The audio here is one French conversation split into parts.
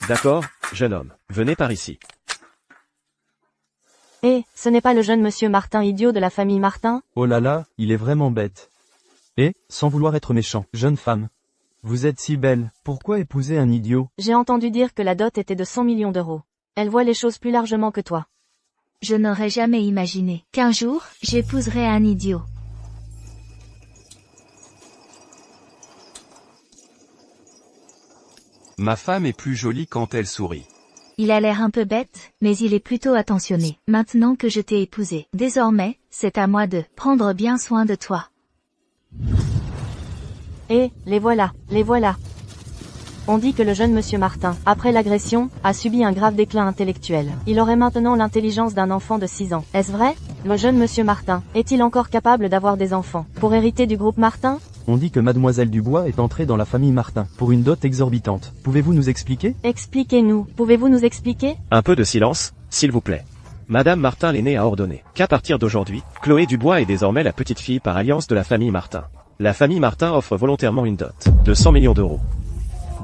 D'accord, jeune homme, venez par ici. Ce n'est pas le jeune monsieur Martin idiot de la famille Martin? Oh là là, il est vraiment bête. Sans vouloir être méchant, jeune femme. Vous êtes si belle, pourquoi épouser un idiot? J'ai entendu dire que la dot était de 100 millions d'euros. Elle voit les choses plus largement que toi. Je n'aurais jamais imaginé qu'un jour, j'épouserais un idiot. Ma femme est plus jolie quand elle sourit. Il a l'air un peu bête, mais il est plutôt attentionné. Maintenant que je t'ai épousé, désormais, c'est à moi de prendre bien soin de toi. Les voilà, les voilà. On dit que le jeune monsieur Martin, après l'agression, a subi un grave déclin intellectuel. Il aurait maintenant l'intelligence d'un enfant de 6 ans. Est-ce vrai? Le jeune monsieur Martin, est-il encore capable d'avoir des enfants, pour hériter du groupe Martin? On dit que mademoiselle Dubois est entrée dans la famille Martin, pour une dot exorbitante. Pouvez-vous nous expliquer? Expliquez-nous, pouvez-vous nous expliquer? Un peu de silence, s'il vous plaît. Madame Martin l'aînée a ordonné qu'à partir d'aujourd'hui, Chloé Dubois est désormais la petite fille par alliance de la famille Martin. La famille Martin offre volontairement une dot de 100 millions d'euros.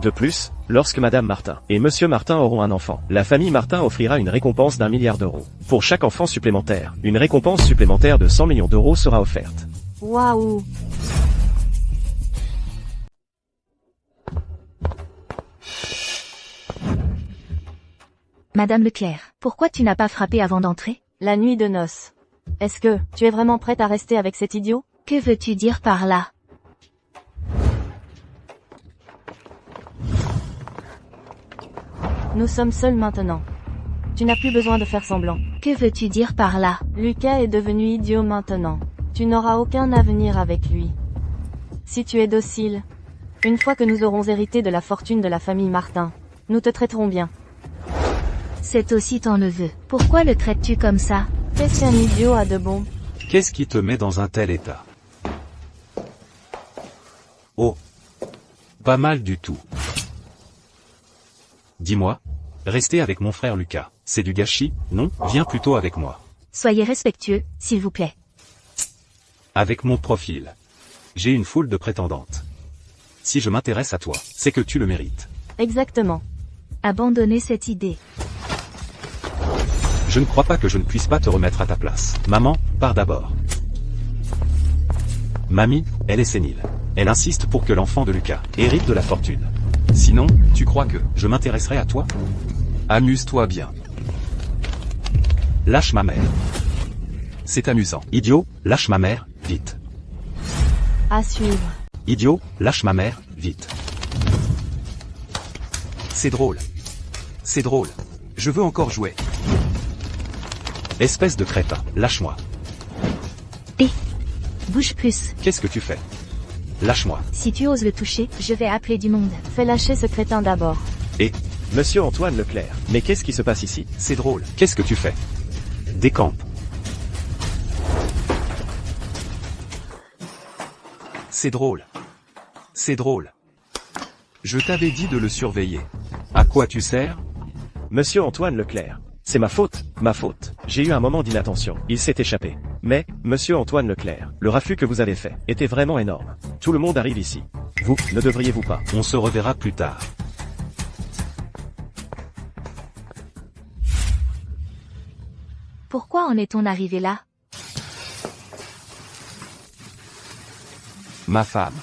De plus, lorsque Madame Martin et Monsieur Martin auront un enfant, la famille Martin offrira une récompense d'1 milliard d'euros. Pour chaque enfant supplémentaire, une récompense supplémentaire de 100 millions d'euros sera offerte. Waouh! Madame Leclerc, pourquoi tu n'as pas frappé avant d'entrer? La nuit de noces. Est-ce que, tu es vraiment prête à rester avec cet idiot? Que veux-tu dire par là? Nous sommes seuls maintenant. Tu n'as plus besoin de faire semblant. Que veux-tu dire par là? Lucas est devenu idiot maintenant. Tu n'auras aucun avenir avec lui. Si tu es docile. Une fois que nous aurons hérité de la fortune de la famille Martin, nous te traiterons bien. C'est aussi ton neveu. Pourquoi le traites-tu comme ça? Qu'est-ce qu'un idiot a de bon? Qu'est-ce qui te met dans un tel état? Oh. Pas mal du tout. Dis-moi. Rester avec mon frère Lucas, c'est du gâchis, non? Viens plutôt avec moi. Soyez respectueux, s'il vous plaît. Avec mon profil. J'ai une foule de prétendantes. Si je m'intéresse à toi, c'est que tu le mérites. Exactement. Abandonnez cette idée. Je ne crois pas que je ne puisse pas te remettre à ta place. Maman, pars d'abord. Mamie, elle est sénile. Elle insiste pour que l'enfant de Lucas hérite de la fortune. Sinon, tu crois que je m'intéresserai à toi? Amuse-toi bien. Lâche ma mère. C'est amusant. Idiot, lâche ma mère, vite. À suivre. Idiot, lâche ma mère, vite. C'est drôle. C'est drôle. Je veux encore jouer. Espèce de crétin, lâche-moi. Bouge plus. Qu'est-ce que tu fais? Lâche-moi. Si tu oses le toucher, je vais appeler du monde. Fais lâcher ce crétin d'abord. Monsieur Antoine Leclerc, mais qu'est-ce qui se passe ici? C'est drôle. Qu'est-ce que tu fais? Décampe. C'est drôle. C'est drôle. Je t'avais dit de le surveiller. À quoi tu sers? Monsieur Antoine Leclerc. C'est ma faute, ma faute. J'ai eu un moment d'inattention. Il s'est échappé. Mais, monsieur Antoine Leclerc, le raffut que vous avez fait était vraiment énorme. Tout le monde arrive ici. Vous, ne devriez-vous pas? On se reverra plus tard. Pourquoi en est-on arrivé là? Ma femme.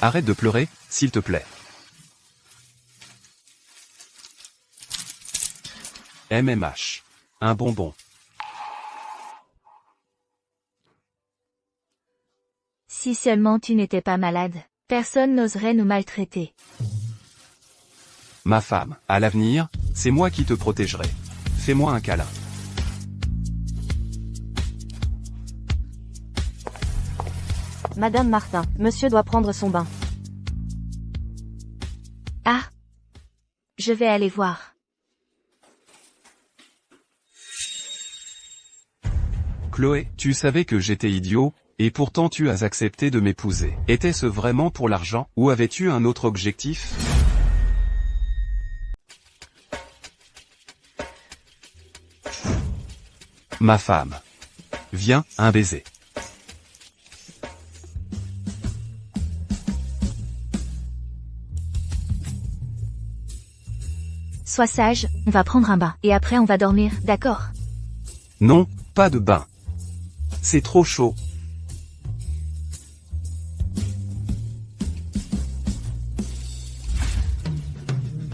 Arrête de pleurer, s'il te plaît. MMH. Un bonbon. Si seulement tu n'étais pas malade, personne n'oserait nous maltraiter. Ma femme, à l'avenir, c'est moi qui te protégerai. Fais-moi un câlin. Madame Martin, monsieur doit prendre son bain. Ah! Je vais aller voir. Chloé, tu savais que j'étais idiot, et pourtant tu as accepté de m'épouser. Était-ce vraiment pour l'argent, ou avais-tu un autre objectif? Ma femme. Viens, un baiser. Sois sage, on va prendre un bain. Et après on va dormir, d'accord? Non, pas de bain. C'est trop chaud.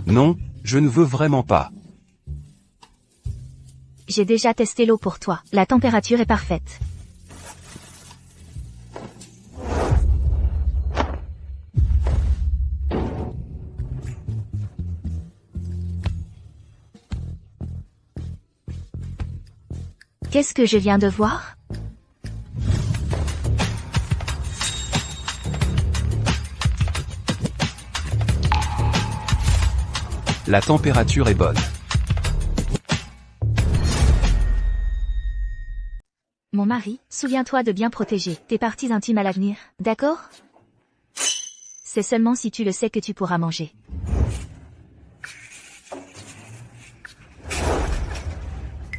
Non, je ne veux vraiment pas. J'ai déjà testé l'eau pour toi. La température est parfaite. Qu'est-ce que je viens de voir? La température est bonne. Mon mari, souviens-toi de bien protéger tes parties intimes à l'avenir, d'accord? C'est seulement si tu le sais que tu pourras manger.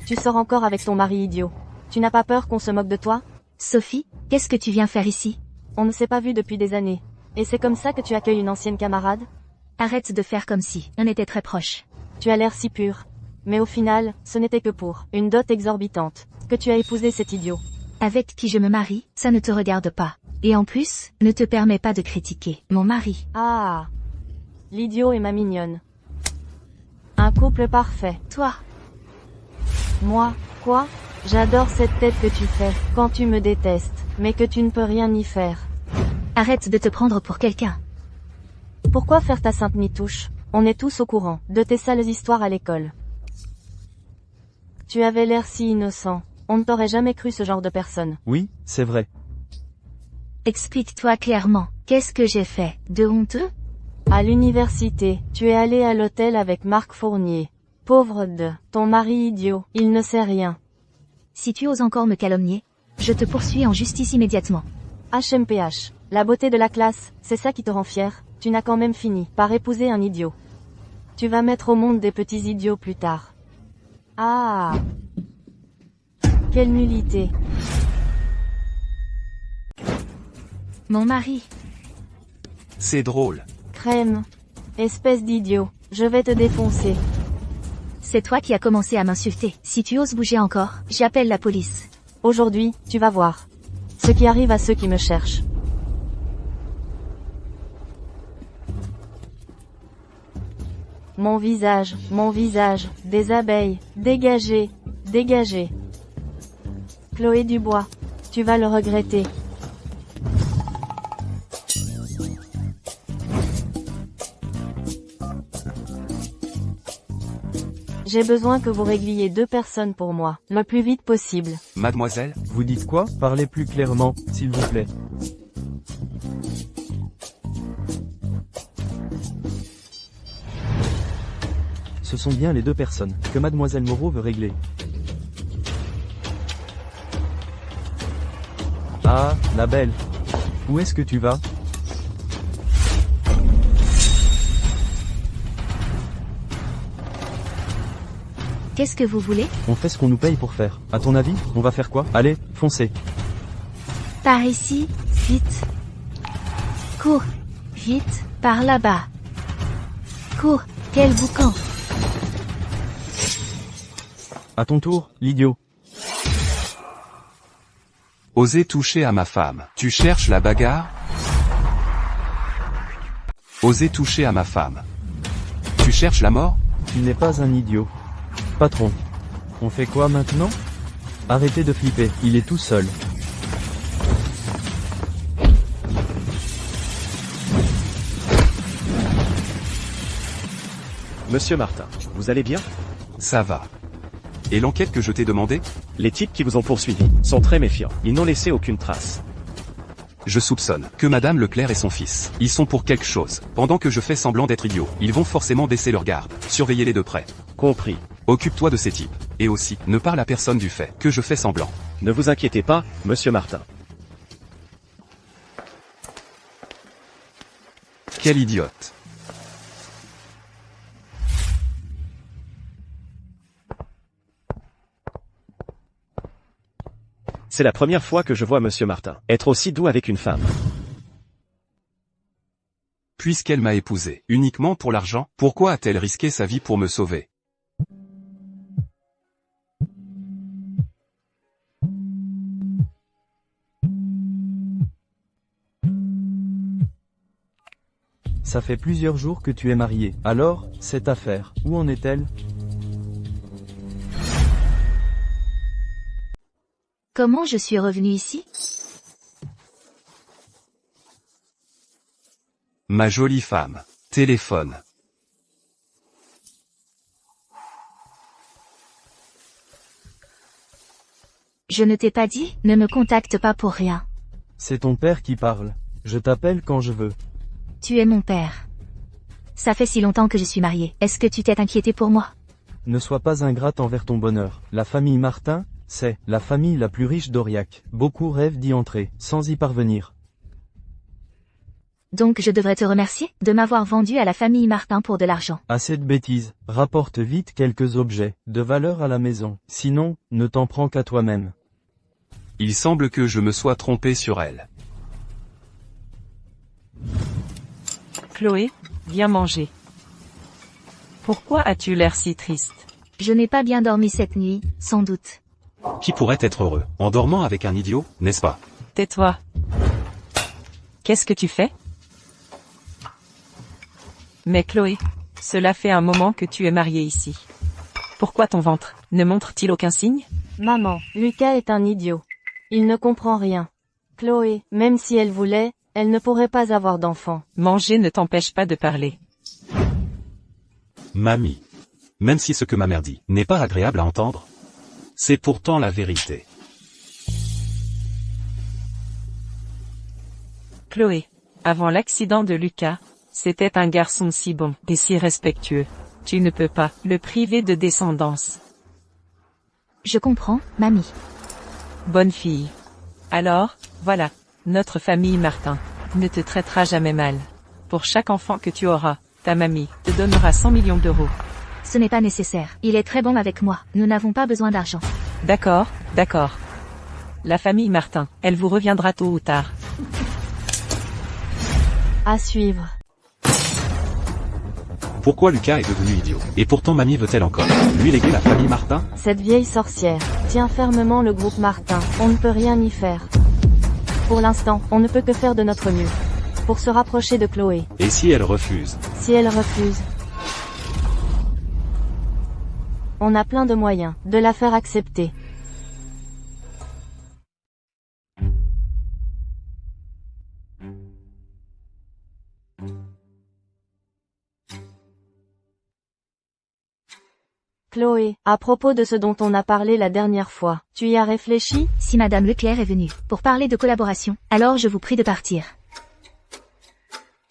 Tu sors encore avec ton mari idiot. Tu n'as pas peur qu'on se moque de toi? Sophie, qu'est-ce que tu viens faire ici? On ne s'est pas vu depuis des années. Et c'est comme ça que tu accueilles une ancienne camarade? Arrête de faire comme si on était très proches. Tu as l'air si pur. Mais au final, ce n'était que pour une dot exorbitante que tu as épousé cet idiot. Avec qui je me marie, ça ne te regarde pas. Et en plus, ne te permets pas de critiquer mon mari. Ah. L'idiot et ma mignonne. Un couple parfait. Toi, Moi, quoi? J'adore cette tête que tu fais quand tu me détestes, mais que tu ne peux rien y faire. arrête de te prendre pour quelqu'un. Pourquoi faire ta sainte mitouche? On est tous au courant de tes sales histoires à l'école. Tu avais l'air si innocent. On ne t'aurait jamais cru ce genre de personne. Oui, c'est vrai. Explique-toi clairement. Qu'est-ce que j'ai fait de honteux? À l'université, tu es allé à l'hôtel avec Marc Fournier. Pauvre de ton mari idiot, il ne sait rien. Si tu oses encore me calomnier, je te poursuis en justice immédiatement. HMPH, la beauté de la classe, c'est ça qui te rend fier? Tu n'as quand même fini par épouser un idiot. Tu vas mettre au monde des petits idiots plus tard. Ah! Quelle nullité! Mon mari, C'est drôle. Crème! Espèce d'idiot, je vais te défoncer. c'est toi qui as commencé à m'insulter. Si tu oses bouger encore, j'appelle la police. Aujourd'hui, tu vas voir. Ce qui arrive à ceux qui me cherchent. Mon visage, des abeilles, dégagez, dégagez. Chloé Dubois, tu vas le regretter. J'ai besoin que vous régliez 2 personnes pour moi, le plus vite possible. Mademoiselle, Vous dites quoi? Parlez plus clairement, s'il vous plaît. Ce sont bien les 2 personnes que Mademoiselle Moreau veut régler. Ah, la belle. Où est-ce que tu vas? Qu'est-ce que vous voulez? On fait ce qu'on nous paye pour faire. À ton avis, on va faire quoi? Allez, foncez. Par ici, vite. Cours, vite, par là-bas. Cours, quel boucan. À ton tour, l'idiot. osez toucher à ma femme. Tu cherches la bagarre? Osez toucher à ma femme. Tu cherches la mort? Tu n'es pas un idiot. Patron. On fait quoi maintenant? Arrêtez de flipper, il est tout seul. Monsieur Martin, vous allez bien? Ça va. Et l'enquête que je t'ai demandé? Les types qui vous ont poursuivi sont très méfiants. Ils n'ont laissé aucune trace. Je soupçonne que Madame Leclerc et son fils, ils sont pour quelque chose. Pendant que je fais semblant d'être idiot, ils vont forcément baisser leur garde. Surveillez-les de près. Compris. Occupe-toi de ces types. Et aussi, ne parle à personne du fait que je fais semblant. Ne vous inquiétez pas, monsieur Martin. Quel idiote. C'est la première fois que je vois monsieur Martin être aussi doux avec une femme. Puisqu'elle m'a épousé uniquement pour l'argent, pourquoi a-t-elle risqué sa vie pour me sauver? Ça fait plusieurs jours que tu es marié. Alors, cette affaire, où en est-elle? Comment je suis revenue ici? Ma jolie femme. Téléphone. Je ne t'ai pas dit, ne me contacte pas pour rien. C'est ton père qui parle. Je t'appelle quand je veux. Tu es mon père. Ça fait si longtemps que je suis mariée. Est-ce que tu t'es inquiété pour moi? Ne sois pas ingrate envers ton bonheur. La famille Martin, c'est la famille la plus riche d'Aurillac. Beaucoup rêvent d'y entrer, sans y parvenir. Donc je devrais te remercier de m'avoir vendu à la famille Martin pour de l'argent. Assez de bêtises. Rapporte vite quelques objets de valeur à la maison. Sinon, ne t'en prends qu'à toi-même. Il semble que je me sois trompé sur elle. Chloé, viens manger. Pourquoi as-tu l'air si triste? Je n'ai pas bien dormi cette nuit, sans doute. Qui pourrait être heureux en dormant avec un idiot, n'est-ce pas? Tais-toi. Qu'est-ce que tu fais? Mais Chloé, cela fait un moment que tu es mariée ici. Pourquoi ton ventre ne montre-t-il aucun signe? Maman, Lucas est un idiot. Il ne comprend rien. Chloé, même si elle voulait, elle ne pourrait pas avoir d'enfant. Manger ne t'empêche pas de parler. Mamie. Même si ce que ma mère dit n'est pas agréable à entendre, c'est pourtant la vérité. Chloé, avant l'accident de Lucas, c'était un garçon si bon et si respectueux. Tu ne peux pas le priver de descendance. Je comprends, mamie. Bonne fille. Alors, voilà, notre famille Martin ne te traitera jamais mal. Pour chaque enfant que tu auras, ta mamie te donnera 100 millions d'euros. Ce n'est pas nécessaire. Il est très bon avec moi. Nous n'avons pas besoin d'argent. D'accord, d'accord. La famille Martin, elle vous reviendra tôt ou tard. À suivre. Pourquoi Lucas est devenu idiot? Et pourtant mamie veut-elle encore lui léguer la famille Martin? Cette vieille sorcière tient fermement le groupe Martin. On ne peut rien y faire. Pour l'instant, on ne peut que faire de notre mieux. Pour se rapprocher de Chloé. Et si elle refuse? Si elle refuse, on a plein de moyens de la faire accepter. Chloé, à propos de ce dont on a parlé la dernière fois, tu y as réfléchi? Si Madame Leclerc est venue pour parler de collaboration, alors je vous prie de partir.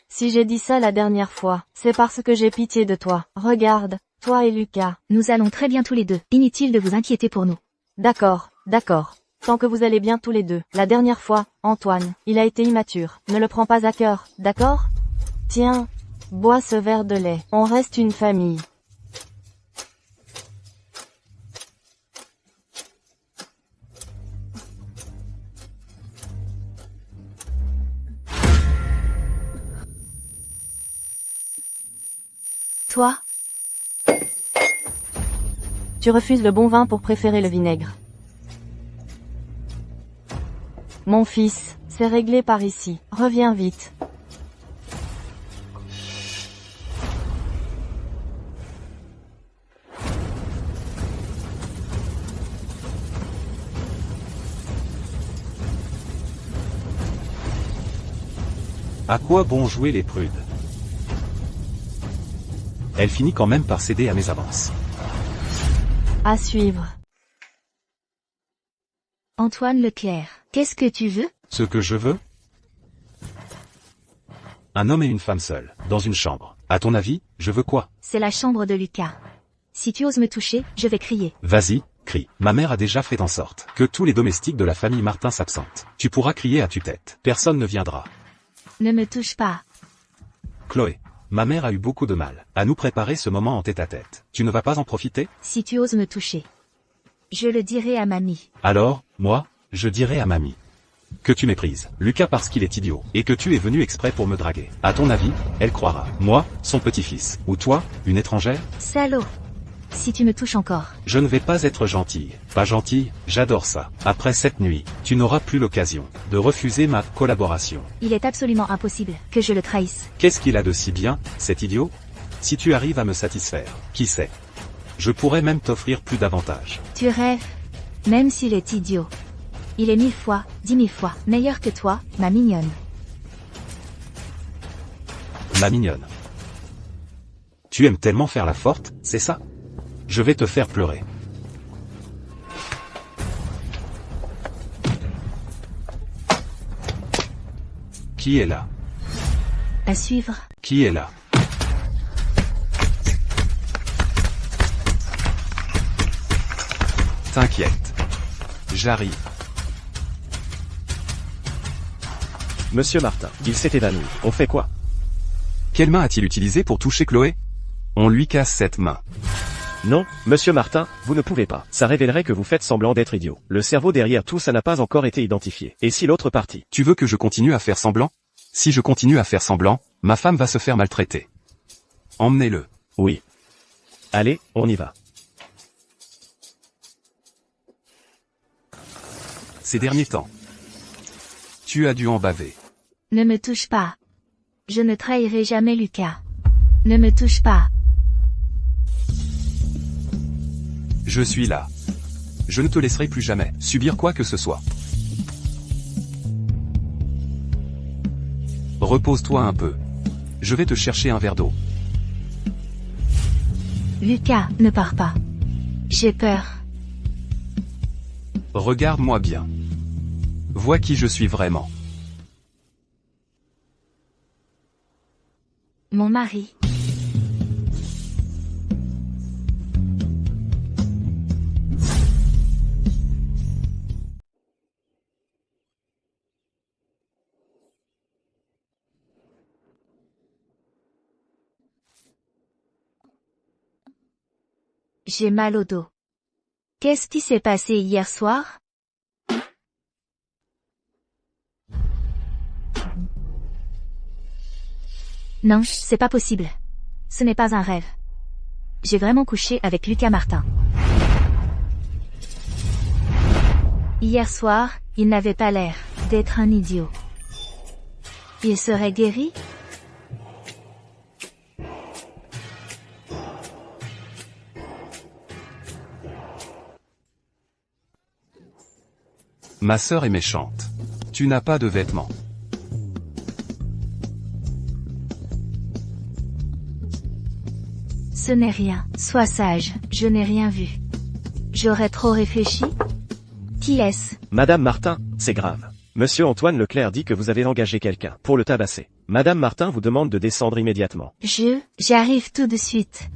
Si j'ai dit ça la dernière fois, c'est parce que j'ai pitié de toi. Regarde, toi et Lucas. Nous allons très bien tous les deux. Inutile de vous inquiéter pour nous. D'accord, d'accord. Tant que vous allez bien tous les deux. La dernière fois, Antoine, il a été immature. Ne le prends pas à cœur, d'accord? Tiens, bois ce verre de lait. On reste une famille. Toi? Tu refuses le bon vin pour préférer le vinaigre. Mon fils, c'est réglé par ici. Reviens vite. À quoi bon jouer les prudes? Elle finit quand même par céder à mes avances. À suivre. Antoine Leclerc, qu'est-ce que tu veux? Ce que je veux? Un homme et une femme seuls, dans une chambre. À ton avis, je veux quoi? C'est la chambre de Lucas. Si tu oses me toucher, je vais crier. Vas-y, crie. Ma mère a déjà fait en sorte que tous les domestiques de la famille Martin s'absentent. Tu pourras crier à tue-tête. Personne ne viendra. Ne me touche pas. Chloé, ma mère a eu beaucoup de mal à nous préparer ce moment en tête-à-tête. Tu ne vas pas en profiter? Si tu oses me toucher, je le dirai à mamie. Alors, moi, je dirai à mamie. Que tu méprises Lucas parce qu'il est idiot, et que tu es venu exprès pour me draguer. À ton avis, elle croira. Moi, son petit-fils. Ou toi, une étrangère? Salaud. Si tu me touches encore. Je ne vais pas être gentille. Pas gentille, j'adore ça. Après cette nuit, tu n'auras plus l'occasion de refuser ma collaboration. Il est absolument impossible que je le trahisse. Qu'est-ce qu'il a de si bien, cet idiot? Si tu arrives à me satisfaire, qui sait? Je pourrais même t'offrir plus d'avantages. Tu rêves. Même s'il est idiot. Il est 1000 fois, 10 000 fois meilleur que toi, ma mignonne. Ma mignonne. Tu aimes tellement faire la forte, c'est ça? Je vais te faire pleurer. Qui est là? À suivre. Qui est là? T'inquiète. J'arrive. Monsieur Martin, il s'est évanoui. On fait quoi? Quelle main a-t-il utilisé pour toucher Chloé? On lui casse cette main. Non, monsieur Martin, vous ne pouvez pas. Ça révélerait que vous faites semblant d'être idiot. Le cerveau derrière tout ça n'a pas encore été identifié. Et si l'autre partie? Tu veux que je continue à faire semblant? Si je continue à faire semblant, ma femme va se faire maltraiter. Emmenez-le. Oui. Allez, on y va. Ces derniers temps, tu as dû en baver. Ne me touche pas. Je ne trahirai jamais Lucas. Ne me touche pas. Je suis là. Je ne te laisserai plus jamais subir quoi que ce soit. Repose-toi un peu. Je vais te chercher un verre d'eau. Lucas, ne pars pas. J'ai peur. Regarde-moi bien. Vois qui je suis vraiment. Mon mari. J'ai mal au dos. Qu'est-ce qui s'est passé hier soir? Non, c'est pas possible. Ce n'est pas un rêve. J'ai vraiment couché avec Lucas Martin. Hier soir, il n'avait pas l'air d'être un idiot. Il serait guéri? Ma sœur est méchante. Tu n'as pas de vêtements. Ce n'est rien. Sois sage, je n'ai rien vu. J'aurais trop réfléchi? Qui est-ce? Madame Martin, c'est grave. Monsieur Antoine Leclerc dit que vous avez engagé quelqu'un pour le tabasser. Madame Martin vous demande de descendre immédiatement. J'arrive tout de suite.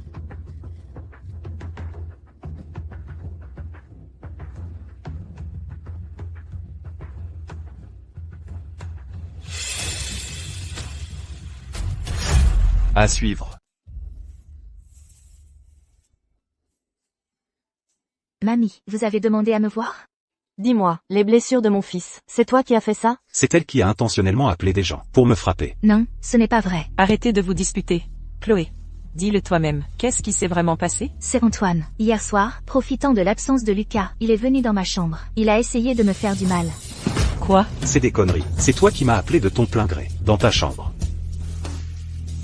À suivre. Mamie, vous avez demandé à me voir? Dis-moi, les blessures de mon fils, c'est toi qui as fait ça? C'est elle qui a intentionnellement appelé des gens pour me frapper. Non, ce n'est pas vrai. Arrêtez de vous disputer. Chloé, dis-le toi-même. Qu'est-ce qui s'est vraiment passé? C'est Antoine. Hier soir, profitant de l'absence de Lucas, il est venu dans ma chambre. Il a essayé de me faire du mal. Quoi? C'est des conneries. C'est toi qui m'as appelé de ton plein gré, dans ta chambre.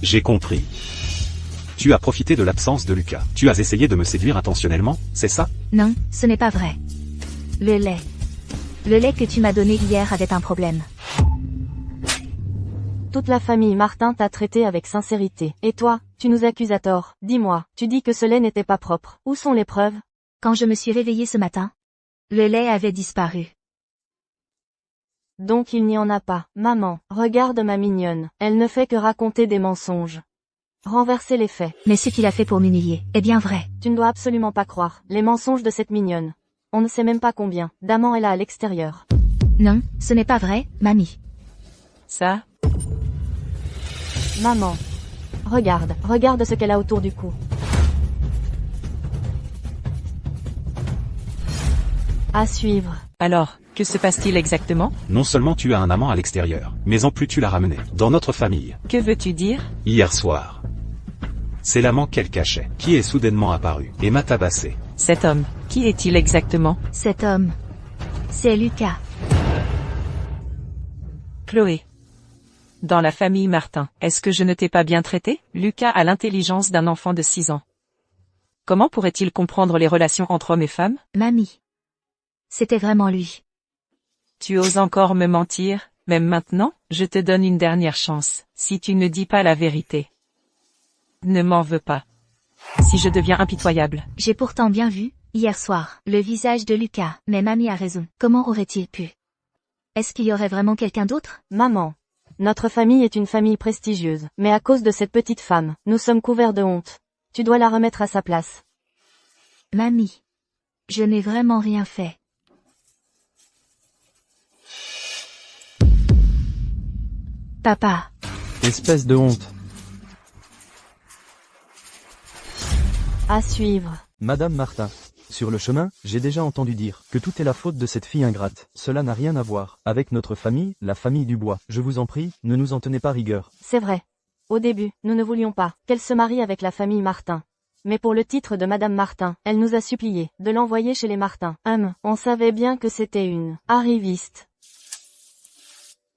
J'ai compris. Tu as profité de l'absence de Lucas. Tu as essayé de me séduire intentionnellement, c'est ça? Non, ce n'est pas vrai. Le lait. Le lait que tu m'as donné hier avait un problème. Toute la famille Martin t'a traité avec sincérité. Et toi, tu nous accuses à tort. Dis-moi, tu dis que ce lait n'était pas propre. Où sont les preuves? Quand je me suis réveillée ce matin, le lait avait disparu. Donc il n'y en a pas. Maman, regarde ma mignonne. Elle ne fait que raconter des mensonges. Renverser les faits. Mais ce qu'il a fait pour m'humilier est bien vrai. Tu ne dois absolument pas croire les mensonges de cette mignonne. On ne sait même pas combien d'amants elle a à l'extérieur. Non, ce n'est pas vrai, mamie. Ça? Maman. Regarde ce qu'elle a autour du cou. À suivre. Alors, que se passe-t-il exactement? Non seulement tu as un amant à l'extérieur, mais en plus tu l'as ramené dans notre famille. Que veux-tu dire? Hier soir. C'est l'amant qu'elle cachait, qui est soudainement apparu, et m'a tabassé. Cet homme, qui est-il exactement? Cet homme. C'est Lucas. Chloé. Dans la famille Martin, est-ce que je ne t'ai pas bien traité? Lucas a l'intelligence d'un enfant de 6 ans. Comment pourrait-il comprendre les relations entre hommes et femmes? Mamie. C'était vraiment lui. Tu oses encore me mentir, même maintenant? Je te donne une dernière chance, si tu ne dis pas la vérité. Ne m'en veux pas. Si je deviens impitoyable. J'ai pourtant bien vu, hier soir, le visage de Lucas, mais mamie a raison. Comment aurait-il pu? Est-ce qu'il y aurait vraiment quelqu'un d'autre? Maman. Notre famille est une famille prestigieuse, mais à cause de cette petite femme, nous sommes couverts de honte. Tu dois la remettre à sa place. Mamie. Je n'ai vraiment rien fait. Papa. Espèce de honte. À suivre. Madame Martin. Sur le chemin, j'ai déjà entendu dire que tout est la faute de cette fille ingrate. Cela n'a rien à voir avec notre famille, la famille Dubois. Je vous en prie, ne nous en tenez pas rigueur. C'est vrai. Au début, nous ne voulions pas qu'elle se marie avec la famille Martin. Mais pour le titre de Madame Martin, elle nous a supplié de l'envoyer chez les Martin. On savait bien que c'était une arriviste.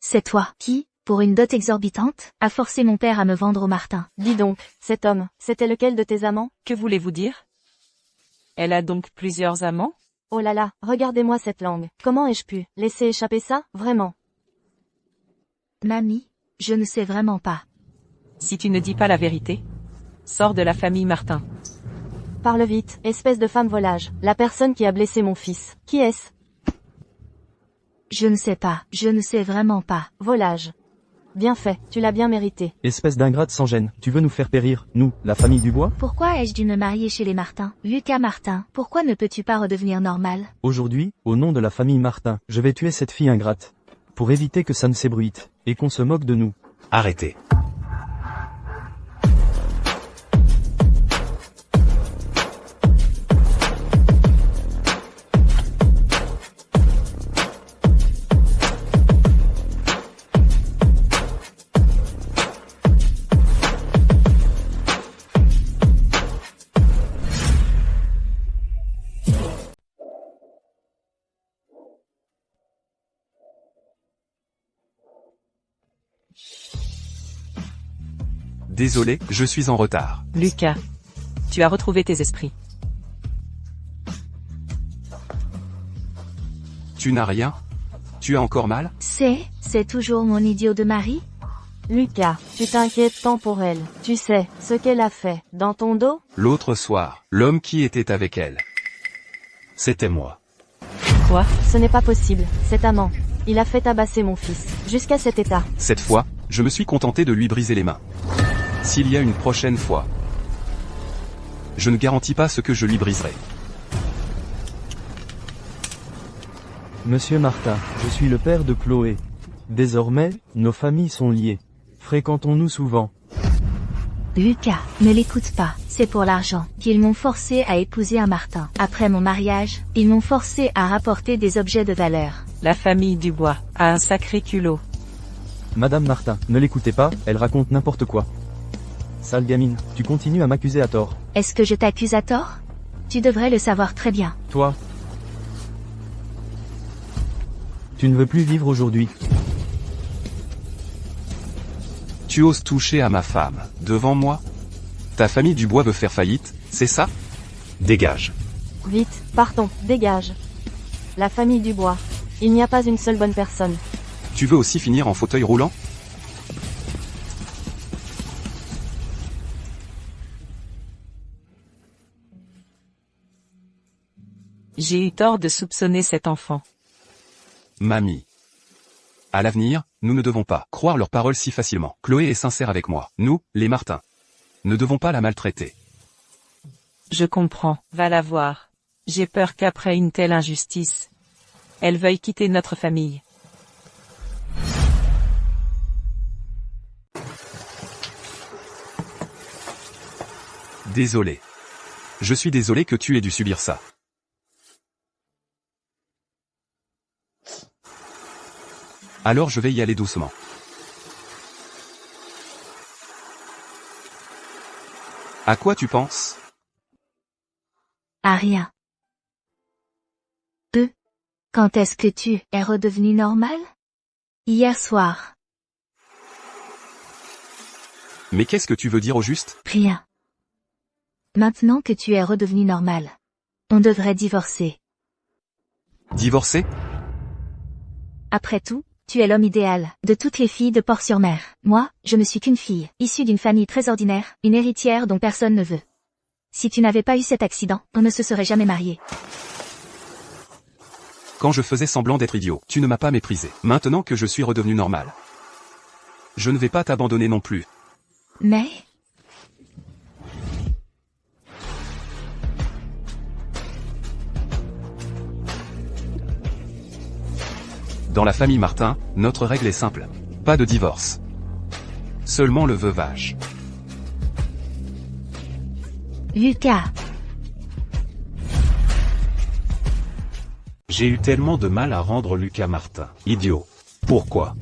C'est toi qui, pour une dot exorbitante, a forcé mon père à me vendre au Martin. Dis donc, cet homme, c'était lequel de tes amants? Que voulez-vous dire? Elle a donc plusieurs amants? Oh là là, regardez-moi cette langue. Comment ai-je pu laisser échapper ça, vraiment? Mamie, je ne sais vraiment pas. Si tu ne dis pas la vérité, sors de la famille Martin. Parle vite, espèce de femme volage. La personne qui a blessé mon fils. Qui est-ce? Je ne sais pas, je ne sais vraiment pas. Volage. Bien fait, tu l'as bien mérité. Espèce d'ingrate sans gêne. Tu veux nous faire périr, nous, la famille Dubois? Pourquoi ai-je dû me marier chez les Martin? Lucas Martin, pourquoi ne peux-tu pas redevenir normal? Aujourd'hui, au nom de la famille Martin, je vais tuer cette fille ingrate. Pour éviter que ça ne s'ébruite, et qu'on se moque de nous. Arrêtez. Désolé, je suis en retard. Lucas. Tu as retrouvé tes esprits. Tu n'as rien? Tu as encore mal? C'est toujours mon idiot de mari? Lucas, tu t'inquiètes tant pour elle. Tu sais, ce qu'elle a fait, dans ton dos? L'autre soir, l'homme qui était avec elle. C'était moi. Quoi? Ce n'est pas possible, cet amant. Il a fait tabasser mon fils, jusqu'à cet état. Cette fois, je me suis contenté de lui briser les mains. S'il y a une prochaine fois, je ne garantis pas ce que je lui briserai. Monsieur Martin, je suis le père de Chloé. Désormais, nos familles sont liées. Fréquentons-nous souvent. Lucas, ne l'écoute pas, c'est pour l'argent qu'ils m'ont forcé à épouser un Martin. Après mon mariage, ils m'ont forcé à rapporter des objets de valeur. La famille Dubois a un sacré culot. Madame Martin, ne l'écoutez pas, elle raconte n'importe quoi. Sale gamine, tu continues à m'accuser à tort. Est-ce que je t'accuse à tort? Tu devrais le savoir très bien. Toi, tu ne veux plus vivre aujourd'hui. Tu oses toucher à ma femme, devant moi? Ta famille Dubois veut faire faillite, c'est ça? Dégage. Vite, partons, dégage. La famille Dubois. Il n'y a pas une seule bonne personne. Tu veux aussi finir en fauteuil roulant? J'ai eu tort de soupçonner cet enfant. Mamie. À l'avenir, nous ne devons pas croire leurs paroles si facilement. Chloé est sincère avec moi. Nous, les Martin, ne devons pas la maltraiter. Je comprends, va la voir. J'ai peur qu'après une telle injustice, elle veuille quitter notre famille. Désolé. Je suis désolé que tu aies dû subir ça. Alors je vais y aller doucement. À quoi tu penses? À rien. Quand est-ce que tu es redevenu normal? Hier soir. Mais qu'est-ce que tu veux dire au juste? Rien. Maintenant que tu es redevenu normal. On devrait divorcer. Divorcer? Après tout, tu es l'homme idéal de toutes les filles de Port-sur-Mer. Moi, je ne suis qu'une fille, issue d'une famille très ordinaire, une héritière dont personne ne veut. Si tu n'avais pas eu cet accident, on ne se serait jamais marié. Quand je faisais semblant d'être idiot, tu ne m'as pas méprisé. Maintenant que je suis redevenu normal, je ne vais pas t'abandonner non plus. Mais... Dans la famille Martin, notre règle est simple. Pas de divorce. Seulement le veuvage. Lucas, J'ai eu tellement de mal à rendre Lucas Martin idiot. Pourquoi?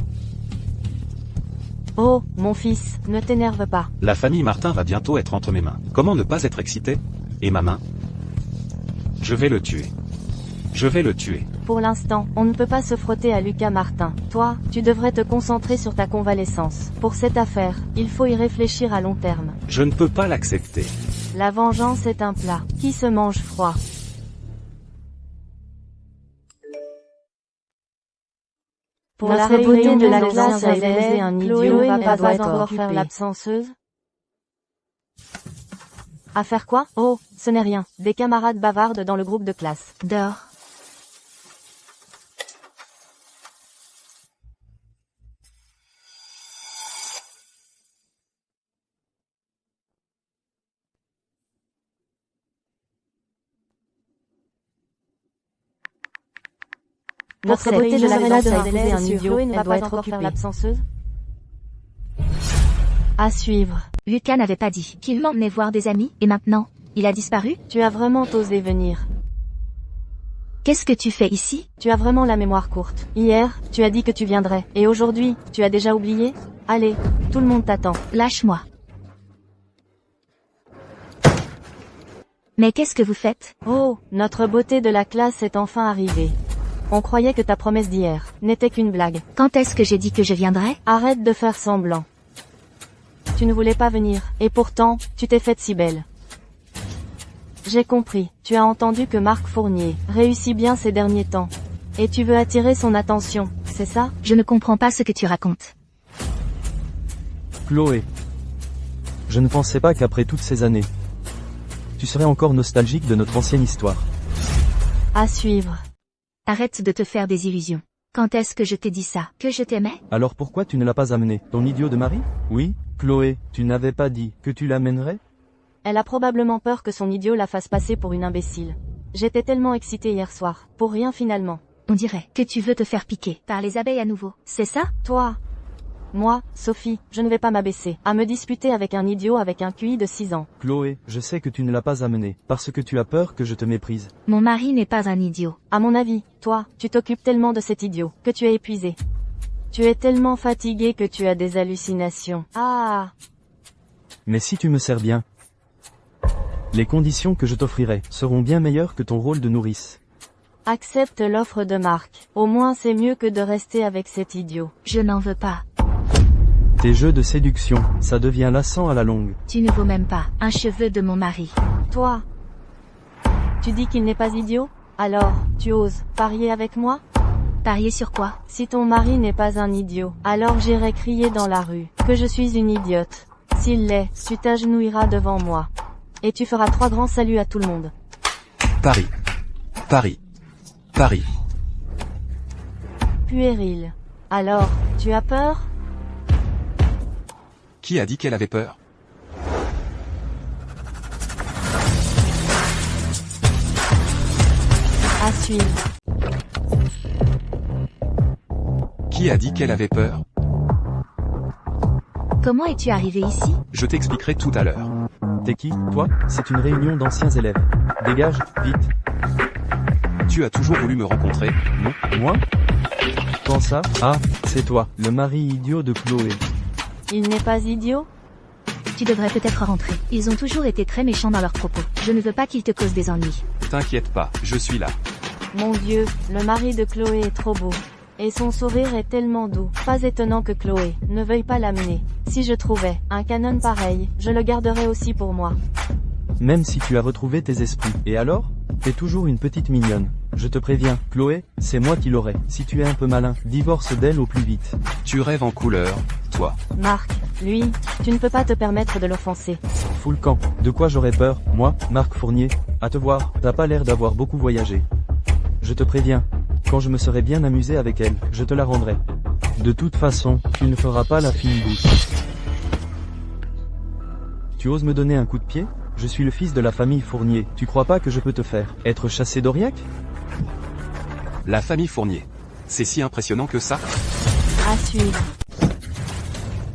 Oh, mon fils, ne t'énerve pas. La famille Martin va bientôt être entre mes mains. Comment ne pas être excité? Et ma main? Je vais le tuer. Je vais le tuer. Pour l'instant, on ne peut pas se frotter à Lucas Martin. Toi, tu devrais te concentrer sur ta convalescence. Pour cette affaire, il faut y réfléchir à long terme. Je ne peux pas l'accepter. La vengeance est un plat qui se mange froid. Pour la réunion de la classe à élèves, un idiot va pas encore faire l'absenceuse. À faire quoi? Oh, ce n'est rien. Des camarades bavardent dans le groupe de classe. dors. Notre beauté de la classe a élève un idiot, elle doit être occupée. L'absenceuse. À suivre. Lucas n'avait pas dit qu'il m'emmenait voir des amis, et maintenant, il a disparu? Tu as vraiment osé venir. Qu'est-ce que tu fais ici? Tu as vraiment la mémoire courte. Hier, tu as dit que tu viendrais. Et aujourd'hui, tu as déjà oublié? Allez, tout le monde t'attend. Lâche-moi. Mais qu'est-ce que vous faites? Oh, notre beauté de la classe est enfin arrivée. On croyait que ta promesse d'hier n'était qu'une blague. Quand est-ce que j'ai dit que je viendrais? Arrête de faire semblant. Tu ne voulais pas venir, et pourtant, tu t'es faite si belle. J'ai compris, tu as entendu que Marc Fournier réussit bien ces derniers temps. Et tu veux attirer son attention, c'est ça? Je ne comprends pas ce que tu racontes. Chloé. Je ne pensais pas qu'après toutes ces années, tu serais encore nostalgique de notre ancienne histoire. À suivre. Arrête de te faire des illusions. Quand est-ce que je t'ai dit ça? Que je t'aimais? Alors pourquoi tu ne l'as pas amené? Ton idiot de mari? Oui, Chloé, tu n'avais pas dit que tu l'amènerais? Elle a probablement peur que son idiot la fasse passer pour une imbécile. J'étais tellement excitée hier soir. Pour rien finalement. On dirait que tu veux te faire piquer par les abeilles à nouveau. C'est ça? Toi. Moi, Sophie, je ne vais pas m'abaisser à me disputer avec un idiot avec un QI de 6 ans. Chloé, je sais que tu ne l'as pas amené, parce que tu as peur que je te méprise. Mon mari n'est pas un idiot. À mon avis, toi, tu t'occupes tellement de cet idiot, que tu es épuisé. Tu es tellement fatigué que tu as des hallucinations. Ah. Mais si tu me sers bien, les conditions que je t'offrirai seront bien meilleures que ton rôle de nourrice. Accepte l'offre de Marc. Au moins c'est mieux que de rester avec cet idiot. Je n'en veux pas. Tes jeux de séduction, ça devient lassant à la longue. Tu ne vaux même pas un cheveu de mon mari. Toi. Tu dis qu'il n'est pas idiot? Alors, tu oses parier avec moi? Parier sur quoi? Si ton mari n'est pas un idiot, alors j'irai crier dans la rue que je suis une idiote. S'il l'est, tu t'agenouilleras devant moi. Et tu feras 3 grands saluts à tout le monde. Paris. Paris. Paris. Puéril. Alors, tu as peur? Qui a dit qu'elle avait peur? À suivre. Qui a dit qu'elle avait peur? Comment es-tu arrivé ici? Je t'expliquerai tout à l'heure. T'es qui, toi? C'est une réunion d'anciens élèves. Dégage, vite. Tu as toujours voulu me rencontrer, non? Moi? Quand ça? Ah, C'est toi, le mari idiot de Chloé. Il n'est pas idiot? Tu devrais peut-être rentrer. Ils ont toujours été très méchants dans leurs propos. Je ne veux pas qu'ils te causent des ennuis. T'inquiète pas, je suis là. Mon Dieu, le mari de Chloé est trop beau. Et son sourire est tellement doux. Pas étonnant que Chloé ne veuille pas l'amener. Si je trouvais un canon pareil, je le garderais aussi pour moi. Même si tu as retrouvé tes esprits. Et alors? T'es toujours une petite mignonne. Je te préviens, Chloé, c'est moi qui l'aurai. Si tu es un peu malin, divorce d'elle au plus vite. Tu rêves en couleur, toi. Marc, lui, tu ne peux pas te permettre de l'offenser. Fous le camp. De quoi j'aurais peur, moi, Marc Fournier? À te voir, t'as pas l'air d'avoir beaucoup voyagé. Je te préviens. Quand je me serai bien amusé avec elle, je te la rendrai. De toute façon, tu ne feras pas la fine bouche. Tu oses me donner un coup de pied? Je suis le fils de la famille Fournier. Tu crois pas que je peux te faire être chassé d'Aurillac? La famille Fournier. C'est si impressionnant que ça? À suivre.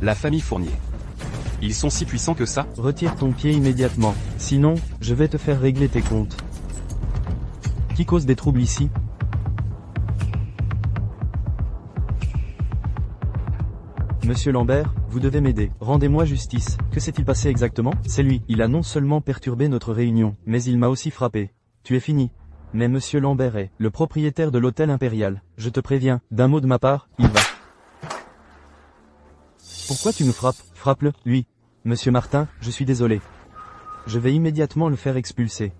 La famille Fournier. Ils sont si puissants que ça? Retire ton pied immédiatement. Sinon, je vais te faire régler tes comptes. Qui cause des troubles ici? Monsieur Lambert, vous devez m'aider. Rendez-moi justice. Que s'est-il passé exactement? C'est lui. Il a non seulement perturbé notre réunion, mais il m'a aussi frappé. Tu es fini. Mais Monsieur Lambert est le propriétaire de l'hôtel impérial. Je te préviens, d'un mot de ma part, il va. Pourquoi tu nous frappes? Frappe-le, lui. Monsieur Martin, je suis désolé. Je vais immédiatement le faire expulser.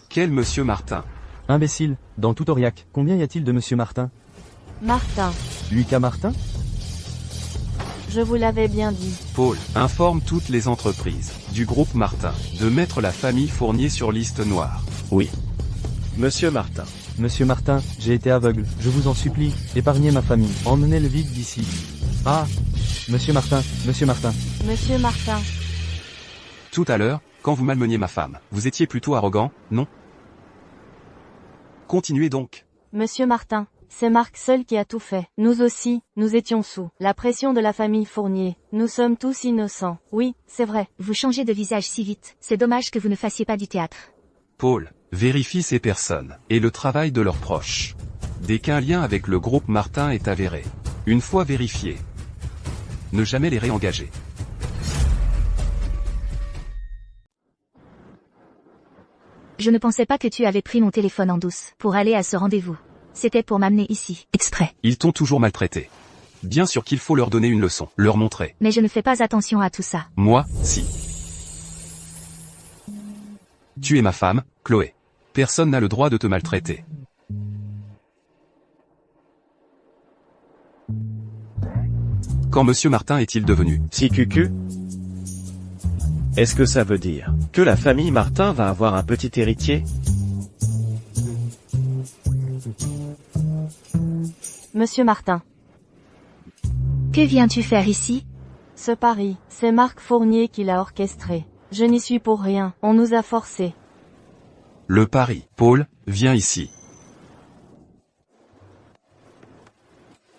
Quel Monsieur Martin? Imbécile, dans tout Aurillac, combien y a-t-il de Monsieur Martin? Martin, Lucas Martin? je vous l'avais bien dit. Paul, informe toutes les entreprises du groupe Martin de mettre la famille Fournier sur liste noire. Oui. Monsieur Martin. Monsieur Martin, j'ai été aveugle, je vous en supplie, épargnez ma famille, emmenez-le vite d'ici. Ah! Monsieur Martin, Monsieur Martin. Monsieur Martin, Tout à l'heure, quand vous malmeniez ma femme, vous étiez plutôt arrogant, non? Continuez donc. Monsieur Martin, c'est Marc seul qui a tout fait. Nous aussi, nous étions sous la pression de la famille Fournier. Nous sommes tous innocents. Oui, c'est vrai. Vous changez de visage si vite. C'est dommage que vous ne fassiez pas du théâtre. Paul, vérifie ces personnes et le travail de leurs proches. Dès qu'un lien avec le groupe Martin est avéré, une fois vérifié, ne jamais les réengager. Je ne pensais pas que tu avais pris mon téléphone en douce pour aller à ce rendez-vous. C'était pour m'amener ici, exprès. Ils t'ont toujours maltraité. Bien sûr qu'il faut leur donner une leçon, leur montrer. Mais je ne fais pas attention à tout ça. Moi, si. Tu es ma femme, Chloé. Personne n'a le droit de te maltraiter. Quand Monsieur Martin est-il devenu? Si cucu? Est-ce que ça veut dire que la famille Martin va avoir un petit héritier? Monsieur Martin, Que viens-tu faire ici? ce pari, c'est Marc Fournier qui l'a orchestré. Je n'y suis pour rien, on nous a forcés. Le pari. Paul, viens ici.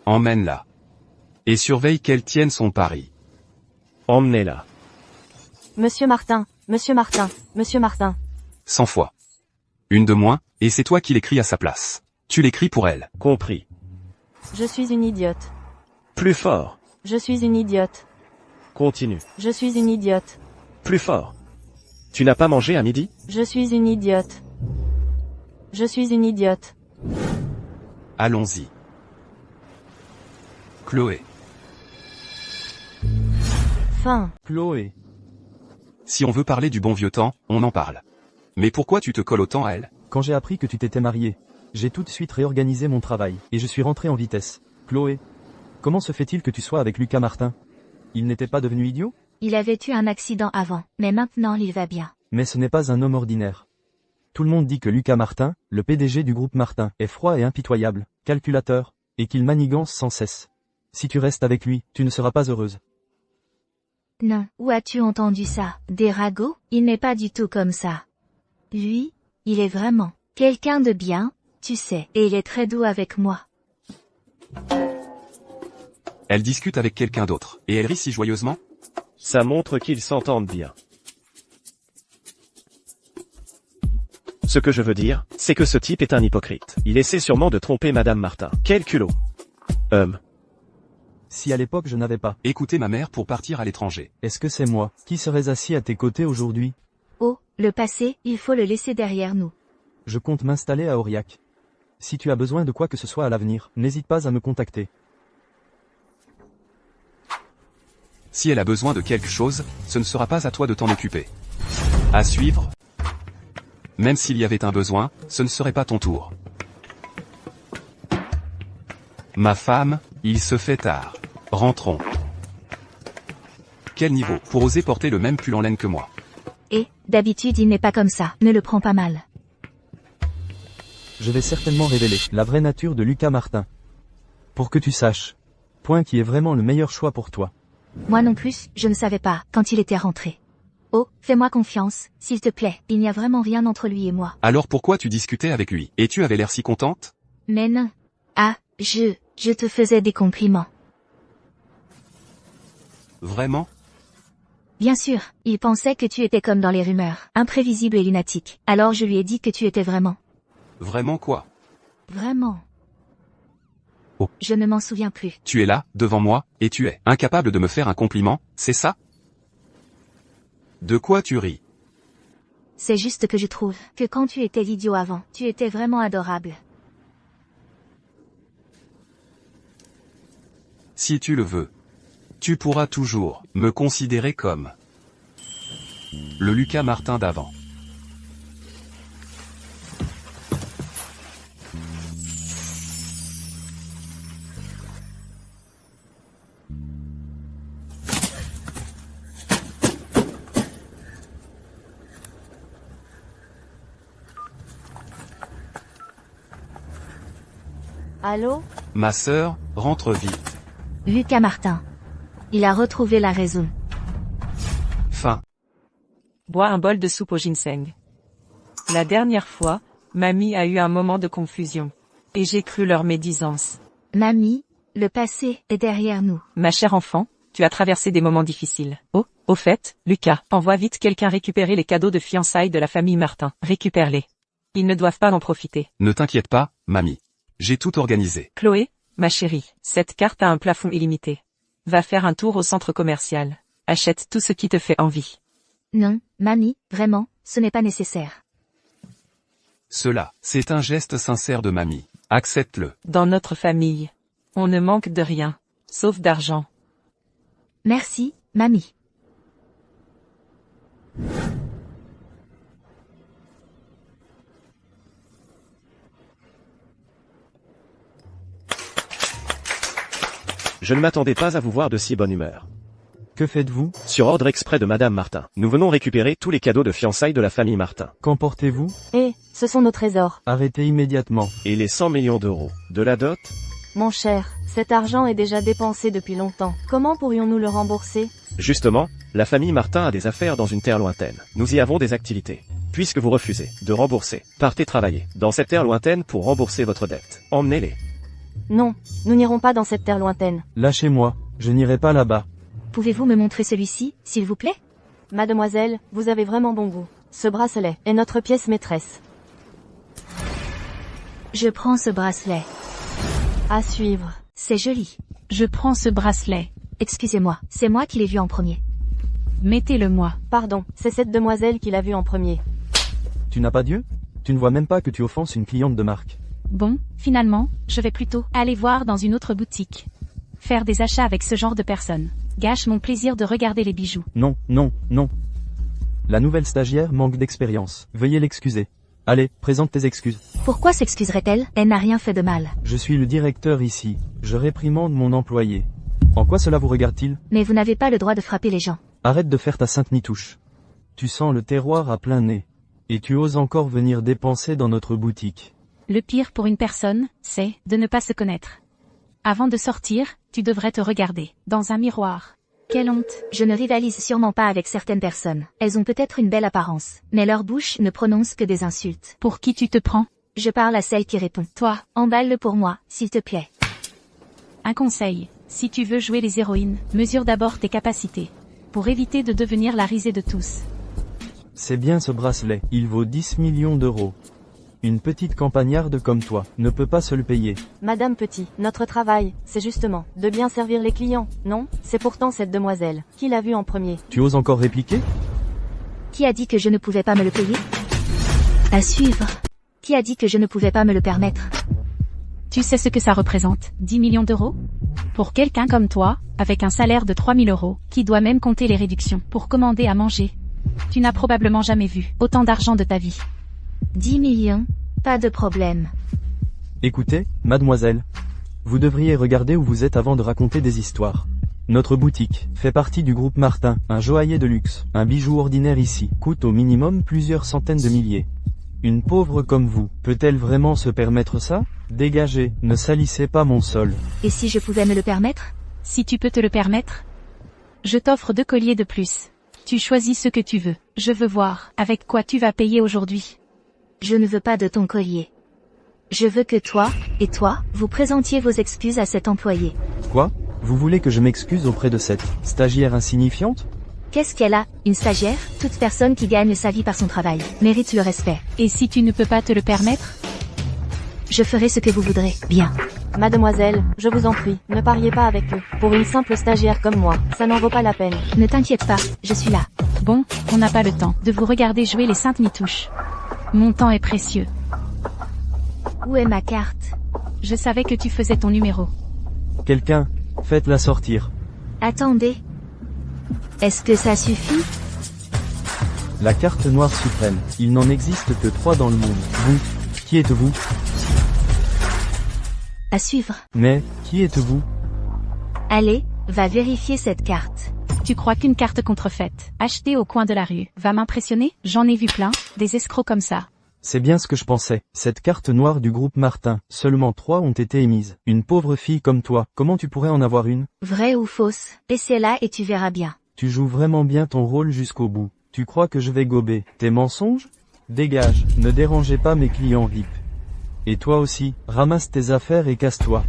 Emmène-la. Et surveille qu'elle tienne son pari. Emmenez-la. Monsieur Martin, Monsieur Martin, Monsieur Martin. 100 fois. Une de moins, et c'est toi qui l'écris à sa place. Tu l'écris pour elle. Compris. Je suis une idiote. Plus fort. Je suis une idiote. Continue. Je suis une idiote. Plus fort. Tu n'as pas mangé à midi? Je suis une idiote. Je suis une idiote. Allons-y. Chloé. Fin. Chloé. Si on veut parler du bon vieux temps, on en parle. Mais pourquoi tu te colles autant à elle? Quand j'ai appris que tu t'étais marié, j'ai tout de suite réorganisé mon travail, et je suis rentré en vitesse. Chloé, comment se fait-il que tu sois avec Lucas Martin? Il n'était pas devenu idiot? Il avait eu un accident avant, mais maintenant il va bien. Mais ce n'est pas un homme ordinaire. Tout le monde dit que Lucas Martin, le PDG du groupe Martin, est froid et impitoyable, calculateur, et qu'il manigance sans cesse. Si tu restes avec lui, tu ne seras pas heureuse. Non, où as-tu entendu ça? Des ragots? Il n'est pas du tout comme ça. Lui, il est vraiment quelqu'un de bien, tu sais, et il est très doux avec moi. Elle discute avec quelqu'un d'autre, et elle rit si joyeusement? Ça montre qu'ils s'entendent bien. Ce que je veux dire, c'est que ce type est un hypocrite. Il essaie sûrement de tromper Madame Martin. Quel culot. Si à l'époque je n'avais pas, écouté ma mère pour partir à l'étranger. est-ce que c'est moi qui serais assis à tes côtés aujourd'hui? Oh, le passé, il faut le laisser derrière nous. Je compte m'installer à Aurillac. Si tu as besoin de quoi que ce soit à l'avenir, n'hésite pas à me contacter. Si elle a besoin de quelque chose, ce ne sera pas à toi de t'en occuper. À suivre. Même s'il y avait un besoin, ce ne serait pas ton tour. Ma femme, il se fait tard. Rentrons. Quel niveau pour oser porter le même pull en laine que moi? Et, d'habitude il n'est pas comme ça, ne le prends pas mal. Je vais certainement révéler la vraie nature de Lucas Martin. Pour que tu saches. Point qui est vraiment le meilleur choix pour toi. Moi non plus, je ne savais pas, quand il était rentré. Oh, fais-moi confiance, s'il te plaît, il n'y a vraiment rien entre lui et moi. Alors pourquoi tu discutais avec lui? Et tu avais l'air si contente? Mais non. Ah, je te faisais des compliments. Vraiment? Bien sûr, il pensait que tu étais comme dans les rumeurs, imprévisible et lunatique. Alors je lui ai dit que tu étais vraiment. Vraiment quoi? Vraiment. Oh. Je ne m'en souviens plus. Tu es là, devant moi, et tu es incapable de me faire un compliment, c'est ça? De quoi tu ris? C'est juste que je trouve que quand tu étais l'idiot avant, tu étais vraiment adorable. Si tu le veux. Tu pourras toujours me considérer comme le Lucas Martin d'avant. Allô? Ma sœur, rentre vite. Lucas Martin. Il a retrouvé la raison. Fin. Bois un bol de soupe au ginseng. La dernière fois, mamie a eu un moment de confusion. Et j'ai cru leur médisance. Mamie, le passé est derrière nous. Ma chère enfant, tu as traversé des moments difficiles. Oh, au fait, Lucas, envoie vite quelqu'un récupérer les cadeaux de fiançailles de la famille Martin. Récupère-les. Ils ne doivent pas en profiter. Ne t'inquiète pas, mamie. J'ai tout organisé. Chloé, ma chérie, cette carte a un plafond illimité. Va faire un tour au centre commercial. Achète tout ce qui te fait envie. Non, mamie, vraiment, ce n'est pas nécessaire. Cela, c'est un geste sincère de mamie. Accepte-le. Dans notre famille, on ne manque de rien, sauf d'argent. Merci, mamie. Je ne m'attendais pas à vous voir de si bonne humeur. Que faites-vous? Sur ordre exprès de Madame Martin, nous venons récupérer tous les cadeaux de fiançailles de la famille Martin. Qu'emportez-vous? Ce sont nos trésors. Arrêtez immédiatement. Et les 100 millions d'euros de la dot? Mon cher, cet argent est déjà dépensé depuis longtemps. Comment pourrions-nous le rembourser? Justement, la famille Martin a des affaires dans une terre lointaine. Nous y avons des activités. Puisque vous refusez de rembourser, partez travailler dans cette terre lointaine pour rembourser votre dette. Emmenez-les. Non, nous n'irons pas dans cette terre lointaine. Lâchez-moi, je n'irai pas là-bas. Pouvez-vous me montrer celui-ci, s'il vous plaît? Mademoiselle, vous avez vraiment bon goût. Ce bracelet est notre pièce maîtresse. Je prends ce bracelet. À suivre. C'est joli. Je prends ce bracelet. Excusez-moi, c'est moi qui l'ai vu en premier. Mettez-le-moi. Pardon, c'est cette demoiselle qui l'a vu en premier. Tu n'as pas Dieu? Tu ne vois même pas que tu offenses une cliente de marque. Bon, finalement, je vais plutôt aller voir dans une autre boutique. Faire des achats avec ce genre de personnes gâche mon plaisir de regarder les bijoux. Non, non, non. La nouvelle stagiaire manque d'expérience. Veuillez l'excuser. Allez, présente tes excuses. Pourquoi s'excuserait-elle? Elle n'a rien fait de mal. Je suis le directeur ici. Je réprimande mon employé. En quoi cela vous regarde-t-il? Mais vous n'avez pas le droit de frapper les gens. Arrête de faire ta sainte nitouche. Tu sens le terroir à plein nez. Et tu oses encore venir dépenser dans notre boutique. Le pire pour une personne, c'est de ne pas se connaître. Avant de sortir, tu devrais te regarder dans un miroir. Quelle honte. Je ne rivalise sûrement pas avec certaines personnes. Elles ont peut-être une belle apparence, mais leur bouche ne prononce que des insultes. Pour qui tu te prends? Je parle à celle qui répond. Toi. Emballe-le pour moi, s'il te plaît. Un conseil. Si tu veux jouer les héroïnes, mesure d'abord tes capacités. Pour éviter de devenir la risée de tous. C'est bien ce bracelet. Il vaut 10 millions d'euros. Une petite campagnarde comme toi ne peut pas se le payer. Madame Petit, notre travail, c'est justement de bien servir les clients, non? C'est pourtant cette demoiselle. Qui l'a vu en premier? Tu oses encore répliquer? Qui a dit que je ne pouvais pas me le payer? À suivre. Qui a dit que je ne pouvais pas me le permettre? Tu sais ce que ça représente, 10 millions d'euros? Pour quelqu'un comme toi, avec un salaire de 3000 euros, qui doit même compter les réductions pour commander à manger. Tu n'as probablement jamais vu autant d'argent de ta vie. 10 millions? Pas de problème. Écoutez, mademoiselle. Vous devriez regarder où vous êtes avant de raconter des histoires. Notre boutique fait partie du groupe Martin, un joaillier de luxe. Un bijou ordinaire ici coûte au minimum plusieurs centaines de milliers. Une pauvre comme vous, peut-elle vraiment se permettre ça? Dégagez, ne salissez pas mon sol. Et si je pouvais me le permettre? Si tu peux te le permettre, je t'offre 2 colliers de plus. Tu choisis ce que tu veux. Je veux voir avec quoi tu vas payer aujourd'hui. Je ne veux pas de ton collier. Je veux que toi, et toi, vous présentiez vos excuses à cet employé. Quoi? Vous voulez que je m'excuse auprès de cette stagiaire insignifiante? Qu'est-ce qu'elle a? Une stagiaire? Toute personne qui gagne sa vie par son travail mérite le respect. Et si tu ne peux pas te le permettre? Je ferai ce que vous voudrez. Bien. Mademoiselle, je vous en prie, ne pariez pas avec eux. Pour une simple stagiaire comme moi, ça n'en vaut pas la peine. Ne t'inquiète pas, je suis là. Bon, on n'a pas le temps de vous regarder jouer les saintes mitouches. Mon temps est précieux. Où est ma carte? Je savais que tu faisais ton numéro. Quelqu'un, faites-la sortir. Attendez. Est-ce que ça suffit? La carte noire suprême. Il n'en existe que 3 dans le monde. Vous, qui êtes-vous? À suivre. Mais, qui êtes-vous? Allez, va vérifier cette carte. Tu crois qu'une carte contrefaite, achetée au coin de la rue, va m'impressionner? J'en ai vu plein, des escrocs comme ça. C'est bien ce que je pensais. Cette carte noire du groupe Martin, seulement 3 ont été émises. Une pauvre fille comme toi, comment tu pourrais en avoir une? Vraie ou fausse? Essaie-la et tu verras bien. Tu joues vraiment bien ton rôle jusqu'au bout. Tu crois que je vais gober tes mensonges? Dégage, ne dérangez pas mes clients VIP. Et toi aussi, ramasse tes affaires et casse-toi.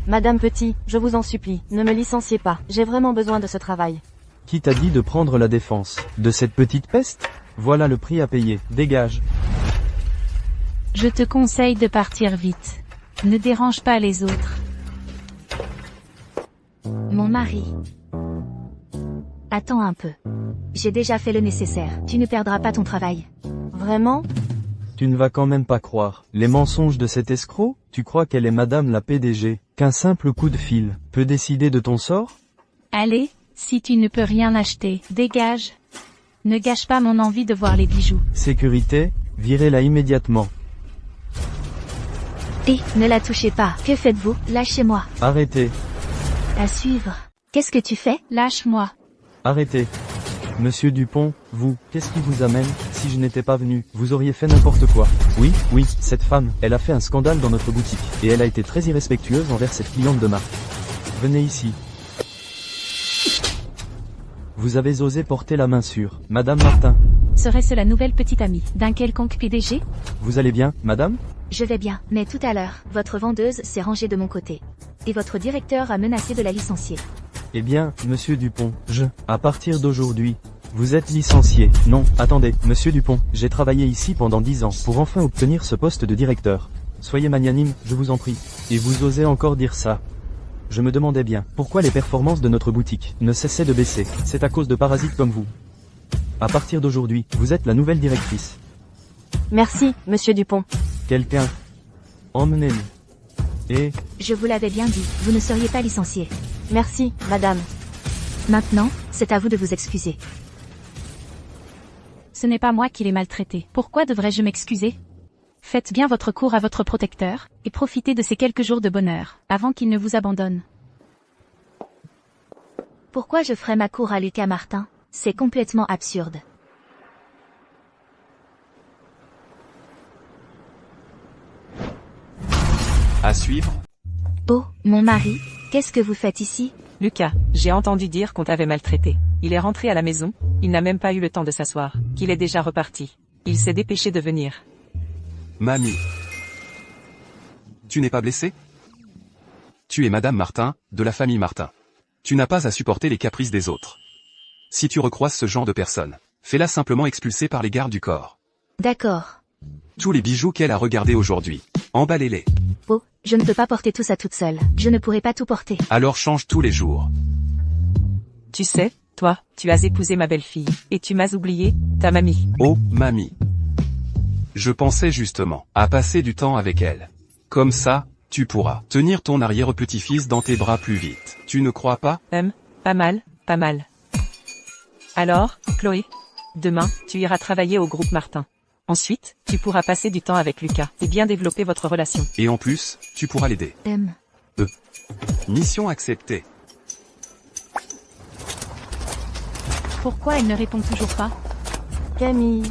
Madame Petit, je vous en supplie, ne me licenciez pas, j'ai vraiment besoin de ce travail. Qui t'a dit de prendre la défense de cette petite peste? Voilà le prix à payer, dégage. Je te conseille de partir vite. Ne dérange pas les autres. Mon mari. Attends un peu. J'ai déjà fait le nécessaire. Tu ne perdras pas ton travail. Vraiment? Tu ne vas quand même pas croire les mensonges de cet escroc? Tu crois qu'elle est madame la PDG, qu'un simple coup de fil peut décider de ton sort? Allez, si tu ne peux rien acheter, dégage. Ne gâche pas mon envie de voir les bijoux. Sécurité, virez-la immédiatement. Ne la touchez pas. Que faites-vous? Lâchez-moi. Arrêtez, À suivre. Qu'est-ce que tu fais? Lâche-moi. arrêtez. Monsieur Dupont, vous, qu'est-ce qui vous amène? Si je n'étais pas venu, vous auriez fait n'importe quoi. Oui, cette femme, elle a fait un scandale dans notre boutique. Et elle a été très irrespectueuse envers cette cliente de marque. Venez ici. Vous avez osé porter la main sur Madame Martin. Serait-ce la nouvelle petite amie d'un quelconque PDG? Vous allez bien, madame? Je vais bien, mais tout à l'heure, votre vendeuse s'est rangée de mon côté. Et votre directeur a menacé de la licencier. Eh bien, monsieur Dupont, à partir d'aujourd'hui, vous êtes licencié. Non, attendez, monsieur Dupont, j'ai travaillé ici pendant 10 ans pour enfin obtenir ce poste de directeur. Soyez magnanime, je vous en prie. Et vous osez encore dire ça? Je me demandais bien, pourquoi les performances de notre boutique ne cessaient de baisser. C'est à cause de parasites comme vous. À partir d'aujourd'hui, vous êtes la nouvelle directrice. Merci, monsieur Dupont. Quelqu'un, emmenez-le. Et, Je vous l'avais bien dit, vous ne seriez pas licencié. Merci, madame. Maintenant, c'est à vous de vous excuser. Ce n'est pas moi qui l'ai maltraité. Pourquoi devrais-je m'excuser? Faites bien votre cours à votre protecteur, et profitez de ces quelques jours de bonheur, avant qu'il ne vous abandonne. Pourquoi je ferais ma cour à Lucas Martin? C'est complètement absurde. À suivre. Oh, mon mari, qu'est-ce que vous faites ici? Lucas, j'ai entendu dire qu'on t'avait maltraité. Il est rentré à la maison, il n'a même pas eu le temps de s'asseoir, qu'il est déjà reparti. Il s'est dépêché de venir. Mamie. Tu n'es pas blessée? Tu es Madame Martin, de la famille Martin. Tu n'as pas à supporter les caprices des autres. Si tu recroises ce genre de personne, fais-la simplement expulser par les gardes du corps. D'accord. tous les bijoux qu'elle a regardés aujourd'hui. Emballez-les. Oh, je ne peux pas porter tout ça toute seule. Je ne pourrai pas tout porter. Alors change tous les jours. Tu sais, toi, tu as épousé ma belle-fille. Et tu m'as oublié, ta mamie. Oh, mamie. Je pensais justement à passer du temps avec elle. Comme ça, tu pourras tenir ton arrière-petit-fils dans tes bras plus vite. Tu ne crois pas? Pas mal, pas mal. Alors, Chloé, demain, tu iras travailler au groupe Martin. Ensuite, tu pourras passer du temps avec Lucas et bien développer votre relation. Et en plus, tu pourras l'aider. Mission acceptée. Pourquoi elle ne répond toujours pas? Camille,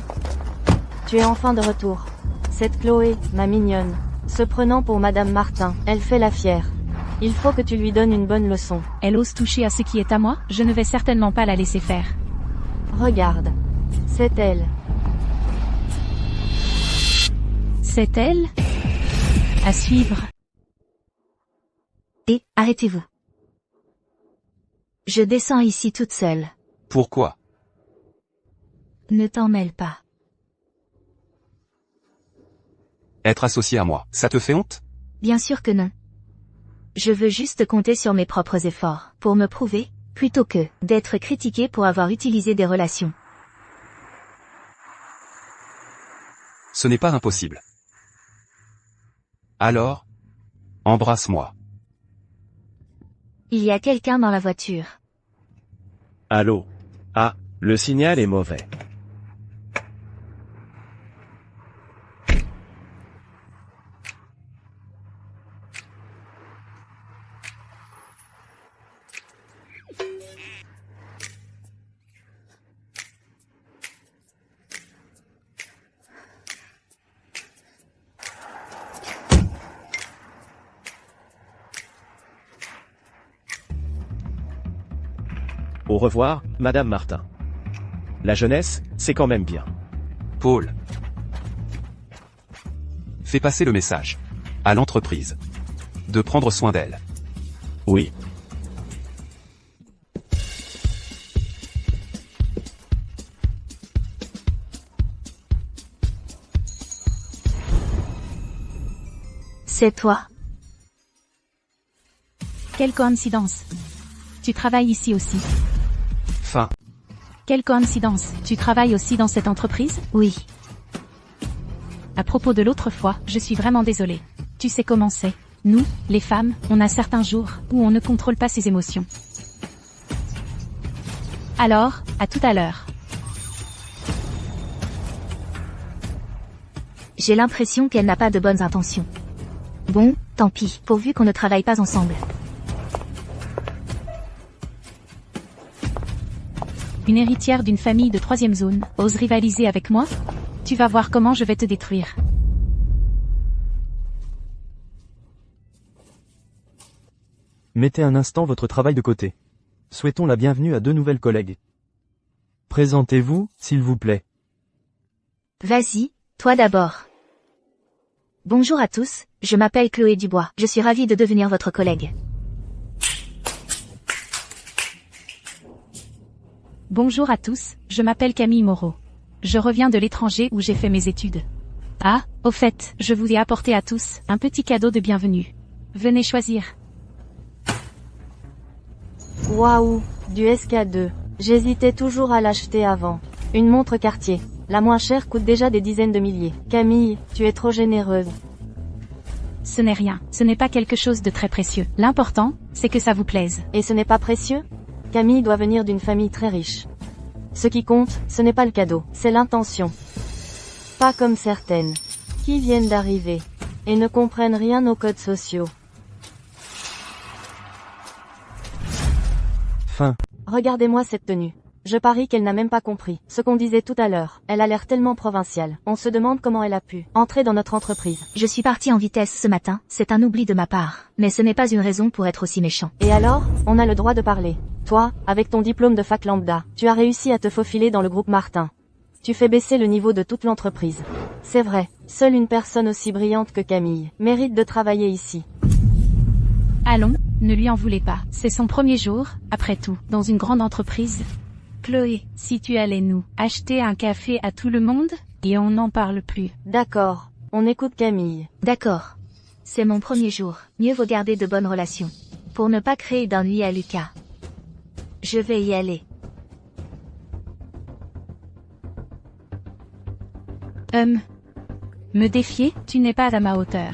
tu es enfin de retour. Cette Chloé, ma mignonne, se prenant pour Madame Martin, elle fait la fière. Il faut que tu lui donnes une bonne leçon. Elle ose toucher à ce qui est à moi? Je ne vais certainement pas la laisser faire. Regarde. C'est elle. C'est elle? À suivre. Et, arrêtez-vous. Je descends ici toute seule. Pourquoi? Ne t'en mêle pas. Être associé à moi, ça te fait honte? Bien sûr que non. Je veux juste compter sur mes propres efforts, pour me prouver, plutôt que d'être critiqué pour avoir utilisé des relations. Ce n'est pas impossible. Alors, embrasse-moi. Il y a quelqu'un dans la voiture. Allô? Ah, le signal est mauvais. Au revoir, Madame Martin. La jeunesse, c'est quand même bien. Paul. Fais passer le message à l'entreprise de prendre soin d'elle. Oui. C'est toi. Quelle coïncidence. Tu travailles ici aussi. Fin. Quelle coïncidence. Tu travailles aussi dans cette entreprise? Oui. À propos de l'autre fois, je suis vraiment désolée. Tu sais comment c'est. Nous, les femmes, on a certains jours où on ne contrôle pas ses émotions. Alors, à tout à l'heure. J'ai l'impression qu'elle n'a pas de bonnes intentions. Bon, tant pis, pourvu qu'on ne travaille pas ensemble. Une héritière d'une famille de 3e zone, ose rivaliser avec moi? Tu vas voir comment je vais te détruire. Mettez un instant votre travail de côté. Souhaitons la bienvenue à 2 nouvelles collègues. Présentez-vous, s'il vous plaît. Vas-y, toi d'abord. Bonjour à tous, je m'appelle Chloé Dubois. Je suis ravie de devenir votre collègue. Bonjour à tous, je m'appelle Camille Moreau. Je reviens de l'étranger où j'ai fait mes études. Ah, au fait, je vous ai apporté à tous un petit cadeau de bienvenue. Venez choisir. Waouh, du SK2. J'hésitais toujours à l'acheter avant. Une montre Cartier. La moins chère coûte déjà des dizaines de milliers. Camille, tu es trop généreuse. Ce n'est rien, ce n'est pas quelque chose de très précieux. L'important, c'est que ça vous plaise. Et ce n'est pas précieux? Camille doit venir d'une famille très riche. Ce qui compte, ce n'est pas le cadeau, c'est l'intention. Pas comme certaines, qui viennent d'arriver, et ne comprennent rien aux codes sociaux. Fin. Regardez-moi cette tenue. Je parie qu'elle n'a même pas compris ce qu'on disait tout à l'heure. Elle a l'air tellement provinciale. On se demande comment elle a pu entrer dans notre entreprise. Je suis partie en vitesse ce matin, c'est un oubli de ma part. Mais ce n'est pas une raison pour être aussi méchant. Et alors, on a le droit de parler. Toi, avec ton diplôme de fac lambda, tu as réussi à te faufiler dans le groupe Martin. Tu fais baisser le niveau de toute l'entreprise. C'est vrai, seule une personne aussi brillante que Camille mérite de travailler ici. Allons, ne lui en voulez pas. C'est son premier jour, après tout, dans une grande entreprise. Chloé, si tu allais nous acheter un café à tout le monde, et on n'en parle plus. D'accord, on écoute Camille. D'accord. C'est mon premier jour. Mieux vaut garder de bonnes relations. Pour ne pas créer d'ennui à Lucas. Je vais y aller. Me défier, tu n'es pas à ma hauteur.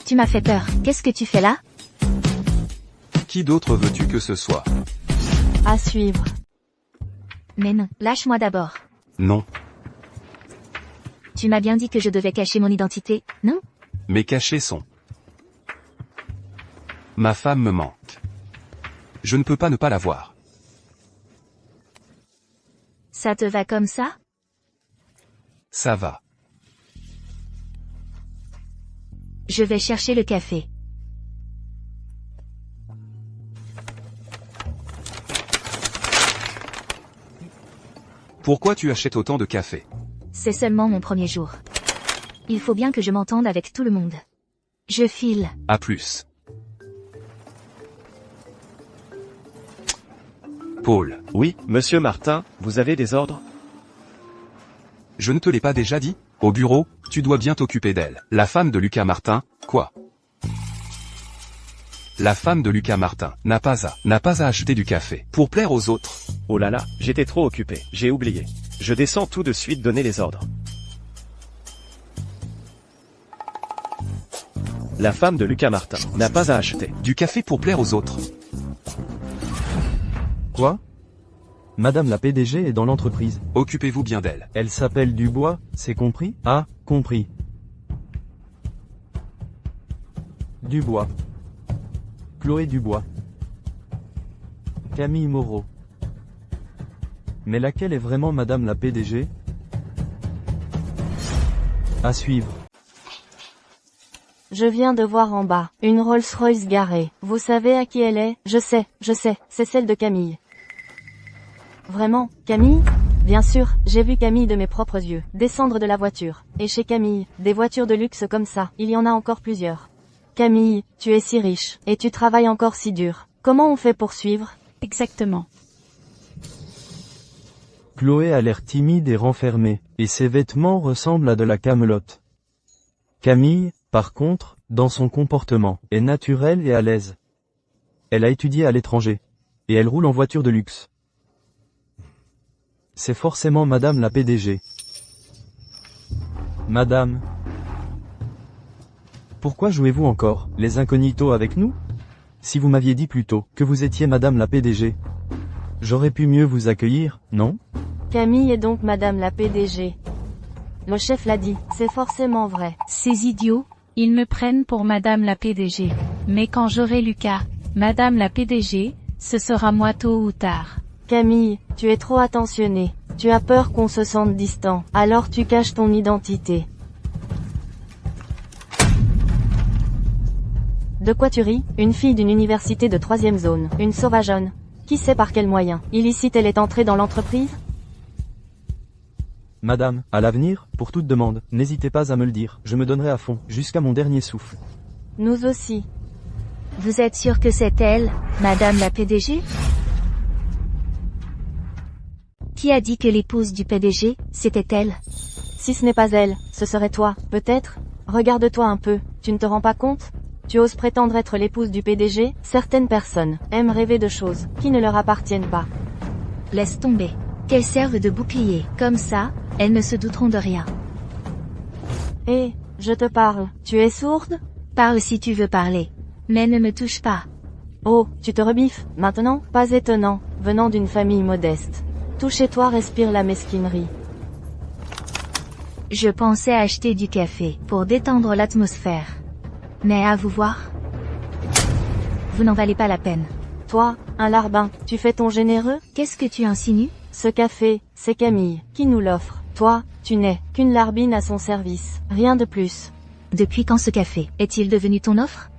Tu m'as fait peur. Qu'est-ce que tu fais là? Qui d'autre veux-tu que ce soit? À suivre. Mais non, lâche-moi d'abord. Non. Tu m'as bien dit que je devais cacher mon identité, non? Mes cachets sont. Ma femme me manque. Je ne peux pas ne pas la voir. Ça te va comme ça? Ça va. Je vais chercher le café. Pourquoi tu achètes autant de café? C'est seulement mon premier jour. Il faut bien que je m'entende avec tout le monde. Je file. À plus. Paul, Oui, monsieur Martin, vous avez des ordres? je ne te l'ai pas déjà dit? Au bureau, tu dois bien t'occuper d'elle. La femme de Lucas Martin, quoi? La femme de Lucas Martin n'a pas à acheter du café pour plaire aux autres. Oh là là, j'étais trop occupé, j'ai oublié. Je descends tout de suite donner les ordres. La femme de Lucas Martin n'a pas à acheter. Du café pour plaire aux autres. Quoi? Madame la PDG est dans l'entreprise. Occupez-vous bien d'elle. Elle s'appelle Dubois, c'est compris? Ah, compris. Dubois. Chloé Dubois. Camille Moreau. Mais laquelle est vraiment Madame la PDG? À suivre. Je viens de voir en bas, une Rolls-Royce garée. Vous savez à qui elle est? Je sais, c'est celle de Camille. Vraiment, Camille? Bien sûr, j'ai vu Camille de mes propres yeux, descendre de la voiture. Et chez Camille, des voitures de luxe comme ça, il y en a encore plusieurs. Camille, tu es si riche, et tu travailles encore si dur. Comment on fait pour suivre? Exactement. Chloé a l'air timide et renfermée, et ses vêtements ressemblent à de la camelote. Camille, par contre, dans son comportement, est naturelle et à l'aise. Elle a étudié à l'étranger. Et elle roule en voiture de luxe. C'est forcément Madame la PDG. Madame. Pourquoi jouez-vous encore, les incognitos avec nous? Si vous m'aviez dit plus tôt que vous étiez Madame la PDG, j'aurais pu mieux vous accueillir, non? Camille est donc Madame la PDG. Le chef l'a dit, c'est forcément vrai. Ces idiots, ils me prennent pour Madame la PDG. Mais quand j'aurai Lucas, Madame la PDG, ce sera moi tôt ou tard. Camille, tu es trop attentionnée. Tu as peur qu'on se sente distant, alors tu caches ton identité. De quoi tu ris? Une fille d'une université de 3e zone, une sauvageonne. Qui sait par quel moyen illicite elle est entrée dans l'entreprise? Madame, à l'avenir, pour toute demande, n'hésitez pas à me le dire, je me donnerai à fond, jusqu'à mon dernier souffle. Nous aussi. Vous êtes sûr que c'est elle, Madame la PDG? Qui a dit que l'épouse du PDG, c'était elle? Si ce n'est pas elle, ce serait toi, peut-être? Regarde-toi un peu, tu ne te rends pas compte? Tu oses prétendre être l'épouse du PDG? Certaines personnes aiment rêver de choses qui ne leur appartiennent pas. Laisse tomber. Qu'elles servent de bouclier. Comme ça, elles ne se douteront de rien. Hé, je te parle, tu es sourde? Parle si tu veux parler. Mais ne me touche pas. Oh, tu te rebiffes, maintenant? Pas étonnant, venant d'une famille modeste. Tout chez toi respire la mesquinerie. Je pensais acheter du café, pour détendre l'atmosphère. Mais à vous voir. Vous n'en valez pas la peine. Toi, un larbin, tu fais ton généreux? Qu'est-ce que tu insinues? Ce café, c'est Camille, qui nous l'offre. Toi, tu n'es qu'une larbine à son service, rien de plus. Depuis quand ce café est-il devenu ton offre?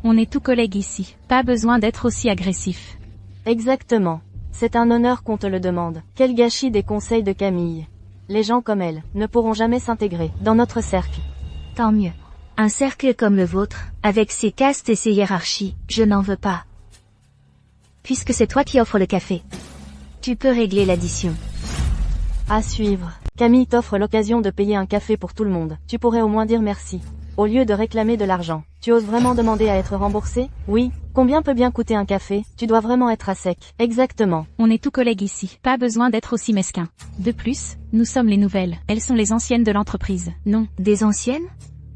On est tous collègues ici, pas besoin d'être aussi agressif. Exactement. C'est un honneur qu'on te le demande. Quel gâchis des conseils de Camille. Les gens comme elle ne pourront jamais s'intégrer dans notre cercle. Tant mieux. Un cercle comme le vôtre, avec ses castes et ses hiérarchies, je n'en veux pas. Puisque c'est toi qui offres le café, tu peux régler l'addition. À suivre. Camille t'offre l'occasion de payer un café pour tout le monde. Tu pourrais au moins dire merci. Au lieu de réclamer de l'argent. Tu oses vraiment demander à être remboursé? Oui. Combien peut bien coûter un café? Tu dois vraiment être à sec. Exactement. On est tous collègues ici. Pas besoin d'être aussi mesquin. De plus, nous sommes les nouvelles. Elles sont les anciennes de l'entreprise. Non. Des anciennes?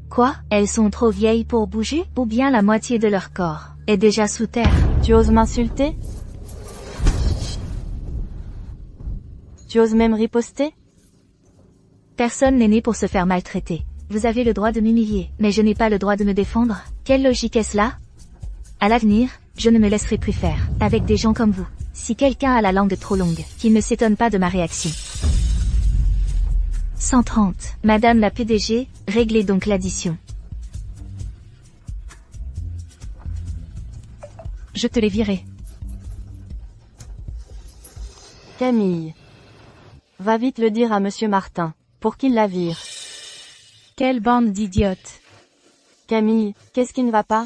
Quoi? Elles sont trop vieilles pour bouger? Ou bien la moitié de leur corps est déjà sous terre? Tu oses m'insulter? Tu oses même riposter? Personne n'est né pour se faire maltraiter. Vous avez le droit de m'humilier, mais je n'ai pas le droit de me défendre. Quelle logique est-ce là? À l'avenir, je ne me laisserai plus faire, avec des gens comme vous. Si quelqu'un a la langue trop longue, qu'il ne s'étonne pas de ma réaction. 130. Madame la PDG, réglez donc l'addition. Je te les virerai. Camille. Va vite le dire à Monsieur Martin, pour qu'il la vire. Quelle bande d'idiotes. Camille, qu'est-ce qui ne va pas?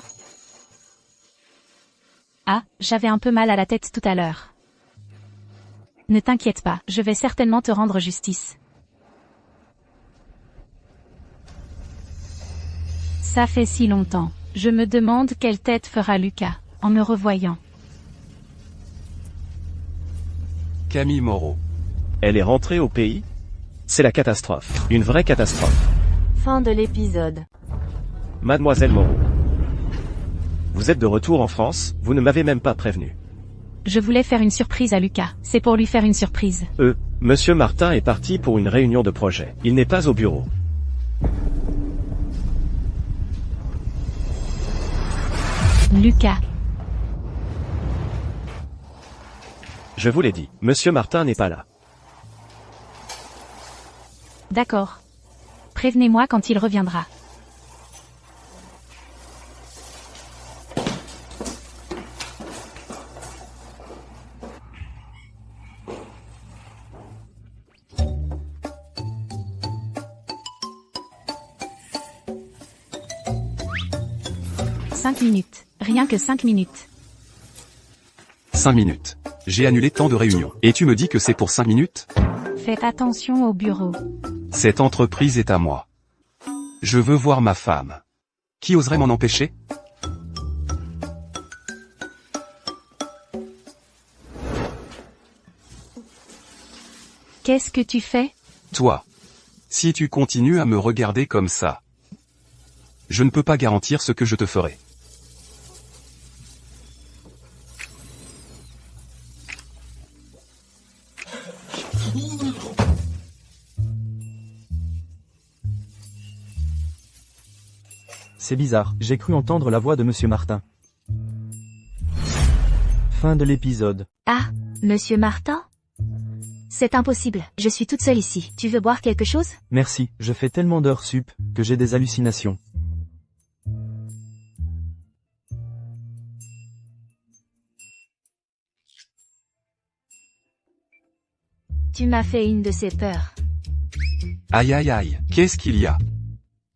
Ah, j'avais un peu mal à la tête tout à l'heure. Ne t'inquiète pas, je vais certainement te rendre justice. Ça fait si longtemps. Je me demande quelle tête fera Lucas, en me revoyant. Camille Moreau. Elle est rentrée au pays? C'est la catastrophe. Une vraie catastrophe. Fin de l'épisode. Mademoiselle Moreau. Vous êtes de retour en France, vous ne m'avez même pas prévenu. Je voulais faire une surprise à Lucas. C'est pour lui faire une surprise. Monsieur Martin est parti pour une réunion de projet. Il n'est pas au bureau. Lucas. Je vous l'ai dit, Monsieur Martin n'est pas là. D'accord. Prévenez-moi quand il reviendra. Cinq minutes. Rien que 5 minutes. 5 minutes. J'ai annulé tant de réunions. Et tu me dis que c'est pour 5 minutes? Faites attention au bureau. Cette entreprise est à moi. Je veux voir ma femme. Qui oserait m'en empêcher? Qu'est-ce que tu fais? Toi. Si tu continues à me regarder comme ça, je ne peux pas garantir ce que je te ferai. C'est bizarre, j'ai cru entendre la voix de Monsieur Martin. Fin de l'épisode. Ah, Monsieur Martin? C'est impossible, je suis toute seule ici. Tu veux boire quelque chose? Merci, je fais tellement d'heures sup, que j'ai des hallucinations. Tu m'as fait une de ces peurs. Aïe aïe aïe, qu'est-ce qu'il y a?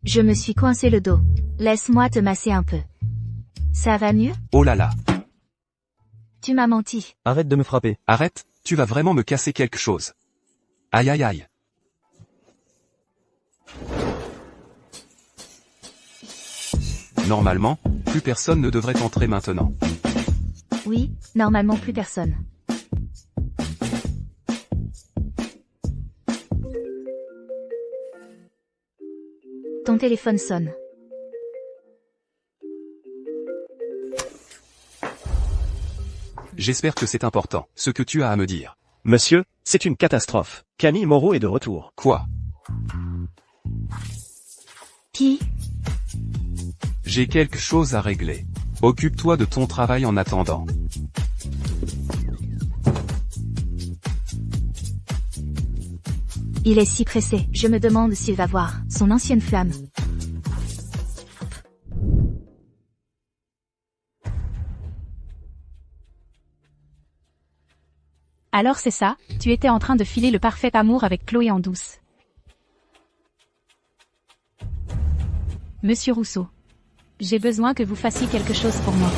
Je me suis coincé le dos. Laisse-moi te masser un peu. Ça va mieux? Oh là là. Tu m'as menti. Arrête de me frapper. Arrête, tu vas vraiment me casser quelque chose. Aïe aïe aïe. Normalement, plus personne ne devrait entrer maintenant. Oui, normalement plus personne. Ton téléphone sonne. J'espère que c'est important, ce que tu as à me dire. Monsieur, c'est une catastrophe. Camille Moreau est de retour. Quoi? Qui? J'ai quelque chose à régler. Occupe-toi de ton travail en attendant. Il est si pressé, je me demande s'il va voir son ancienne flamme. Alors c'est ça, tu étais en train de filer le parfait amour avec Chloé en douce. Monsieur Rousseau. J'ai besoin que vous fassiez quelque chose pour moi.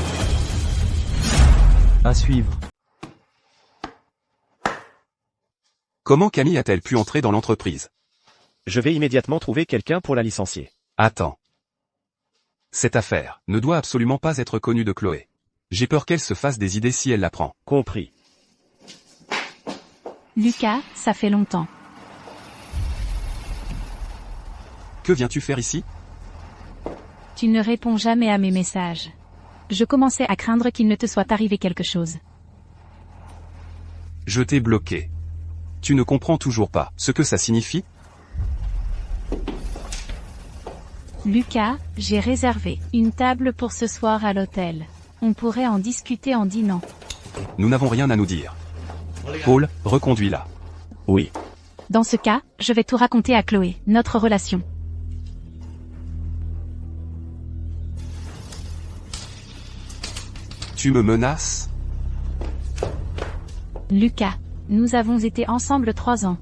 À suivre. Comment Camille a-t-elle pu entrer dans l'entreprise? Je vais immédiatement trouver quelqu'un pour la licencier. Attends. Cette affaire ne doit absolument pas être connue de Chloé. J'ai peur qu'elle se fasse des idées si elle l'apprend. Compris. Lucas, ça fait longtemps. Que viens-tu faire ici? Tu ne réponds jamais à mes messages. Je commençais à craindre qu'il ne te soit arrivé quelque chose. Je t'ai bloqué. Tu ne comprends toujours pas ce que ça signifie? Lucas, j'ai réservé une table pour ce soir à l'hôtel. On pourrait en discuter en dînant. Nous n'avons rien à nous dire. Paul, reconduis-la. Oui. Dans ce cas, je vais tout raconter à Chloé, notre relation. Tu me menaces? Lucas, nous avons été ensemble 3 ans.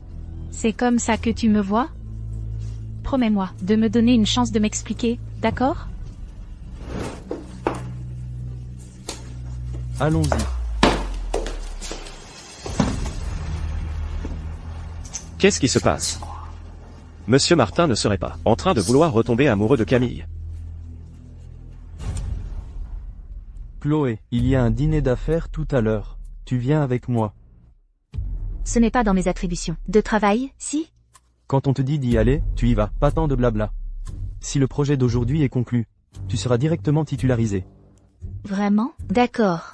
C'est comme ça que tu me vois? Promets-moi de me donner une chance de m'expliquer, d'accord? Allons-y. Qu'est-ce qui se passe? Monsieur Martin ne serait pas en train de vouloir retomber amoureux de Camille. Chloé, il y a un dîner d'affaires tout à l'heure. Tu viens avec moi. Ce n'est pas dans mes attributions. De travail, si? Quand on te dit d'y aller, tu y vas, pas tant de blabla. Si le projet d'aujourd'hui est conclu, tu seras directement titularisé. Vraiment? D'accord.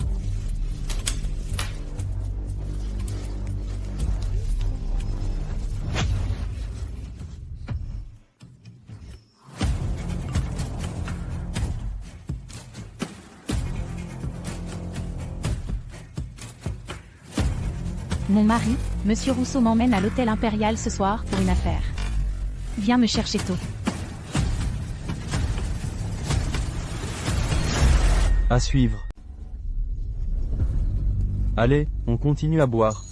Mon mari, Monsieur Rousseau m'emmène à l'hôtel Impérial ce soir pour une affaire. Viens me chercher tôt. À suivre. Allez, on continue à boire.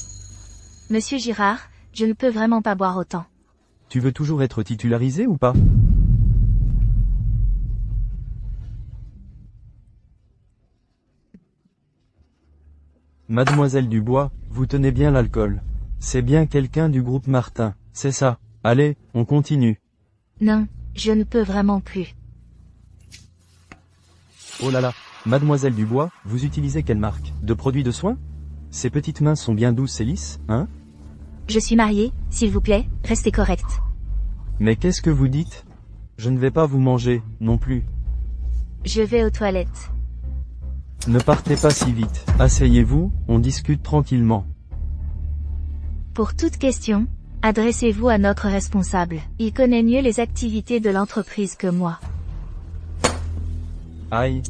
Monsieur Girard, je ne peux vraiment pas boire autant. Tu veux toujours être titularisé ou pas? Mademoiselle Dubois, vous tenez bien l'alcool. C'est bien quelqu'un du groupe Martin, c'est ça. Allez, on continue. Non, je ne peux vraiment plus. Oh là là, Mademoiselle Dubois, vous utilisez quelle marque? De produits de soins? Ces petites mains sont bien douces et lisses, hein? Je suis mariée, s'il vous plaît, restez correct. Mais qu'est-ce que vous dites? Je ne vais pas vous manger, non plus. Je vais aux toilettes. Ne partez pas si vite. Asseyez-vous, on discute tranquillement. Pour toute question, adressez-vous à notre responsable. Il connaît mieux les activités de l'entreprise que moi. Aïe.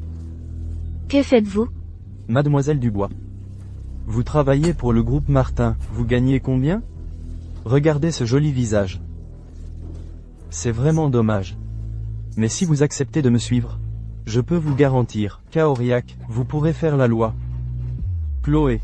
Que faites-vous? Mademoiselle Dubois. Vous travaillez pour le groupe Martin, vous gagnez combien? Regardez ce joli visage. C'est vraiment dommage. Mais si vous acceptez de me suivre, je peux vous garantir qu'à Aurillac, vous pourrez faire la loi. Chloé.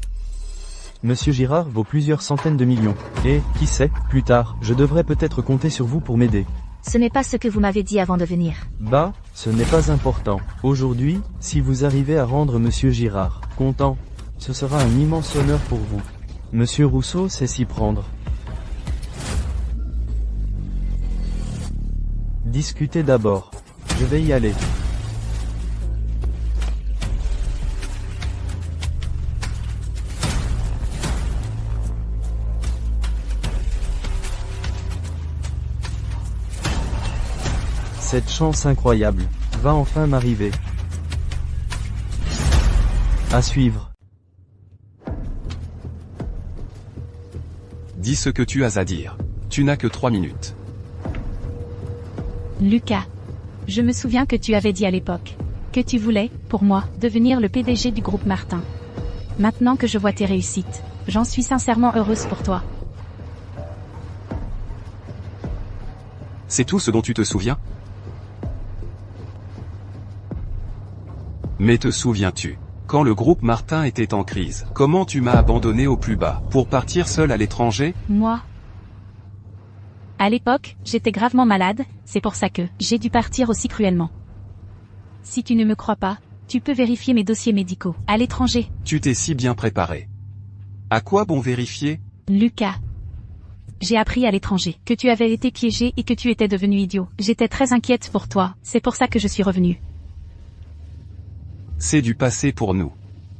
Monsieur Girard vaut plusieurs centaines de millions. Et, qui sait, plus tard, je devrais peut-être compter sur vous pour m'aider. Ce n'est pas ce que vous m'avez dit avant de venir. Bah, ce n'est pas important. Aujourd'hui, si vous arrivez à rendre Monsieur Girard content, ce sera un immense honneur pour vous. Monsieur Rousseau sait s'y prendre. Discutez d'abord. Je vais y aller. Cette chance incroyable va enfin m'arriver. À suivre. Dis ce que tu as à dire. Tu n'as que 3 minutes. Lucas. Je me souviens que tu avais dit à l'époque que tu voulais, pour moi, devenir le PDG du groupe Martin. Maintenant que je vois tes réussites, j'en suis sincèrement heureuse pour toi. C'est tout ce dont tu te souviens? Mais te souviens-tu, quand le groupe Martin était en crise, comment tu m'as abandonné au plus bas, pour partir seul à l'étranger? Moi. À l'époque, j'étais gravement malade, c'est pour ça que j'ai dû partir aussi cruellement. Si tu ne me crois pas, tu peux vérifier mes dossiers médicaux. À l'étranger. Tu t'es si bien préparé. À quoi bon vérifier? Lucas. J'ai appris à l'étranger que tu avais été piégé et que tu étais devenu idiot. J'étais très inquiète pour toi, c'est pour ça que je suis revenue. C'est du passé pour nous.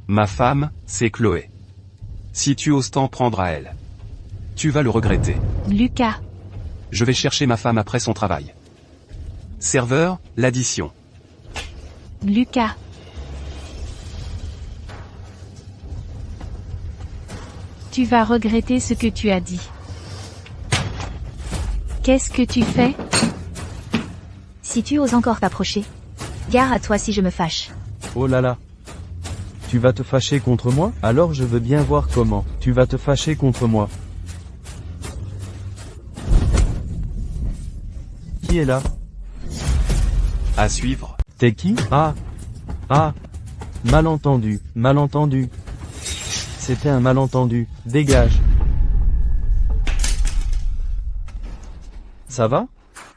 Ma femme, c'est Chloé. Si tu oses t'en prendre à elle, tu vas le regretter. Lucas. Je vais chercher ma femme après son travail. Serveur, l'addition. Lucas. Tu vas regretter ce que tu as dit. Qu'est-ce que tu fais? Si tu oses encore t'approcher. Gare à toi si je me fâche. Oh là là. Tu vas te fâcher contre moi? Alors je veux bien voir comment. Tu vas te fâcher contre moi. Qui est là? À suivre. T'es qui? Ah. Malentendu, malentendu. C'était un malentendu. Dégage. Ça va?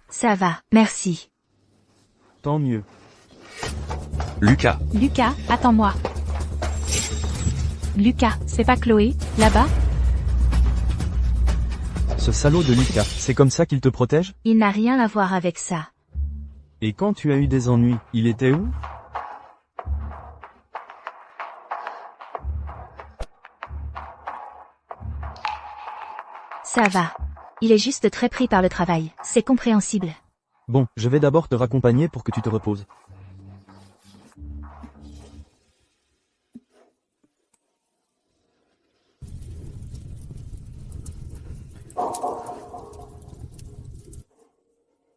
Ça va, merci. Tant mieux. Lucas. Lucas, attends-moi. Lucas, c'est pas Chloé, là-bas? Ce salaud de Lucas, c'est comme ça qu'il te protège? Il n'a rien à voir avec ça. Et quand tu as eu des ennuis, il était où? Ça va. Il est juste très pris par le travail. C'est compréhensible. Bon, je vais d'abord te raccompagner pour que tu te reposes.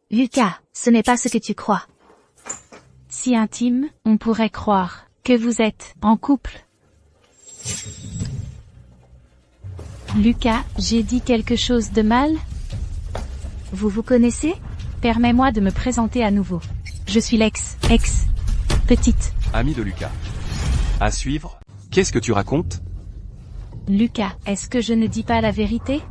Lucas, ce n'est pas ce que tu crois. Si intime, on pourrait croire que vous êtes en couple. Lucas, j'ai dit quelque chose de mal? Vous vous connaissez? Permets-moi de me présenter à nouveau. Je suis petite. Ami de Lucas. À suivre. Qu'est-ce que tu racontes? Lucas, est-ce que je ne dis pas la vérité?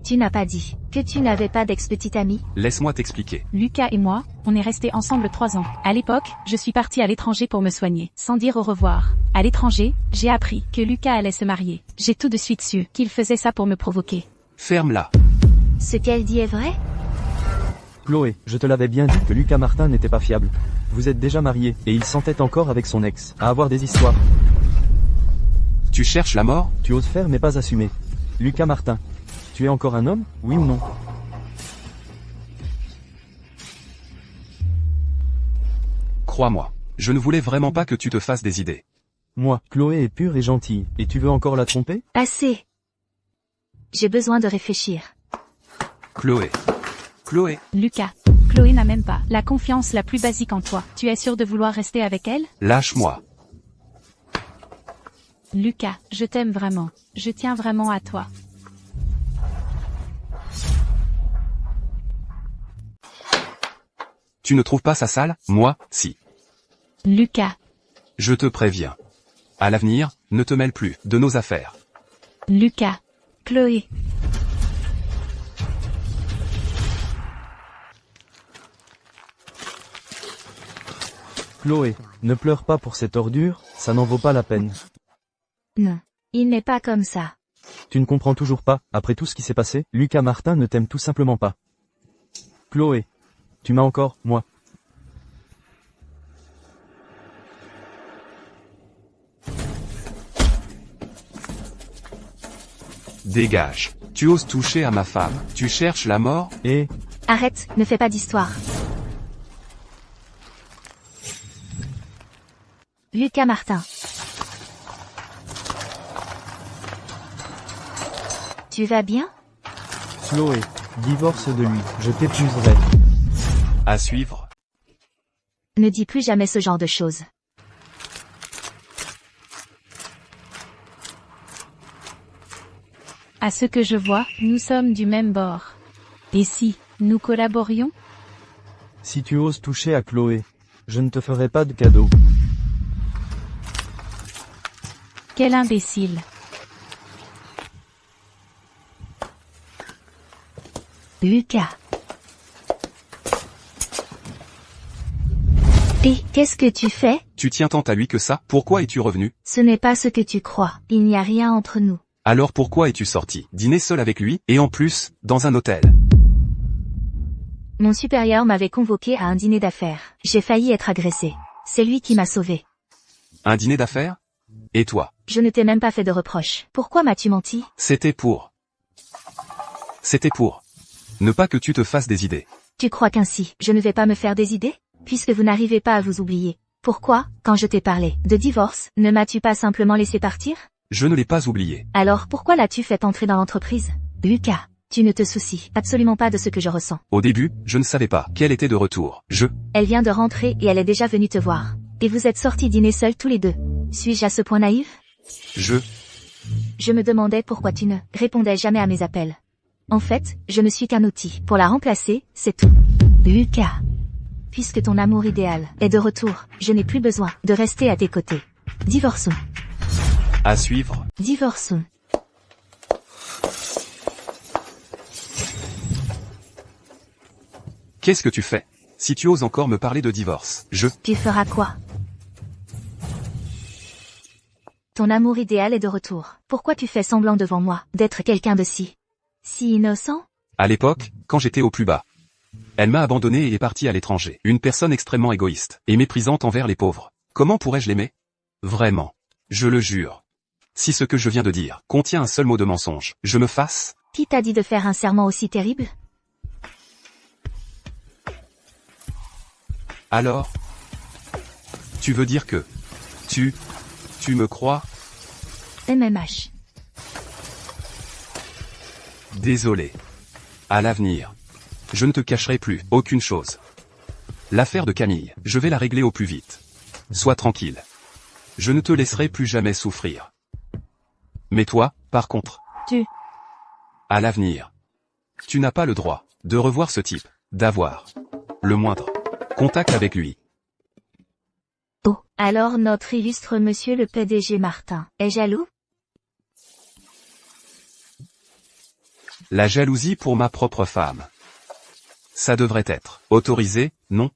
Tu n'as pas dit que tu n'avais pas d'ex-petite amie? Laisse-moi t'expliquer. Lucas et moi, on est restés ensemble 3 ans. À l'époque, je suis partie à l'étranger pour me soigner, sans dire au revoir. À l'étranger, j'ai appris que Lucas allait se marier. J'ai tout de suite su qu'il faisait ça pour me provoquer. Ferme-la. Ce qu'elle dit est vrai? Chloé, je te l'avais bien dit que Lucas Martin n'était pas fiable. Vous êtes déjà mariés, et il s'entête encore avec son ex, à avoir des histoires. Tu cherches la mort? Tu oses faire mais pas assumer. Lucas Martin. Tu es encore un homme, oui ou non? Crois-moi. Je ne voulais vraiment pas que tu te fasses des idées. Moi, Chloé est pure et gentille, et tu veux encore la tromper? Assez. J'ai besoin de réfléchir. Chloé. Lucas, Chloé n'a même pas la confiance la plus basique en toi. Tu es sûr de vouloir rester avec elle? Lâche-moi. Lucas, je t'aime vraiment. Je tiens vraiment à toi. Tu ne trouves pas ça sale? Moi, si. Lucas, Je te préviens. À l'avenir, ne te mêle plus de nos affaires. Lucas, Chloé. Chloé, ne pleure pas pour cette ordure, ça n'en vaut pas la peine. Non. Il n'est pas comme ça. Tu ne comprends toujours pas, après tout ce qui s'est passé, Lucas Martin ne t'aime tout simplement pas. Chloé. Tu m'as encore, moi. Dégage. Tu oses toucher à ma femme. Tu cherches la mort? Et... Arrête, ne fais pas d'histoire. Lucas Martin. Tu vas bien? Chloé, divorce de lui, je t'épouserai. À suivre. Ne dis plus jamais ce genre de choses. à ce que je vois, nous sommes du même bord. Et si nous collaborions? Si tu oses toucher à Chloé, je ne te ferai pas de cadeau. Quel imbécile. Lucas. Et qu'est-ce que tu fais? Tu tiens tant à lui que ça? Pourquoi es-tu revenu? Ce n'est pas ce que tu crois. Il n'y a rien entre nous. Alors pourquoi es-tu sorti? Dîner seul avec lui, et en plus, dans un hôtel. Mon supérieur m'avait convoqué à un dîner d'affaires. J'ai failli être agressée. C'est lui qui m'a sauvée. Un dîner d'affaires? Et toi? Je ne t'ai même pas fait de reproches. Pourquoi m'as-tu menti? C'était pour... Ne pas que tu te fasses des idées. Tu crois qu'ainsi, je ne vais pas me faire des idées? Puisque vous n'arrivez pas à vous oublier. Pourquoi, quand je t'ai parlé de divorce, ne m'as-tu pas simplement laissé partir? Je ne l'ai pas oublié. Alors pourquoi l'as-tu fait entrer dans l'entreprise? Lucas, tu ne te soucies absolument pas de ce que je ressens. Au début, je ne savais pas qu'elle était de retour. Elle vient de rentrer et elle est déjà venue te voir. Et vous êtes sortis dîner seuls tous les deux. Suis-je à ce point naïf? Je me demandais pourquoi tu ne répondais jamais à mes appels. En fait, je ne suis qu'un outil. Pour la remplacer, c'est tout. Lucas. Puisque ton amour idéal est de retour, je n'ai plus besoin de rester à tes côtés. Divorçons. À suivre. Divorçons. Qu'est-ce que tu fais? Si tu oses encore me parler de divorce, Tu feras quoi? Ton amour idéal est de retour. Pourquoi tu fais semblant devant moi d'être quelqu'un de si innocent? À l'époque, quand j'étais au plus bas. Elle m'a abandonné et est partie à l'étranger. Une personne extrêmement égoïste et méprisante envers les pauvres. Comment pourrais-je l'aimer? Vraiment. Je le jure. Si ce que je viens de dire contient un seul mot de mensonge, je me fasse... Qui t'a dit de faire un serment aussi terrible? Alors? Tu veux dire que... Tu me crois? MMH. Désolé. À l'avenir. Je ne te cacherai plus aucune chose. L'affaire de Camille, je vais la régler au plus vite. Sois tranquille. Je ne te laisserai plus jamais souffrir. Mais toi, par contre... À l'avenir. Tu n'as pas le droit de revoir ce type, d'avoir le moindre contact avec lui. Oh, alors notre illustre monsieur le PDG Martin est jaloux? La jalousie pour ma propre femme. Ça devrait être autorisé, non?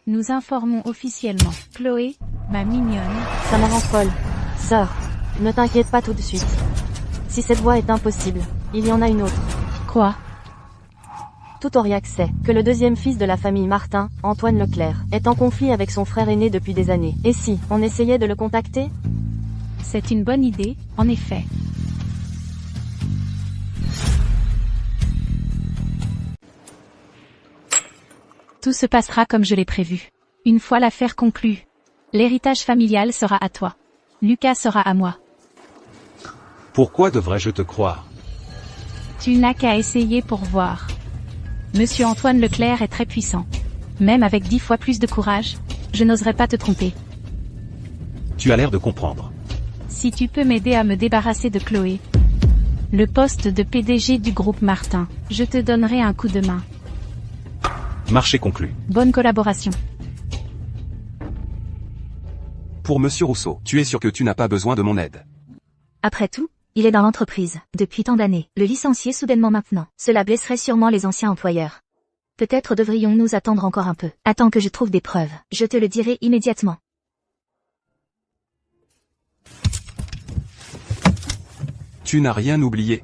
Nous informons officiellement. Chloé, ma mignonne. Ça me rend folle. Sœur, ne t'inquiète pas tout de suite. Si cette voie est impossible, il y en a une autre. Quoi? Tout Aurillac sait que le deuxième fils de la famille Martin, Antoine Leclerc, est en conflit avec son frère aîné depuis des années. Et si on essayait de le contacter? C'est une bonne idée, en effet. Tout se passera comme je l'ai prévu. Une fois l'affaire conclue, l'héritage familial sera à toi. Lucas sera à moi. Pourquoi devrais-je te croire? Tu n'as qu'à essayer pour voir. Monsieur Antoine Leclerc est très puissant. Même avec 10 fois plus de courage, je n'oserais pas te tromper. Tu as l'air de comprendre. Si tu peux m'aider à me débarrasser de Chloé, le poste de PDG du groupe Martin, je te donnerai un coup de main. Marché conclu. Bonne collaboration. Pour Monsieur Rousseau, tu es sûr que tu n'as pas besoin de mon aide? Après tout, il est dans l'entreprise, depuis tant d'années. Le licencier soudainement maintenant, cela blesserait sûrement les anciens employeurs. Peut-être devrions-nous attendre encore un peu. Attends que je trouve des preuves. Je te le dirai immédiatement. Tu n'as rien oublié.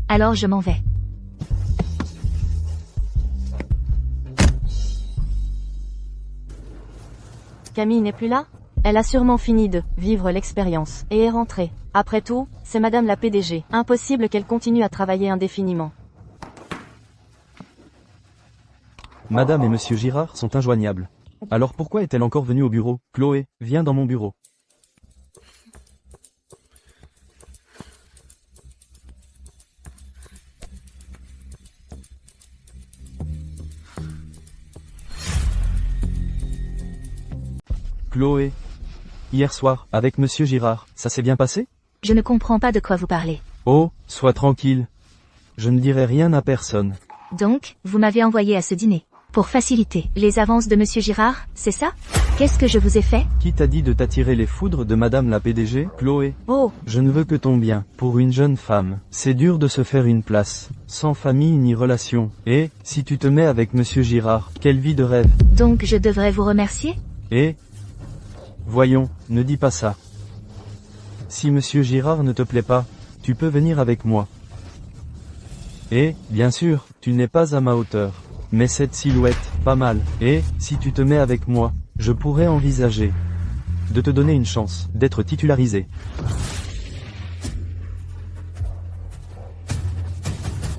Alors je m'en vais. Camille n'est plus là? Elle a sûrement fini de vivre l'expérience et est rentrée. Après tout, c'est madame la PDG. Impossible qu'elle continue à travailler indéfiniment. Madame et monsieur Girard sont injoignables. Alors pourquoi est-elle encore venue au bureau? Chloé, viens dans mon bureau. Chloé. Hier soir, avec monsieur Girard, ça s'est bien passé? Je ne comprends pas de quoi vous parlez. Oh, sois tranquille. Je ne dirai rien à personne. Donc, vous m'avez envoyé à ce dîner. Pour faciliter les avances de Monsieur Girard, c'est ça? Qu'est-ce que je vous ai fait? Qui t'a dit de t'attirer les foudres de Madame la PDG, Chloé? Oh, Je ne veux que ton bien. Pour une jeune femme, c'est dur de se faire une place, sans famille ni relation. Et, si tu te mets avec Monsieur Girard, quelle vie de rêve. Donc je devrais vous remercier? Et... Voyons, ne dis pas ça. Si Monsieur Girard ne te plaît pas, tu peux venir avec moi. Et, bien sûr, tu n'es pas à ma hauteur. Mais cette silhouette, pas mal. Et, si tu te mets avec moi, je pourrais envisager de te donner une chance d'être titularisé.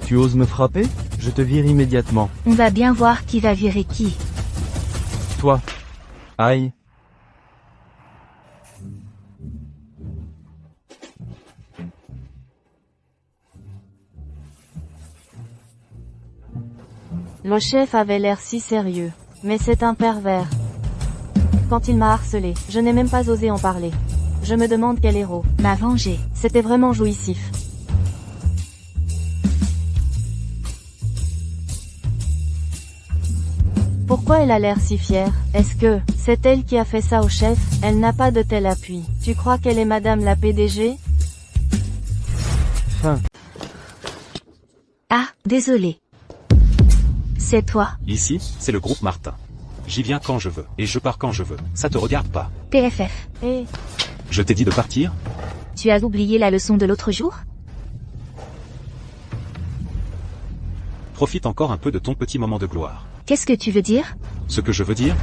Tu oses me frapper? Je te vire immédiatement. On va bien voir qui va virer qui. Toi. Aïe. le chef avait l'air si sérieux. Mais c'est un pervers. Quand il m'a harcelé, je n'ai même pas osé en parler. Je me demande quel héros M'a vengé. C'était vraiment jouissif. Pourquoi elle a l'air si fière? Est-ce que c'est elle qui a fait ça au chef? Elle n'a pas de tel appui. Tu crois qu'elle est Madame la PDG? Fin. Ah, désolé. C'est toi. Ici, c'est le groupe Martin. J'y viens quand je veux, et je pars quand je veux. Ça te regarde pas. PFF. Et Je t'ai dit de partir? Tu as oublié la leçon de l'autre jour? Profite encore un peu de ton petit moment de gloire. Qu'est-ce que tu veux dire? Ce que je veux dire?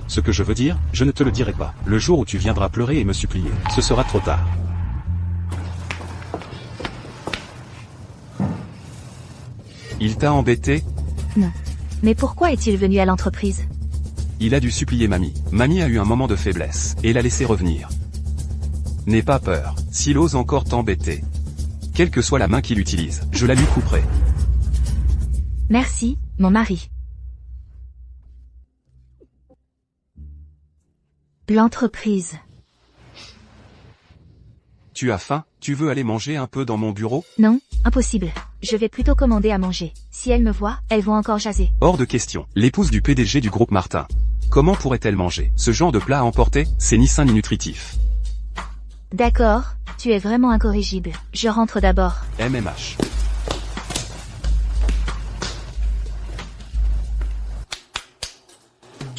Ce que je veux dire, je ne te le dirai pas. Le jour où tu viendras pleurer et me supplier, ce sera trop tard. Il t'a embêté? Non. Mais pourquoi est-il venu à l'entreprise? Il a dû supplier mamie. Mamie a eu un moment de faiblesse, et l'a laissé revenir. N'aie pas peur, s'il ose encore t'embêter. Quelle que soit la main qu'il utilise, je la lui couperai. Merci, mon mari. L'entreprise. Tu as faim? Tu veux aller manger un peu dans mon bureau? Non, impossible. Je vais plutôt commander à manger. Si elles me voient, elles vont encore jaser. Hors de question. L'épouse du PDG du groupe Martin. Comment pourrait-elle manger? Ce genre de plat à emporter, c'est ni sain ni nutritif. D'accord, tu es vraiment incorrigible. Je rentre d'abord. MMH.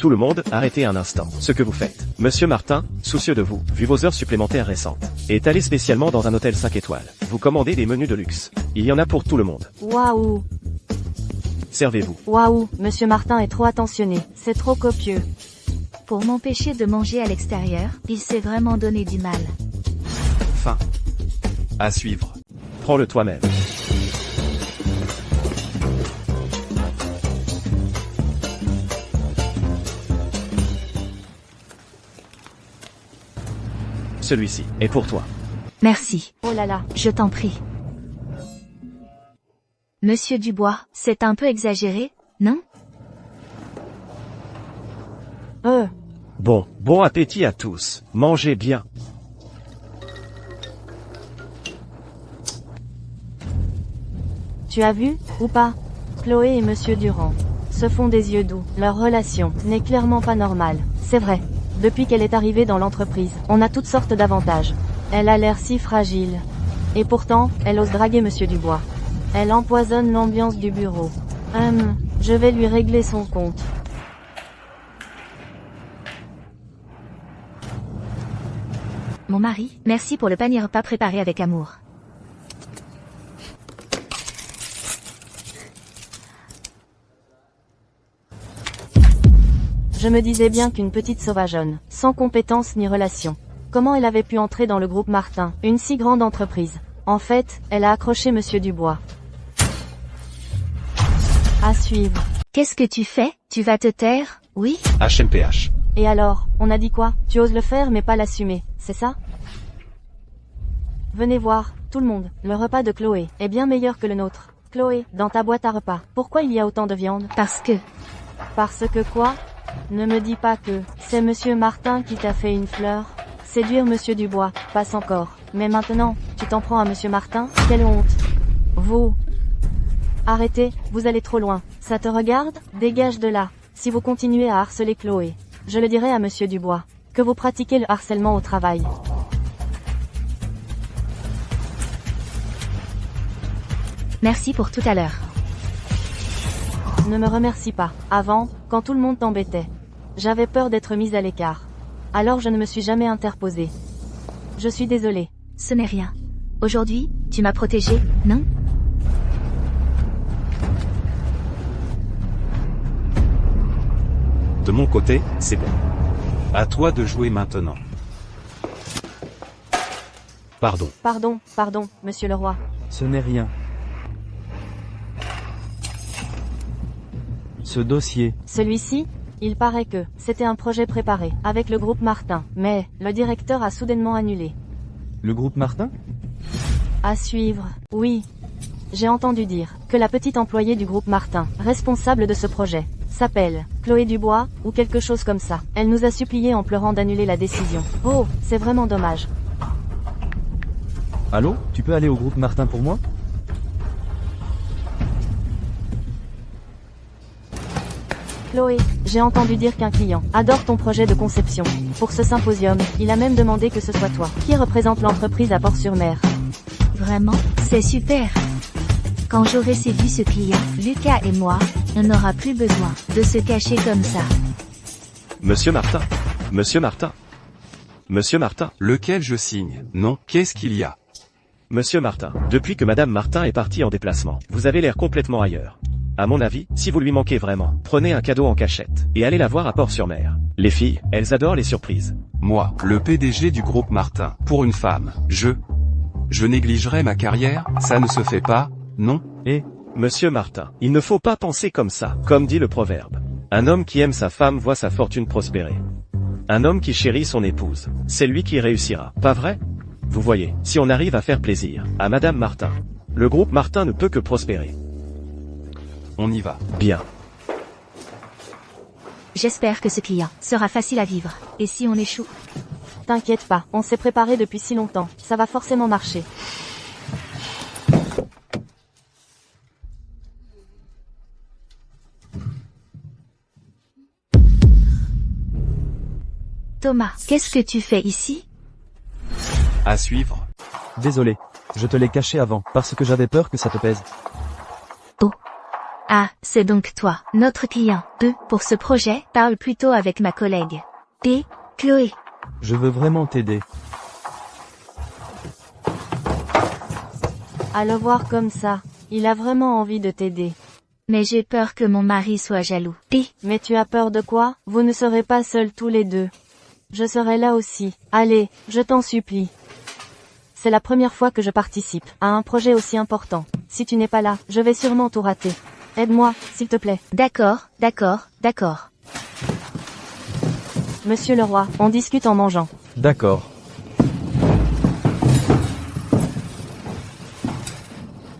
Tout le monde, arrêtez un instant. Ce que vous faites. Monsieur Martin, soucieux de vous, vu vos heures supplémentaires récentes, est allé spécialement dans un hôtel 5 étoiles. Vous commandez des menus de luxe. Il y en a pour tout le monde. waouh, Servez-vous. waouh, Monsieur Martin est trop attentionné. C'est trop copieux. Pour m'empêcher de manger à l'extérieur, il s'est vraiment donné du mal. Fin. À suivre. Prends-le toi-même. Celui-ci est pour toi. Merci. Oh là là. Je t'en prie. Monsieur Dubois, c'est un peu exagéré, non? Bon appétit à tous. Mangez bien. Tu as vu, ou pas? Chloé et Monsieur Durand se font des yeux doux. Leur relation n'est clairement pas normale. C'est vrai. Depuis qu'elle est arrivée dans l'entreprise, on a toutes sortes d'avantages. Elle a l'air si fragile. Et pourtant, elle ose draguer Monsieur Dubois. Elle empoisonne l'ambiance du bureau. Je vais lui régler son compte. Mon mari, merci pour le panier repas préparé avec amour. Je me disais bien qu'une petite sauvageonne, sans compétences ni relations. Comment elle avait pu entrer dans le groupe Martin, une si grande entreprise? En fait, elle a accroché Monsieur Dubois. À suivre. Qu'est-ce que tu fais? Tu vas te taire? Oui? HMPH. Et alors, on a dit quoi? Tu oses le faire mais pas l'assumer, c'est ça? Venez voir, tout le monde, le repas de Chloé est bien meilleur que le nôtre. Chloé, dans ta boîte à repas, pourquoi il y a autant de viande? Parce que... Parce que quoi? Ne me dis pas que c'est Monsieur Martin qui t'a fait une fleur. Séduire Monsieur Dubois, passe encore. Mais maintenant, tu t'en prends à Monsieur Martin? Quelle honte! Vous Arrêtez, vous allez trop loin. Ça te regarde? Dégage de là. Si vous continuez à harceler Chloé, je le dirai à Monsieur Dubois. Que vous pratiquez le harcèlement au travail. Merci pour tout à l'heure. Ne me remercie pas. Avant, quand tout le monde t'embêtait, j'avais peur d'être mise à l'écart. Alors je ne me suis jamais interposée. Je suis désolée. Ce n'est rien. Aujourd'hui, tu m'as protégée, non? De mon côté, c'est bon. À toi de jouer maintenant. Pardon. Pardon, monsieur le roi. Ce n'est rien. Ce dossier, Celui-ci, il paraît que c'était un projet préparé avec le groupe Martin, mais le directeur a soudainement annulé. le groupe Martin? À suivre. Oui. J'ai entendu dire que la petite employée du groupe Martin, responsable de ce projet, s'appelle Chloé Dubois, ou quelque chose comme ça. Elle nous a supplié en pleurant d'annuler la décision. Oh, c'est vraiment dommage. Allô? Tu peux aller au groupe Martin pour moi? Chloé, j'ai entendu dire qu'un client adore ton projet de conception. Pour ce symposium, il a même demandé que ce soit toi qui représente l'entreprise à Port-sur-Mer. Vraiment, c'est super. Quand j'aurai séduit ce client, Lucas et moi, on n'aura plus besoin de se cacher comme ça. Monsieur Martin. Monsieur Martin. Monsieur Martin. Lequel je signe? Non, qu'est-ce qu'il y a? Monsieur Martin. Depuis que Madame Martin est partie en déplacement, vous avez l'air complètement ailleurs. À mon avis, si vous lui manquez vraiment, prenez un cadeau en cachette, et allez la voir à Port-sur-Mer. Les filles, elles adorent les surprises. Moi, le PDG du groupe Martin, pour une femme, je négligerai ma carrière, ça ne se fait pas, non? Et, Monsieur Martin, il ne faut pas penser comme ça, comme dit le proverbe. Un homme qui aime sa femme voit sa fortune prospérer. Un homme qui chérit son épouse, c'est lui qui réussira, pas vrai? Vous voyez, si on arrive à faire plaisir à Madame Martin, le groupe Martin ne peut que prospérer. On y va. Bien. J'espère que ce client sera facile à vivre. Et si on échoue? T'inquiète pas, on s'est préparé depuis si longtemps, ça va forcément marcher. Thomas, qu'est-ce que tu fais ici? À suivre. désolé, je te l'ai caché avant, parce que j'avais peur que ça te pèse. Ah, c'est donc toi, notre client. Pour ce projet, parle plutôt avec ma collègue. Chloé. Je veux vraiment t'aider. À le voir comme ça, il a vraiment envie de t'aider. Mais j'ai peur que mon mari soit jaloux. Mais tu as peur de quoi? Vous ne serez pas seuls tous les deux. Je serai là aussi. Allez, je t'en supplie. C'est la première fois que je participe à un projet aussi important. Si tu n'es pas là, je vais sûrement tout rater. Aide-moi, s'il te plaît. D'accord. Monsieur le roi, on discute en mangeant. D'accord.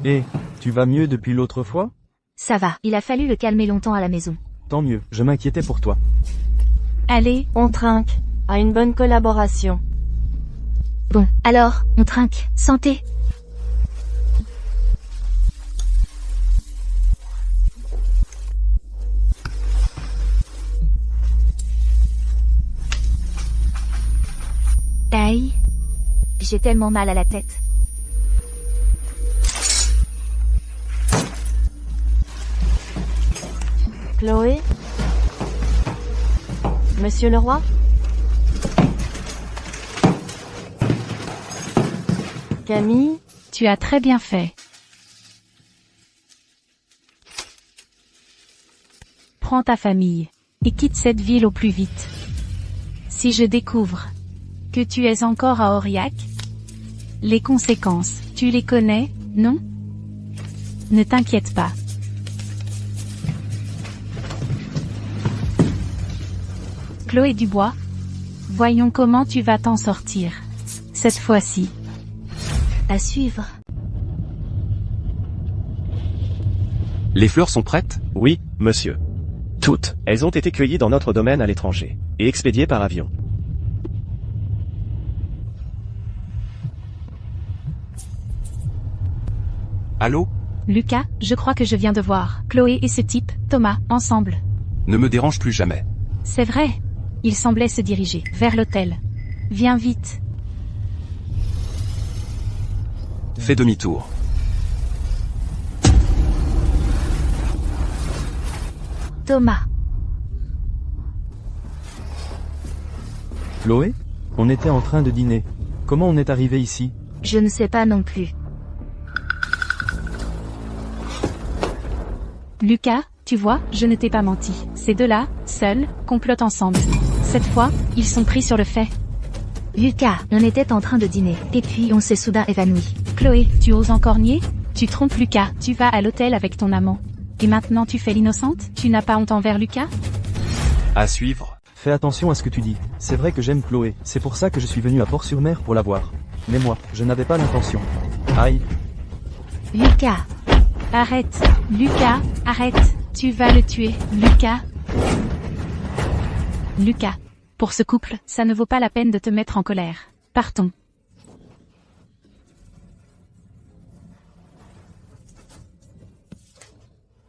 Et, tu vas mieux depuis l'autre fois? Ça va, il a fallu le calmer longtemps à la maison. Tant mieux, je m'inquiétais pour toi. Allez, On trinque. À une bonne collaboration. Bon, alors, on trinque. Santé. Aïe. J'ai tellement mal à la tête. Chloé? Monsieur le roi? Camille? tu as très bien fait. Prends ta famille et quitte cette ville au plus vite. Si je découvre que tu es encore à Aurillac, les conséquences, tu les connais, non? Ne t'inquiète pas. Chloé Dubois, voyons comment tu vas t'en sortir. Cette fois-ci. À suivre. Les fleurs sont prêtes? Oui, monsieur. Toutes. Elles ont été cueillies dans notre domaine à l'étranger, et expédiées par avion. Allô? Lucas, je crois que je viens de voir Chloé et ce type, Thomas, ensemble. Ne me dérange plus jamais. C'est vrai. Il semblait se diriger vers l'hôtel. Viens vite. Fais demi-tour. Thomas. Chloé? On était en train de dîner. Comment on est arrivé ici? Je ne sais pas non plus. Lucas, tu vois, je ne t'ai pas menti. Ces deux-là, seuls, complotent ensemble. Cette fois, ils sont pris sur le fait. Lucas, on était en train de dîner, et puis on s'est soudain évanoui. Chloé, tu oses encore nier? Tu trompes Lucas, tu vas à l'hôtel avec ton amant. Et maintenant tu fais l'innocente? Tu n'as pas honte envers Lucas? À suivre. Fais attention à ce que tu dis. C'est vrai que j'aime Chloé, c'est pour ça que je suis venu à Port-sur-Mer pour la voir. Mais moi, je n'avais pas l'intention. Aïe. Lucas. Arrête. Lucas, arrête. Tu vas le tuer. Lucas. Lucas. Pour ce couple, ça ne vaut pas la peine de te mettre en colère. Partons.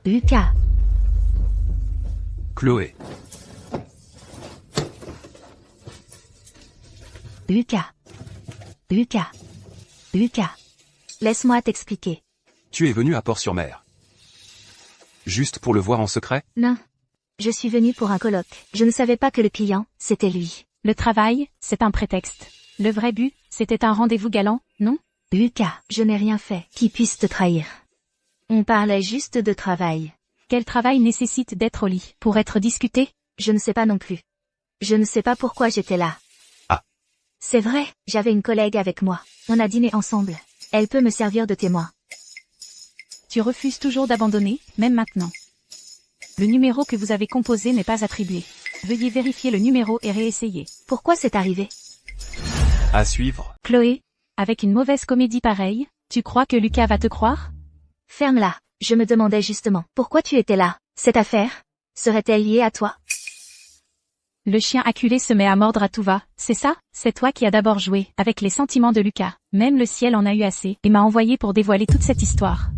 Lucas. Chloé. Lucas. Lucas. Lucas. Laisse-moi t'expliquer. Tu es venu à Port-sur-Mer. Juste pour le voir en secret? Non. Je suis venue pour un colloque. Je ne savais pas que le client, c'était lui. Le travail, c'est un prétexte. Le vrai but, c'était un rendez-vous galant, non? Lucas, je n'ai rien fait qui puisse te trahir. On parlait juste de travail. Quel travail nécessite d'être au lit pour être discuté? Je ne sais pas non plus. Je ne sais pas pourquoi j'étais là. Ah. C'est vrai, j'avais une collègue avec moi. On a dîné ensemble. Elle peut me servir de témoin. Tu refuses toujours d'abandonner, même maintenant. Le numéro que vous avez composé n'est pas attribué. Veuillez vérifier le numéro et réessayer. Pourquoi c'est arrivé? À suivre. Chloé, avec une mauvaise comédie pareille, tu crois que Lucas va te croire? Ferme-la. Je me demandais justement, pourquoi tu étais là? Cette affaire serait-elle liée à toi? Le chien acculé se met à mordre à tout va, c'est ça? C'est toi qui as d'abord joué avec les sentiments de Lucas. Même le ciel en a eu assez et m'a envoyé pour dévoiler toute cette histoire.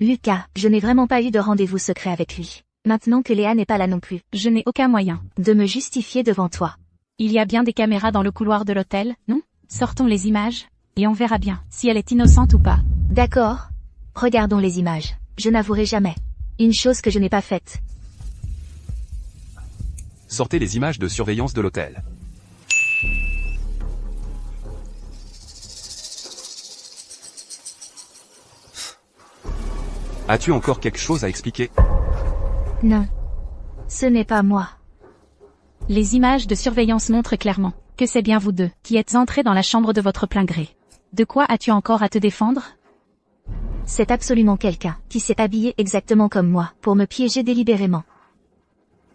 Lucas, je n'ai vraiment pas eu de rendez-vous secret avec lui. Maintenant que Léa n'est pas là non plus. Je n'ai aucun moyen de me justifier devant toi. Il y a bien des caméras dans le couloir de l'hôtel, non? Sortons les images, et on verra bien si elle est innocente ou pas. D'accord. Regardons les images. Je n'avouerai jamais une chose que je n'ai pas faite. Sortez les images de surveillance de l'hôtel. As-tu encore quelque chose à expliquer? Non. Ce n'est pas moi. Les images de surveillance montrent clairement que c'est bien vous deux qui êtes entrés dans la chambre de votre plein gré. De quoi as-tu encore à te défendre? C'est absolument quelqu'un qui s'est habillé exactement comme moi pour me piéger délibérément.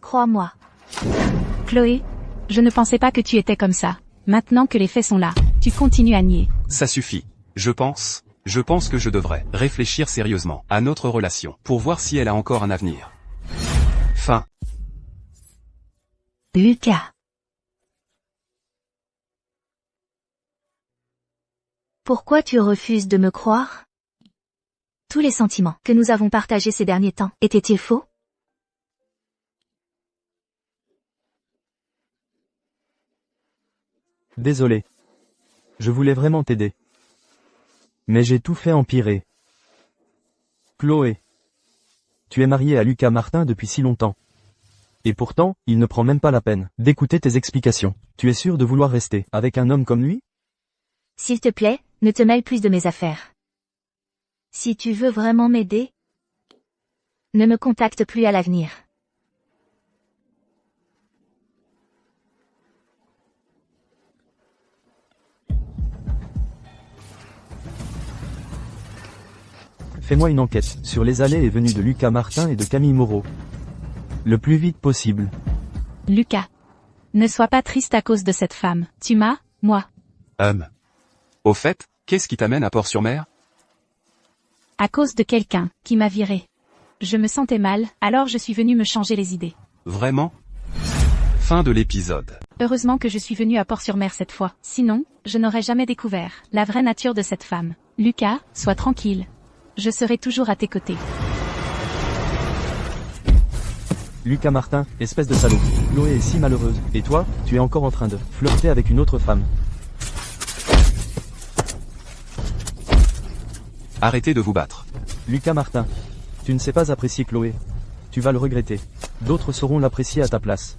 Crois-moi. Chloé, je ne pensais pas que tu étais comme ça. Maintenant que les faits sont là, tu continues à nier. Ça suffit. Je pense que je devrais réfléchir sérieusement à notre relation pour voir si elle a encore un avenir. Fin. Lucas. Pourquoi tu refuses de me croire? Tous les sentiments que nous avons partagés ces derniers temps étaient-ils faux? Désolé. Je voulais vraiment t'aider. Mais j'ai tout fait empirer. Chloé. Tu es mariée à Lucas Martin depuis si longtemps. Et pourtant, il ne prend même pas la peine d'écouter tes explications. Tu es sûr de vouloir rester avec un homme comme lui? S'il te plaît, ne te mêle plus de mes affaires. Si tu veux vraiment m'aider, ne me contacte plus à l'avenir. Fais-moi une enquête sur les allées et venues de Lucas Martin et de Camille Moreau. Le plus vite possible. Lucas. Ne sois pas triste à cause de cette femme. Tu m'as, moi. Au fait, qu'est-ce qui t'amène à Port-sur-Mer? À cause de quelqu'un qui m'a viré. Je me sentais mal, alors je suis venu me changer les idées. Vraiment? Fin de l'épisode. Heureusement que je suis venu à Port-sur-Mer cette fois. Sinon, je n'aurais jamais découvert la vraie nature de cette femme. Lucas, sois tranquille. Je serai toujours à tes côtés. Lucas Martin, espèce de salaud. Chloé est si malheureuse. Et toi, tu es encore en train de flirter avec une autre femme. Arrêtez de vous battre. Lucas Martin, tu ne sais pas apprécier Chloé. Tu vas le regretter. D'autres sauront l'apprécier à ta place.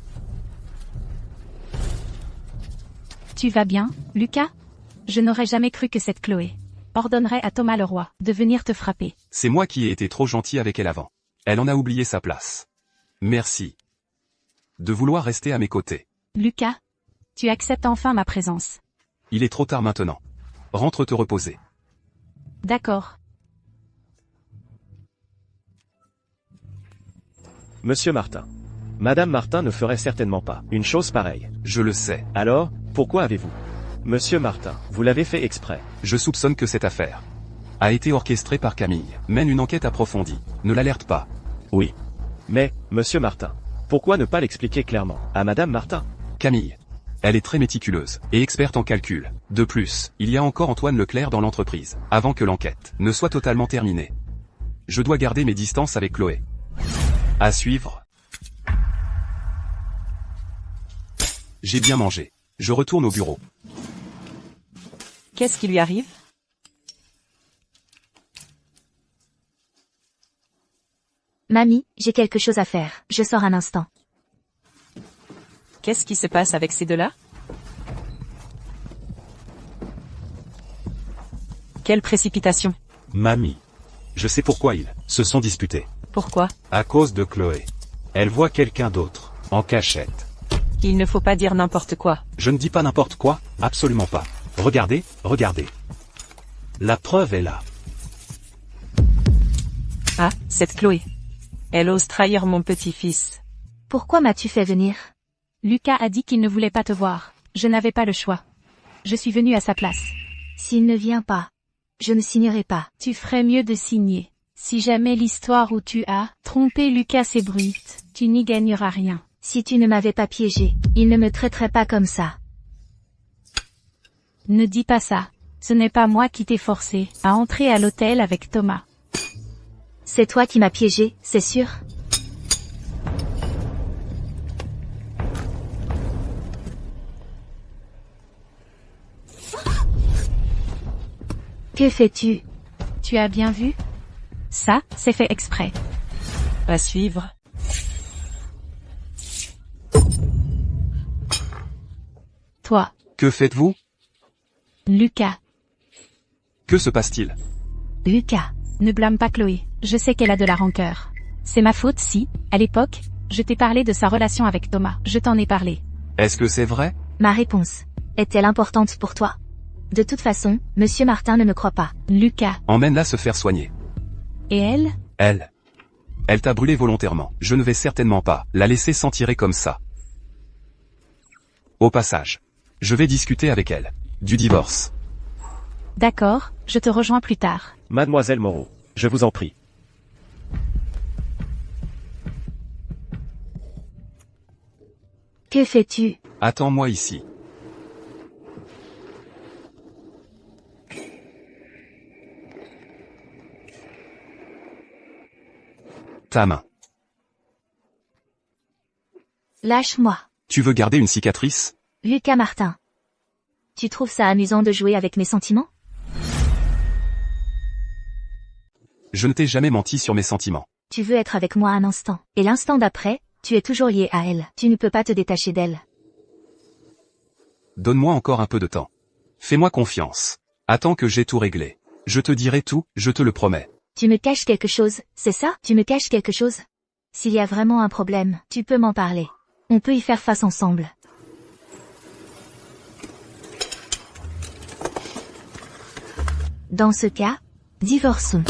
Tu vas bien, Lucas? Je n'aurais jamais cru que cette Chloé ordonnerait à Thomas Leroy de venir te frapper. C'est moi qui ai été trop gentil avec elle avant. Elle en a oublié sa place. Merci. De vouloir rester à mes côtés. Lucas, tu acceptes enfin ma présence. Il est trop tard maintenant. Rentre te reposer. D'accord. Monsieur Martin. Madame Martin ne ferait certainement pas une chose pareille. Je le sais. Alors, pourquoi avez-vous? Monsieur Martin, vous l'avez fait exprès. Je soupçonne que cette affaire a été orchestrée par Camille. Mène une enquête approfondie. Ne l'alerte pas. Oui. Mais, monsieur Martin, pourquoi ne pas l'expliquer clairement à Madame Martin? Camille. Elle est très méticuleuse et experte en calcul. De plus, il y a encore Antoine Leclerc dans l'entreprise, avant que l'enquête ne soit totalement terminée. Je dois garder mes distances avec Chloé. À suivre. J'ai bien mangé. Je retourne au bureau. Qu'est-ce qui lui arrive? Mamie, j'ai quelque chose à faire. Je sors un instant. Qu'est-ce qui se passe avec ces deux-là? Quelle précipitation. Mamie. Je sais pourquoi ils se sont disputés. Pourquoi? À cause de Chloé. Elle voit quelqu'un d'autre, en cachette. Il ne faut pas dire n'importe quoi. Je ne dis pas n'importe quoi, absolument pas. Regardez, regardez. La preuve est là. Ah, cette Chloé. Elle ose trahir mon petit-fils. Pourquoi m'as-tu fait venir? Lucas a dit qu'il ne voulait pas te voir. Je n'avais pas le choix. Je suis venue à sa place. S'il ne vient pas, je ne signerai pas. Tu ferais mieux de signer. Si jamais l'histoire où tu as trompé Lucas s'ébruite, tu n'y gagneras rien. Si tu ne m'avais pas piégé, il ne me traiterait pas comme ça. Ne dis pas ça. Ce n'est pas moi qui t'ai forcé à entrer à l'hôtel avec Thomas. C'est toi qui m'as piégé, c'est sûr? Que fais-tu? Tu as bien vu? Ça, c'est fait exprès. À suivre. Toi, Que faites-vous? Lucas. Que se passe-t-il? Lucas. Ne blâme pas Chloé. Je sais qu'elle a de la rancœur. C'est ma faute si, à l'époque, je t'ai parlé de sa relation avec Thomas. Je t'en ai parlé. Est-ce que c'est vrai? Ma réponse est-elle importante pour toi? De toute façon, Monsieur Martin ne me croit pas. Lucas. Emmène-la se faire soigner. Et elle? Elle t'a brûlé volontairement. Je ne vais certainement pas la laisser s'en tirer comme ça. Au passage, je vais discuter avec elle du divorce. D'accord, je te rejoins plus tard. Mademoiselle Moreau, je vous en prie. Que fais-tu? Attends-moi ici. Ta main. Lâche-moi. Tu veux garder une cicatrice? Lucas Martin. Tu trouves ça amusant de jouer avec mes sentiments? Je ne t'ai jamais menti sur mes sentiments. Tu veux être avec moi un instant, et l'instant d'après, tu es toujours lié à elle. Tu ne peux pas te détacher d'elle. Donne-moi encore un peu de temps. Fais-moi confiance. Attends que j'ai tout réglé. Je te dirai tout, je te le promets. Tu me caches quelque chose, c'est ça? Tu me caches quelque chose? S'il y a vraiment un problème, tu peux m'en parler. On peut y faire face ensemble. Dans ce cas, divorçons.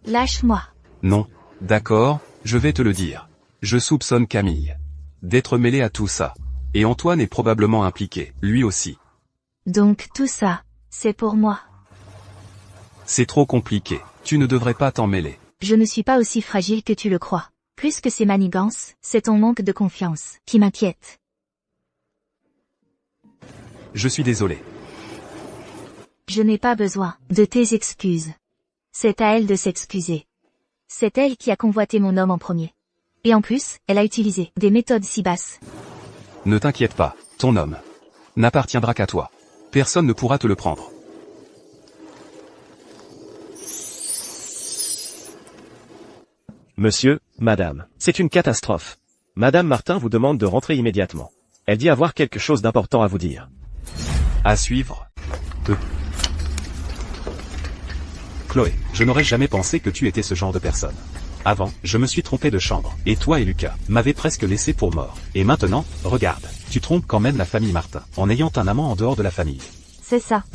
Lâche-moi. Non. D'accord, je vais te le dire. Je soupçonne Camille d'être mêlée à tout ça. Et Antoine est probablement impliqué, lui aussi. Donc tout ça, c'est pour moi. C'est trop compliqué. Tu ne devrais pas t'en mêler. Je ne suis pas aussi fragile que tu le crois. Plus que ces manigances, c'est ton manque de confiance qui m'inquiète. Je suis désolé. Je Je n'ai pas besoin de tes excuses. C'est à elle de s'excuser. C'est elle qui a convoité mon homme en premier. Et en plus, elle a utilisé des méthodes si basses. Ne t'inquiète pas, ton homme n'appartiendra qu'à toi. Personne ne pourra te le prendre. Monsieur, madame, c'est une catastrophe. Madame Martin vous demande de rentrer immédiatement. Elle dit avoir quelque chose d'important à vous dire. À suivre. Chloé, je n'aurais jamais pensé que tu étais ce genre de personne. Avant, je me suis trompé de chambre, et toi et Lucas m'avez presque laissé pour mort. Et maintenant, regarde, tu trompes quand même la famille Martin, en ayant un amant en dehors de la famille. C'est ça.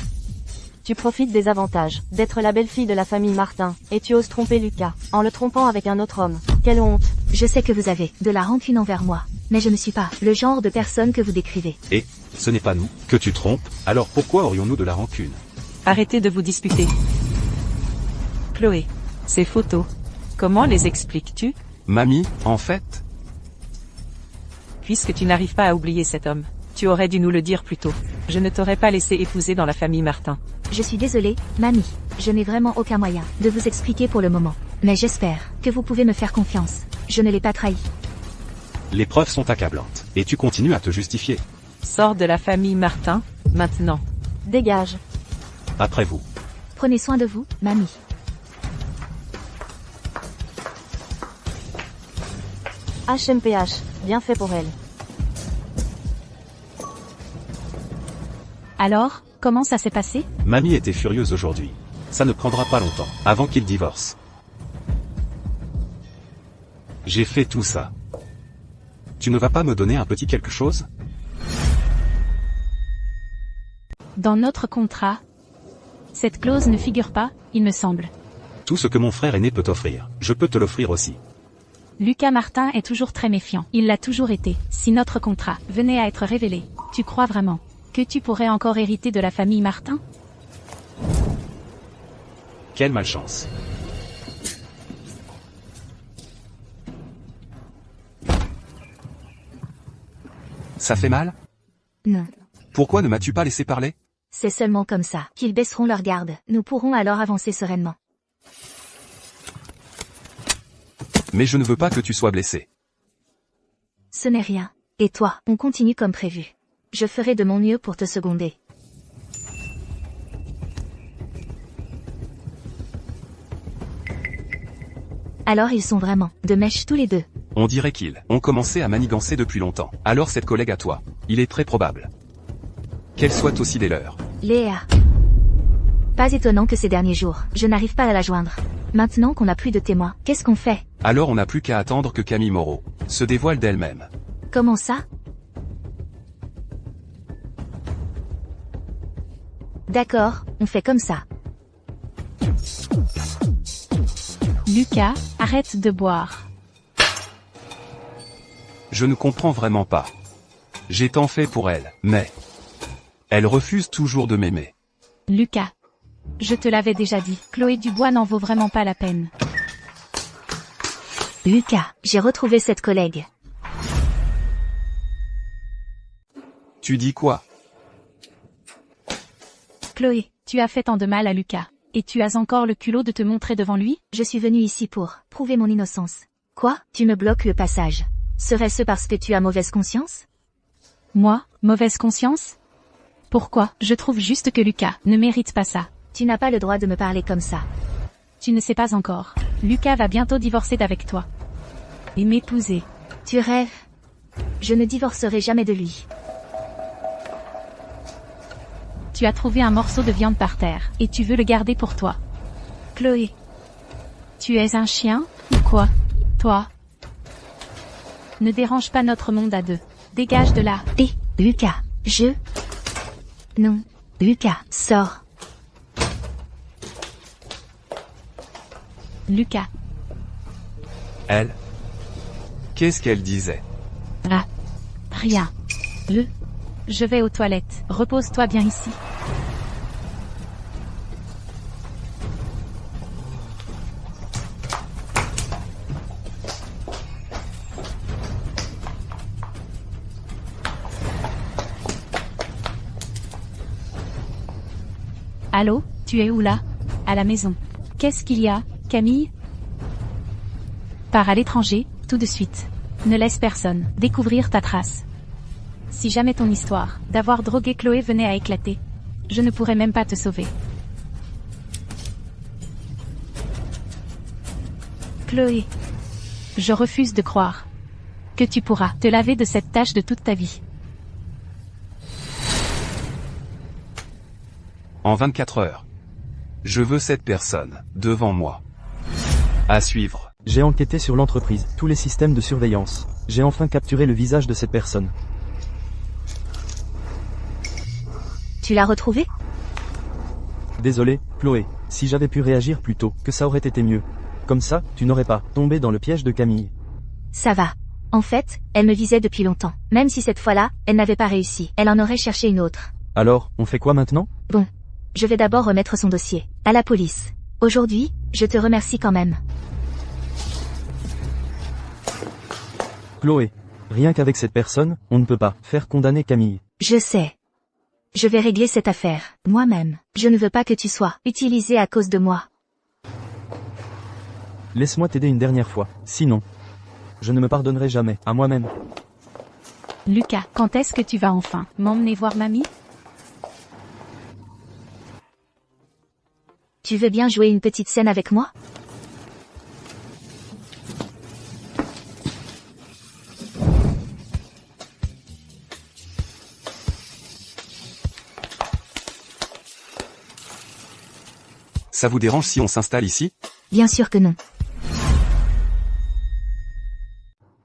Tu profites des avantages d'être la belle-fille de la famille Martin, et tu oses tromper Lucas, en le trompant avec un autre homme. Quelle honte. Je sais que vous avez de la rancune envers moi, mais je ne suis pas le genre de personne que vous décrivez. Et, ce n'est pas nous que tu trompes, alors pourquoi aurions-nous de la rancune? Arrêtez de vous disputer. Chloé, ces photos, comment les expliques-tu? Mamie, en fait, Puisque tu n'arrives pas à oublier cet homme, tu aurais dû nous le dire plus tôt. Je ne t'aurais pas laissé épouser dans la famille Martin. Je suis désolée, mamie. Je n'ai vraiment aucun moyen de vous expliquer pour le moment. Mais j'espère que vous pouvez me faire confiance. Je ne l'ai pas trahi. les preuves sont accablantes, et tu continues à te justifier. Sors de la famille Martin, maintenant. Dégage. Après vous. Prenez soin de vous, mamie. HMPH, bien fait pour elle. Alors, comment ça s'est passé? Mamie était furieuse aujourd'hui. Ça ne prendra pas longtemps, avant qu'il divorce. J'ai fait tout ça. Tu ne vas pas me donner un petit quelque chose? Dans notre contrat, cette clause ne figure pas, il me semble. Tout ce que mon frère aîné peut t'offrir, je peux te l'offrir aussi. Lucas Martin est toujours très méfiant. Il l'a toujours été. Si notre contrat venait à être révélé, tu crois vraiment que tu pourrais encore hériter de la famille Martin? Quelle malchance. Ça fait mal? Non. Pourquoi ne m'as-tu pas laissé parler? C'est seulement comme ça qu'ils baisseront leur garde. Nous pourrons alors avancer sereinement. Mais je ne veux pas que tu sois blessé. Ce n'est rien. Et toi, on continue comme prévu. Je ferai de mon mieux pour te seconder. Alors ils sont vraiment de mèche tous les deux. On dirait qu'ils ont commencé à manigancer depuis longtemps. Alors cette collègue à toi, il est très probable qu'elle soit aussi des leurs. Léa. Pas étonnant que ces derniers jours, je n'arrive pas à la joindre. Maintenant qu'on n'a plus de témoins, qu'est-ce qu'on fait? Alors on n'a plus qu'à attendre que Camille Moreau se dévoile d'elle-même. Comment ça? D'accord, on fait comme ça. Lucas, arrête de boire. Je ne comprends vraiment pas. J'ai tant fait pour elle, mais elle refuse toujours de m'aimer. Lucas. Je te l'avais déjà dit, Chloé Dubois n'en vaut vraiment pas la peine. Lucas, j'ai retrouvé cette collègue. Tu dis quoi? Chloé, tu as fait tant de mal à Lucas. Et tu as encore le culot de te montrer devant lui? Je suis venue ici pour prouver mon innocence. Quoi? Tu me bloques le passage. Serait-ce parce que tu as mauvaise conscience? Moi, mauvaise conscience? Pourquoi? Je trouve juste que Lucas ne mérite pas ça. Tu n'as pas le droit de me parler comme ça. Tu ne sais pas encore. Lucas va bientôt divorcer d'avec toi. Et m'épouser. Tu rêves? Je ne divorcerai jamais de lui. Tu as trouvé un morceau de viande par terre, et tu veux le garder pour toi. Chloé. Tu es un chien, ou quoi? Toi? Ne dérange pas notre monde à deux. Dégage de là. Et, Lucas, Non. Lucas, sors. Lucas. Elle? Qu'est-ce qu'elle disait? Ah. Rien. Je vais aux toilettes. Repose-toi bien ici. Allô, tu es où là? À la maison. Qu'est-ce qu'il y a, Camille? Pars à l'étranger, tout de suite. Ne laisse personne découvrir ta trace. Si jamais ton histoire d'avoir drogué Chloé venait à éclater, je ne pourrais même pas te sauver. Chloé. Je refuse de croire que tu pourras te laver de cette tâche de toute ta vie. En 24 heures. Je veux cette personne, devant moi. À suivre. J'ai enquêté sur l'entreprise, tous les systèmes de surveillance. J'ai enfin capturé le visage de cette personne. Tu l'as retrouvé? Désolé, Chloé, si j'avais pu réagir plus tôt, que ça aurait été mieux. Comme ça, tu n'aurais pas tombé dans le piège de Camille. Ça va. En fait, elle me visait depuis longtemps. Même si cette fois-là, elle n'avait pas réussi. Elle en aurait cherché une autre. Alors, on fait quoi maintenant? Bon. Je vais d'abord remettre son dossier à la police. Aujourd'hui, je te remercie quand même. Chloé, rien qu'avec cette personne, on ne peut pas faire condamner Camille. Je sais. Je vais régler cette affaire, moi-même. Je ne veux pas que tu sois utilisé à cause de moi. Laisse-moi t'aider une dernière fois, sinon, je ne me pardonnerai jamais, à moi-même. Lucas, quand est-ce que tu vas enfin m'emmener voir mamie? Tu veux bien jouer une petite scène avec moi? Ça vous dérange si on s'installe ici? Bien sûr que non.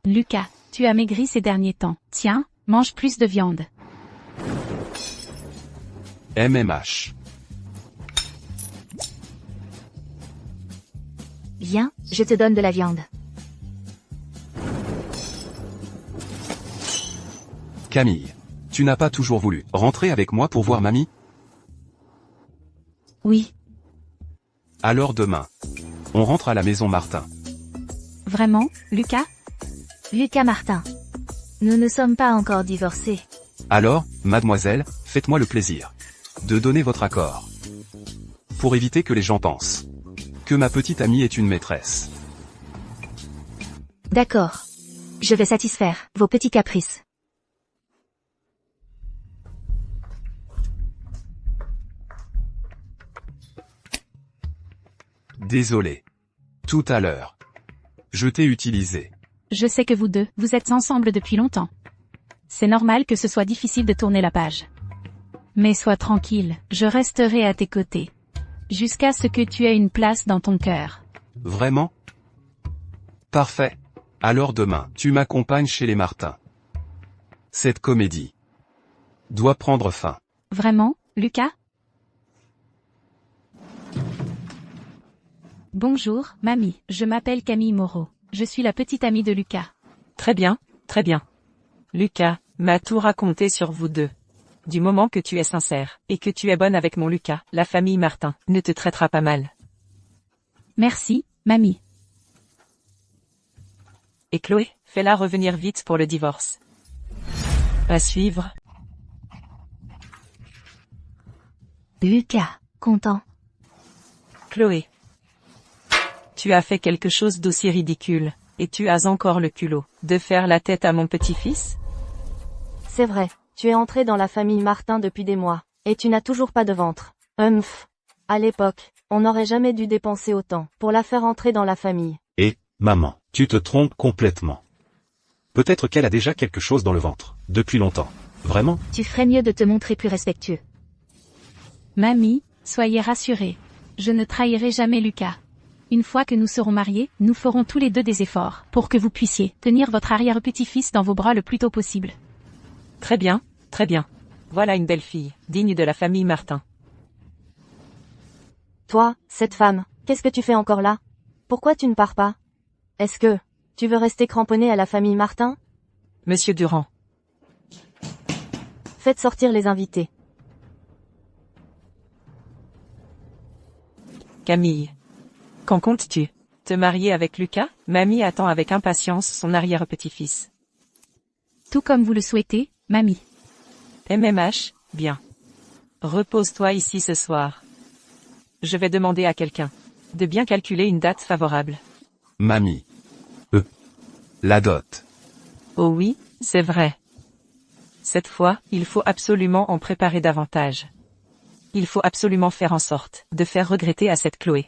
Lucas, tu as maigri ces derniers temps. Tiens, mange plus de viande. MMH. Viens, je te donne de la viande. Camille. Tu n'as pas toujours voulu rentrer avec moi pour voir mamie? Oui. Alors demain. On rentre à la maison Martin. Vraiment, Lucas? Lucas Martin. Nous ne sommes pas encore divorcés. Alors, mademoiselle, faites-moi le plaisir de donner votre accord. Pour éviter que les gens pensent que ma petite amie est une maîtresse. D'accord. Je vais satisfaire vos petits caprices. Désolé. Tout à l'heure. Je t'ai utilisé. Je sais que vous deux, vous êtes ensemble depuis longtemps. C'est normal que ce soit difficile de tourner la page. Mais sois tranquille, je resterai à tes côtés. Jusqu'à ce que tu aies une place dans ton cœur. Vraiment? Parfait. Alors demain, tu m'accompagnes chez les Martins. Cette comédie doit prendre fin. Vraiment, Lucas? Bonjour, mamie, je m'appelle Camille Moreau. Je suis la petite amie de Lucas. Très bien, très bien. Lucas m'a tout raconté sur vous deux. Du moment que tu es sincère, et que tu es bonne avec mon Lucas, la famille Martin ne te traitera pas mal. Merci, mamie. Et Chloé, fais-la revenir vite pour le divorce. À suivre. Lucas, content. Chloé. Tu as fait quelque chose d'aussi ridicule, et tu as encore le culot de faire la tête à mon petit-fils? C'est vrai, tu es entré dans la famille Martin depuis des mois, et tu n'as toujours pas de ventre. À l'époque, on n'aurait jamais dû dépenser autant pour la faire entrer dans la famille. Et, maman, tu te trompes complètement. Peut-être qu'elle a déjà quelque chose dans le ventre, depuis longtemps. Vraiment? Tu ferais mieux de te montrer plus respectueux. Mamie, soyez rassurée. Je ne trahirai jamais Lucas. Une fois que nous serons mariés, nous ferons tous les deux des efforts pour que vous puissiez tenir votre arrière-petit-fils dans vos bras le plus tôt possible. Très bien, très bien. Voilà une belle fille, digne de la famille Martin. Toi, cette femme, qu'est-ce que tu fais encore là? Pourquoi tu ne pars pas? Est-ce que tu veux rester cramponné à la famille Martin? Monsieur Durand. Faites sortir les invités. Camille. Quand comptes-tu te marier avec Lucas? Mamie attend avec impatience son arrière-petit-fils. Tout comme vous le souhaitez, mamie. MMH, bien. Repose-toi ici ce soir. Je vais demander à quelqu'un de bien calculer une date favorable. Mamie. La dot. Oh oui, c'est vrai. Cette fois, il faut absolument en préparer davantage. Il faut absolument faire en sorte de faire regretter à cette Chloé.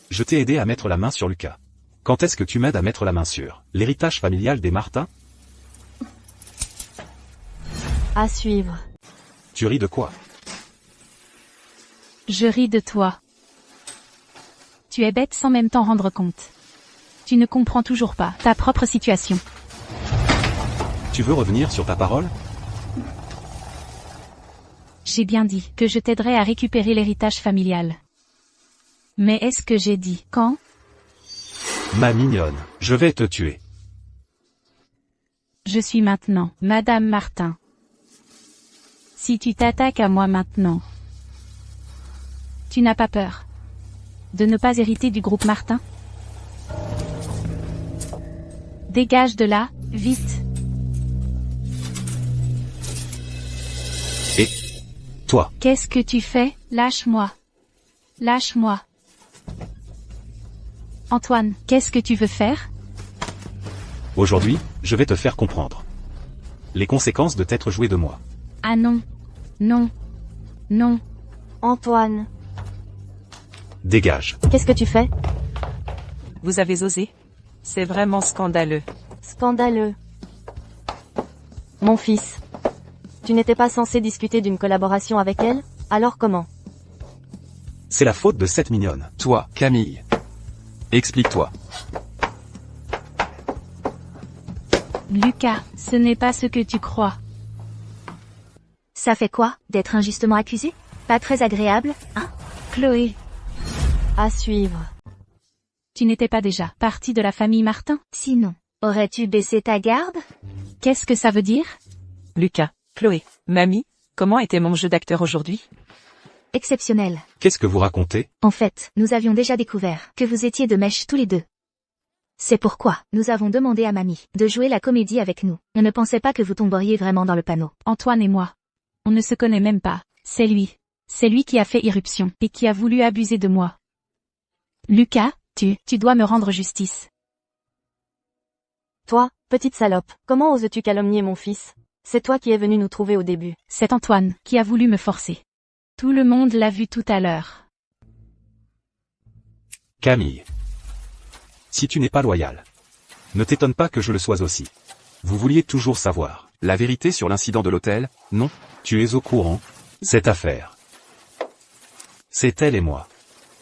Je t'ai aidé à mettre la main sur Lucas. Quand est-ce que tu m'aides à mettre la main sur l'héritage familial des Martin? À suivre. Tu ris de quoi? Je ris de toi. Tu es bête sans même t'en rendre compte. Tu ne comprends toujours pas ta propre situation. Tu veux revenir sur ta parole? J'ai bien dit que je t'aiderais à récupérer l'héritage familial. Mais est-ce que j'ai dit quand? Ma mignonne, je vais te tuer. Je suis maintenant Madame Martin. Si tu t'attaques à moi maintenant, tu n'as pas peur de ne pas hériter du groupe Martin? Dégage de là, vite. Et toi? Qu'est-ce que tu fais? Lâche-moi. Lâche-moi. Antoine, qu'est-ce que tu veux faire? Aujourd'hui, je vais te faire comprendre les conséquences de t'être joué de moi. Ah non. Non. Non. Antoine, Dégage. qu'est-ce que tu fais? Vous avez osé? C'est vraiment scandaleux. Scandaleux. Mon fils. Tu n'étais pas censé discuter d'une collaboration avec elle? Alors comment? C'est la faute de cette mignonne. Toi, Camille. Explique-toi. Lucas, ce n'est pas ce que tu crois. Ça fait quoi, d'être injustement accusé? Pas très agréable, hein? Chloé, À suivre. tu n'étais pas déjà partie de la famille Martin? Sinon, aurais-tu baissé ta garde? Qu'est-ce que ça veut dire? Lucas, Chloé, mamie, comment était mon jeu d'acteur aujourd'hui? Exceptionnel. Qu'est-ce que vous racontez? En fait, nous avions déjà découvert que vous étiez de mèche tous les deux. C'est pourquoi nous avons demandé à mamie de jouer la comédie avec nous. On ne pensait pas que vous tomberiez vraiment dans le panneau. Antoine et moi. On ne se connaît même pas. C'est lui. C'est lui qui a fait irruption et qui a voulu abuser de moi. Lucas, tu dois me rendre justice. Toi, petite salope, comment oses-tu calomnier mon fils? C'est toi qui es venu nous trouver au début. C'est Antoine qui a voulu me forcer. Tout le monde l'a vu tout à l'heure. Camille. Si tu n'es pas loyal, ne t'étonne pas que je le sois aussi. Vous vouliez toujours savoir La vérité sur l'incident de l'hôtel? Non. Tu es au courant? Cette affaire. C'est elle et moi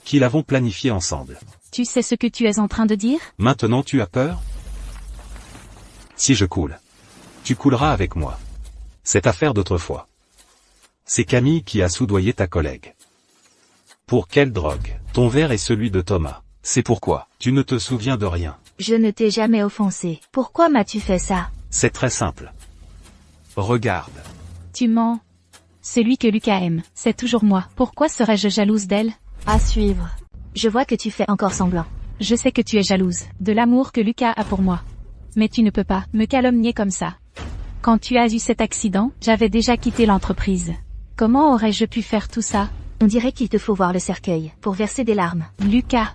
qui l'avons planifiée ensemble. Tu sais ce que tu es en train de dire? Maintenant tu as peur? Si je coule, tu couleras avec moi. Cette affaire d'autrefois. C'est Camille qui a soudoyé ta collègue. Pour quelle drogue? Ton verre est celui de Thomas. C'est pourquoi. Tu ne te souviens de rien. Je ne t'ai jamais offensé. Pourquoi m'as-tu fait ça? C'est très simple. Regarde. Tu mens. Celui que Lucas aime, c'est toujours moi. Pourquoi serais-je jalouse d'elle? À suivre. Je vois que tu fais encore semblant. Je sais que tu es jalouse de l'amour que Lucas a pour moi. Mais tu ne peux pas me calomnier comme ça. Quand tu as eu cet accident, j'avais déjà quitté l'entreprise. Comment aurais-je pu faire tout ça? On dirait qu'il te faut voir le cercueil pour verser des larmes. Lucas.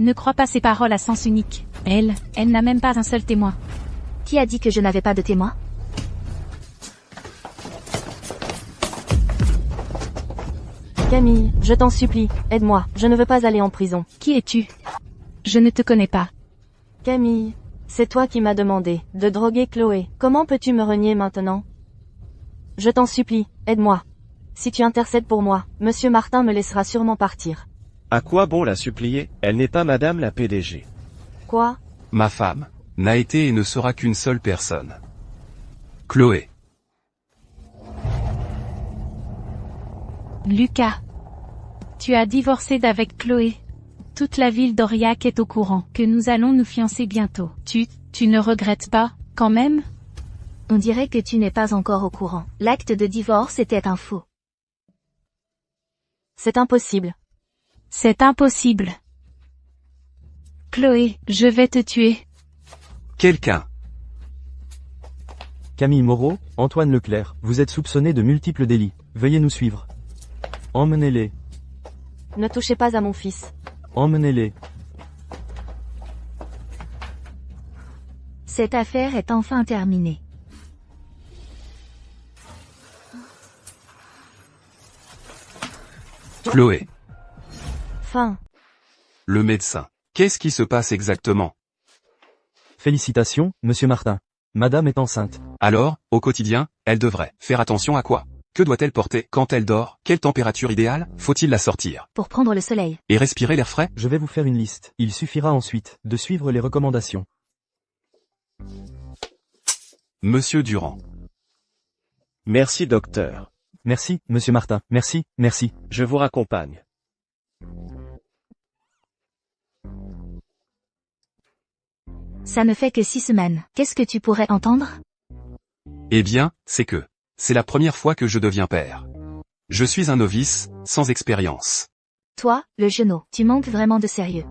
Ne crois pas ces paroles à sens unique. Elle n'a même pas un seul témoin. Qui a dit que je n'avais pas de témoin? Camille, je t'en supplie, aide-moi, je ne veux pas aller en prison. Qui es-tu? Je ne te connais pas. Camille, c'est toi qui m'as demandé de droguer Chloé. Comment peux-tu me renier maintenant? Je t'en supplie, aide-moi. Si tu intercèdes pour moi, Monsieur Martin me laissera sûrement partir. À quoi bon la supplier? Elle n'est pas madame la PDG. Quoi? Ma femme n'a été et ne sera qu'une seule personne. Chloé. Lucas. Tu as divorcé d'avec Chloé. Toute la ville d'Aurillac est au courant que nous allons nous fiancer bientôt. Tu ne regrettes pas, quand même? On dirait que tu n'es pas encore au courant. L'acte de divorce était un faux. C'est impossible. C'est impossible. Chloé, je vais te tuer. Quelqu'un. Camille Moreau, Antoine Leclerc, vous êtes soupçonnés de multiples délits. Veuillez nous suivre. Emmenez-les. Ne touchez pas à mon fils. Emmenez-les. Cette affaire est enfin terminée. Chloé. Fin. Le médecin. Qu'est-ce qui se passe exactement? Félicitations, monsieur Martin. Madame est enceinte. Alors, au quotidien, elle devrait faire attention à quoi? Que doit-elle porter quand elle dort? Quelle température idéale? Faut-il la sortir? Pour prendre le soleil. Et respirer l'air frais? Je vais vous faire une liste. Il suffira ensuite de suivre les recommandations. Monsieur Durand. Merci docteur. Merci, monsieur Martin. Merci, merci. Je vous raccompagne. Ça ne fait que 6 semaines. Qu'est-ce que tu pourrais entendre? Eh bien, c'est la première fois que je deviens père. Je suis un novice, sans expérience. Toi, le genou, tu manques vraiment de sérieux.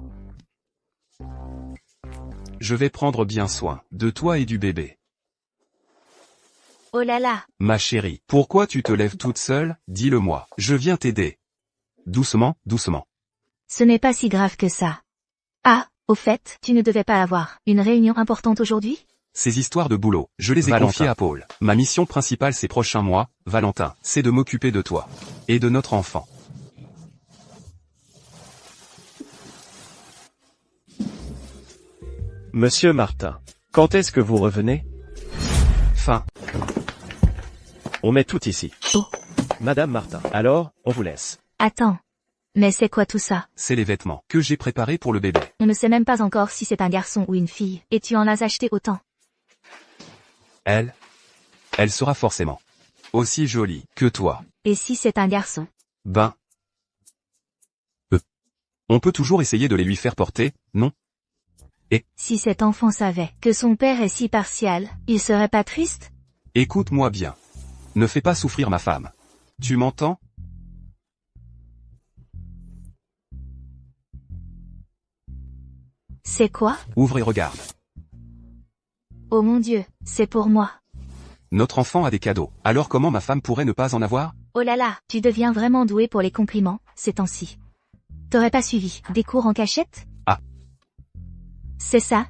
Je vais prendre bien soin de toi et du bébé. Oh là là. Ma chérie, pourquoi tu te lèves toute seule? Dis-le-moi, je viens t'aider. Doucement, doucement. Ce n'est pas si grave que ça. Ah, au fait, tu ne devais pas avoir une réunion importante aujourd'hui? Ces histoires de boulot, je les ai Valentin. confiées à Paul. Ma mission principale ces prochains mois, Valentin, c'est de m'occuper de toi. Et de notre enfant. Monsieur Martin, quand est-ce que vous revenez? Fin. On met tout ici. Oh. Madame Martin, alors, on vous laisse. Attends. Mais c'est quoi tout ça? C'est les vêtements que j'ai préparés pour le bébé. On ne sait même pas encore si c'est un garçon ou une fille, et tu en as acheté autant. Elle sera forcément aussi jolie que toi. Et si c'est un garçon? Ben. On peut toujours essayer de les lui faire porter, non? Si cet enfant savait que son père est si partial, il serait pas triste? Écoute-moi bien. Ne fais pas souffrir ma femme. Tu m'entends? C'est quoi? Ouvre et regarde. Oh mon Dieu, c'est pour moi. Notre enfant a des cadeaux. Alors comment ma femme pourrait ne pas en avoir? Oh là là, tu deviens vraiment doué pour les compliments, ces temps-ci. T'aurais pas suivi des cours en cachette? Ah. C'est ça,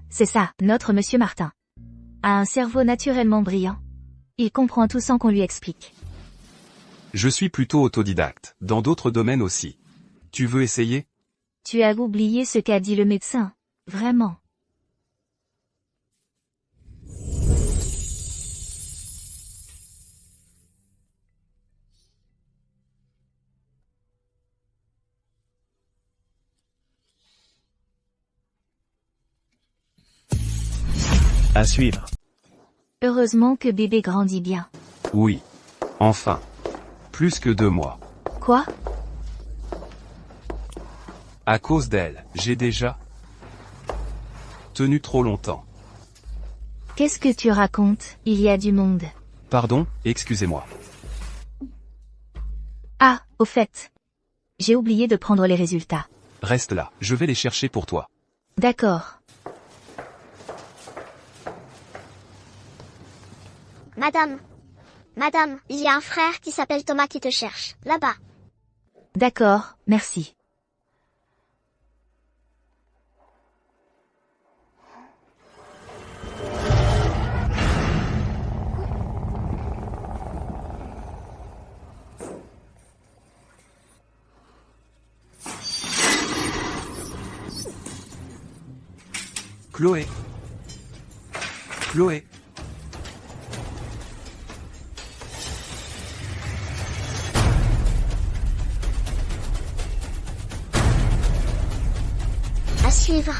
notre monsieur Martin. A un cerveau naturellement brillant. Il comprend tout sans qu'on lui explique. Je suis plutôt autodidacte, dans d'autres domaines aussi. Tu veux essayer? Tu as oublié ce qu'a dit le médecin. Vraiment. À suivre. Heureusement que bébé grandit bien. Oui. Enfin. Plus que 2 mois. Quoi? À cause d'elle, j'ai déjà tenu trop longtemps. Qu'est-ce que tu racontes? Il y a du monde. Pardon, excusez-moi. Ah, au fait. J'ai oublié de prendre les résultats. Reste là, je vais les chercher pour toi. D'accord. Madame, il y a un frère qui s'appelle Thomas qui te cherche, là-bas. D'accord, merci. Chloé. Chloé. À suivre.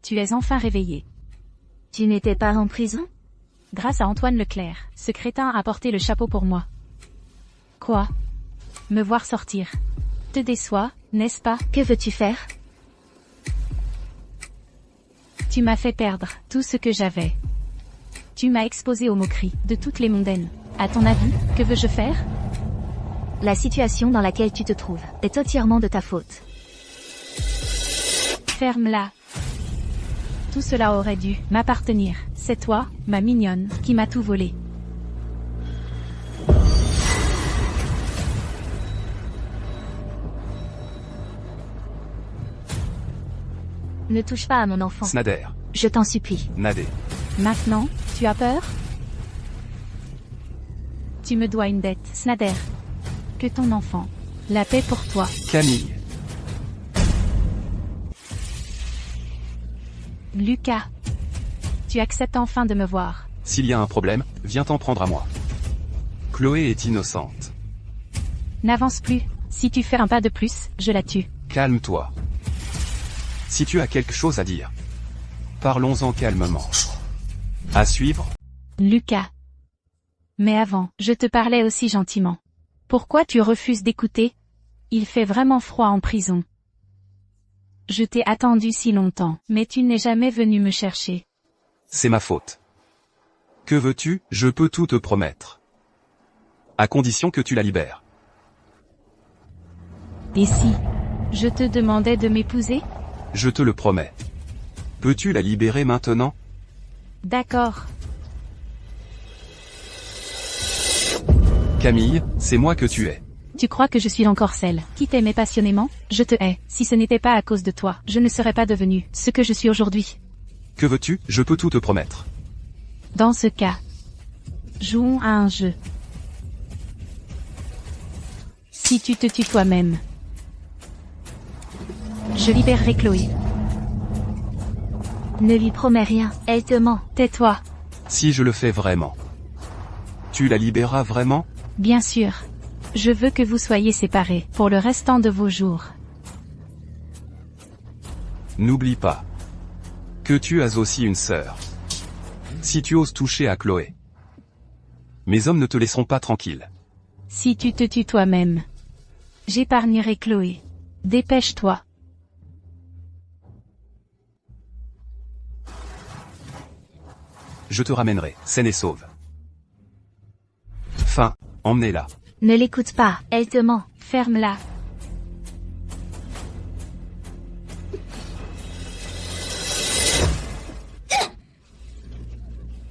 Tu es enfin réveillé. Tu n'étais pas en prison? Grâce à Antoine Leclerc, ce crétin a porté le chapeau pour moi. Quoi? Me voir sortir. Te déçois, n'est-ce pas? Que veux-tu faire? Tu m'as fait perdre tout ce que j'avais. Tu m'as exposé aux moqueries de toutes les mondaines. À ton avis, que veux-je faire? La situation dans laquelle tu te trouves est entièrement de ta faute. Ferme-la. Tout cela aurait dû m'appartenir. C'est toi, ma mignonne, qui m'a tout volé. Ne touche pas à mon enfant. Snader. Je t'en supplie. Nadé. Maintenant, tu as peur? Tu me dois une dette, Snader. Que ton enfant la paie pour toi. Camille. Lucas. Tu acceptes enfin de me voir. S'il y a un problème, viens t'en prendre à moi. Chloé est innocente. N'avance plus. Si tu fais un pas de plus, je la tue. Calme-toi. Si tu as quelque chose à dire, parlons-en calmement. À suivre. Lucas. Mais avant, je te parlais aussi gentiment. Pourquoi tu refuses d'écouter? Il fait vraiment froid en prison. Je t'ai attendu si longtemps, mais tu n'es jamais venu me chercher. C'est ma faute. Que veux-tu? Je peux tout te promettre. À condition que tu la libères. Et si je te demandais de m'épouser? Je te le promets. Peux-tu la libérer maintenant? D'accord. Camille, c'est moi que tu es. Tu crois que je suis encore celle qui t'aimait passionnément? Je te hais. Si ce n'était pas à cause de toi, je ne serais pas devenue ce que je suis aujourd'hui. Que veux-tu? Je peux tout te promettre. Dans ce cas, jouons à un jeu. Si tu te tues toi-même, je libérerai Chloé. Ne lui promets rien, elle te ment. Tais-toi. Si je le fais vraiment, tu la libéreras vraiment? Bien sûr. Je veux que vous soyez séparés pour le restant de vos jours. N'oublie pas que tu as aussi une sœur. Si tu oses toucher à Chloé, mes hommes ne te laisseront pas tranquille. Si tu te tues toi-même, j'épargnerai Chloé. Dépêche-toi. Je te ramènerai, saine et sauve. Fin, emmenez-la. Ne l'écoute pas, elle te ment. Ferme-la.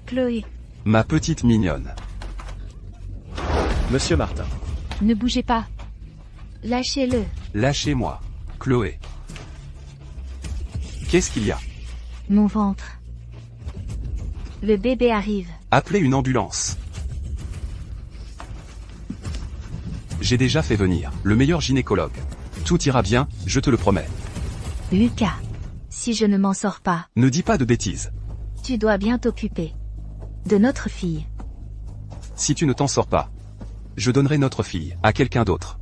Chloé, Ma petite mignonne. Monsieur Martin. ne bougez pas. Lâchez-le. Lâchez-moi. Chloé. Qu'est-ce qu'il y a? Mon ventre. Le bébé arrive. Appelez une ambulance. J'ai déjà fait venir le meilleur gynécologue. Tout ira bien, je te le promets. Lucas. Si je ne m'en sors pas, Ne dis pas de bêtises. tu dois bien t'occuper de notre fille. Si tu ne t'en sors pas, je donnerai notre fille à quelqu'un d'autre.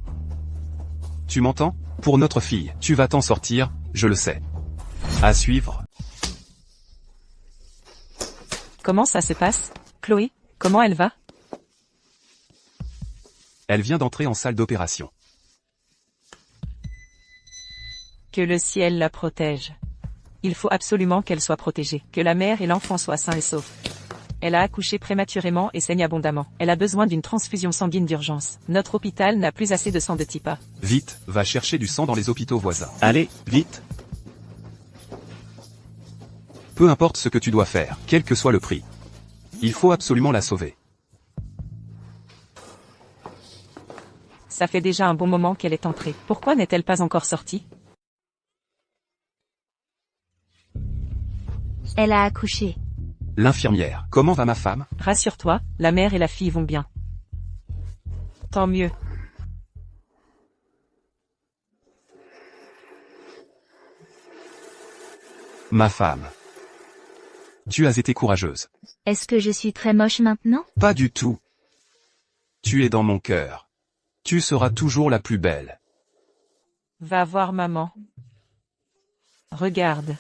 Tu m'entends? Pour notre fille, tu vas t'en sortir, je le sais. À suivre. Comment ça se passe? Chloé, comment elle va? Elle vient d'entrer en salle d'opération. Que le ciel la protège. Il faut absolument qu'elle soit protégée, que la mère et l'enfant soient sains et saufs. Elle a accouché prématurément et saigne abondamment. Elle a besoin d'une transfusion sanguine d'urgence. Notre hôpital n'a plus assez de sang de type A. Vite, va chercher du sang dans les hôpitaux voisins. Allez, vite. Peu importe ce que tu dois faire, quel que soit le prix. Il faut absolument la sauver. Ça fait déjà un bon moment qu'elle est entrée. Pourquoi n'est-elle pas encore sortie? Elle a accouché. L'infirmière, comment va ma femme? Rassure-toi, la mère et la fille vont bien. Tant mieux. Ma femme. Tu as été courageuse. Est-ce que je suis très moche maintenant? Pas du tout. Tu es dans mon cœur. Tu seras toujours la plus belle. Va voir maman. Regarde.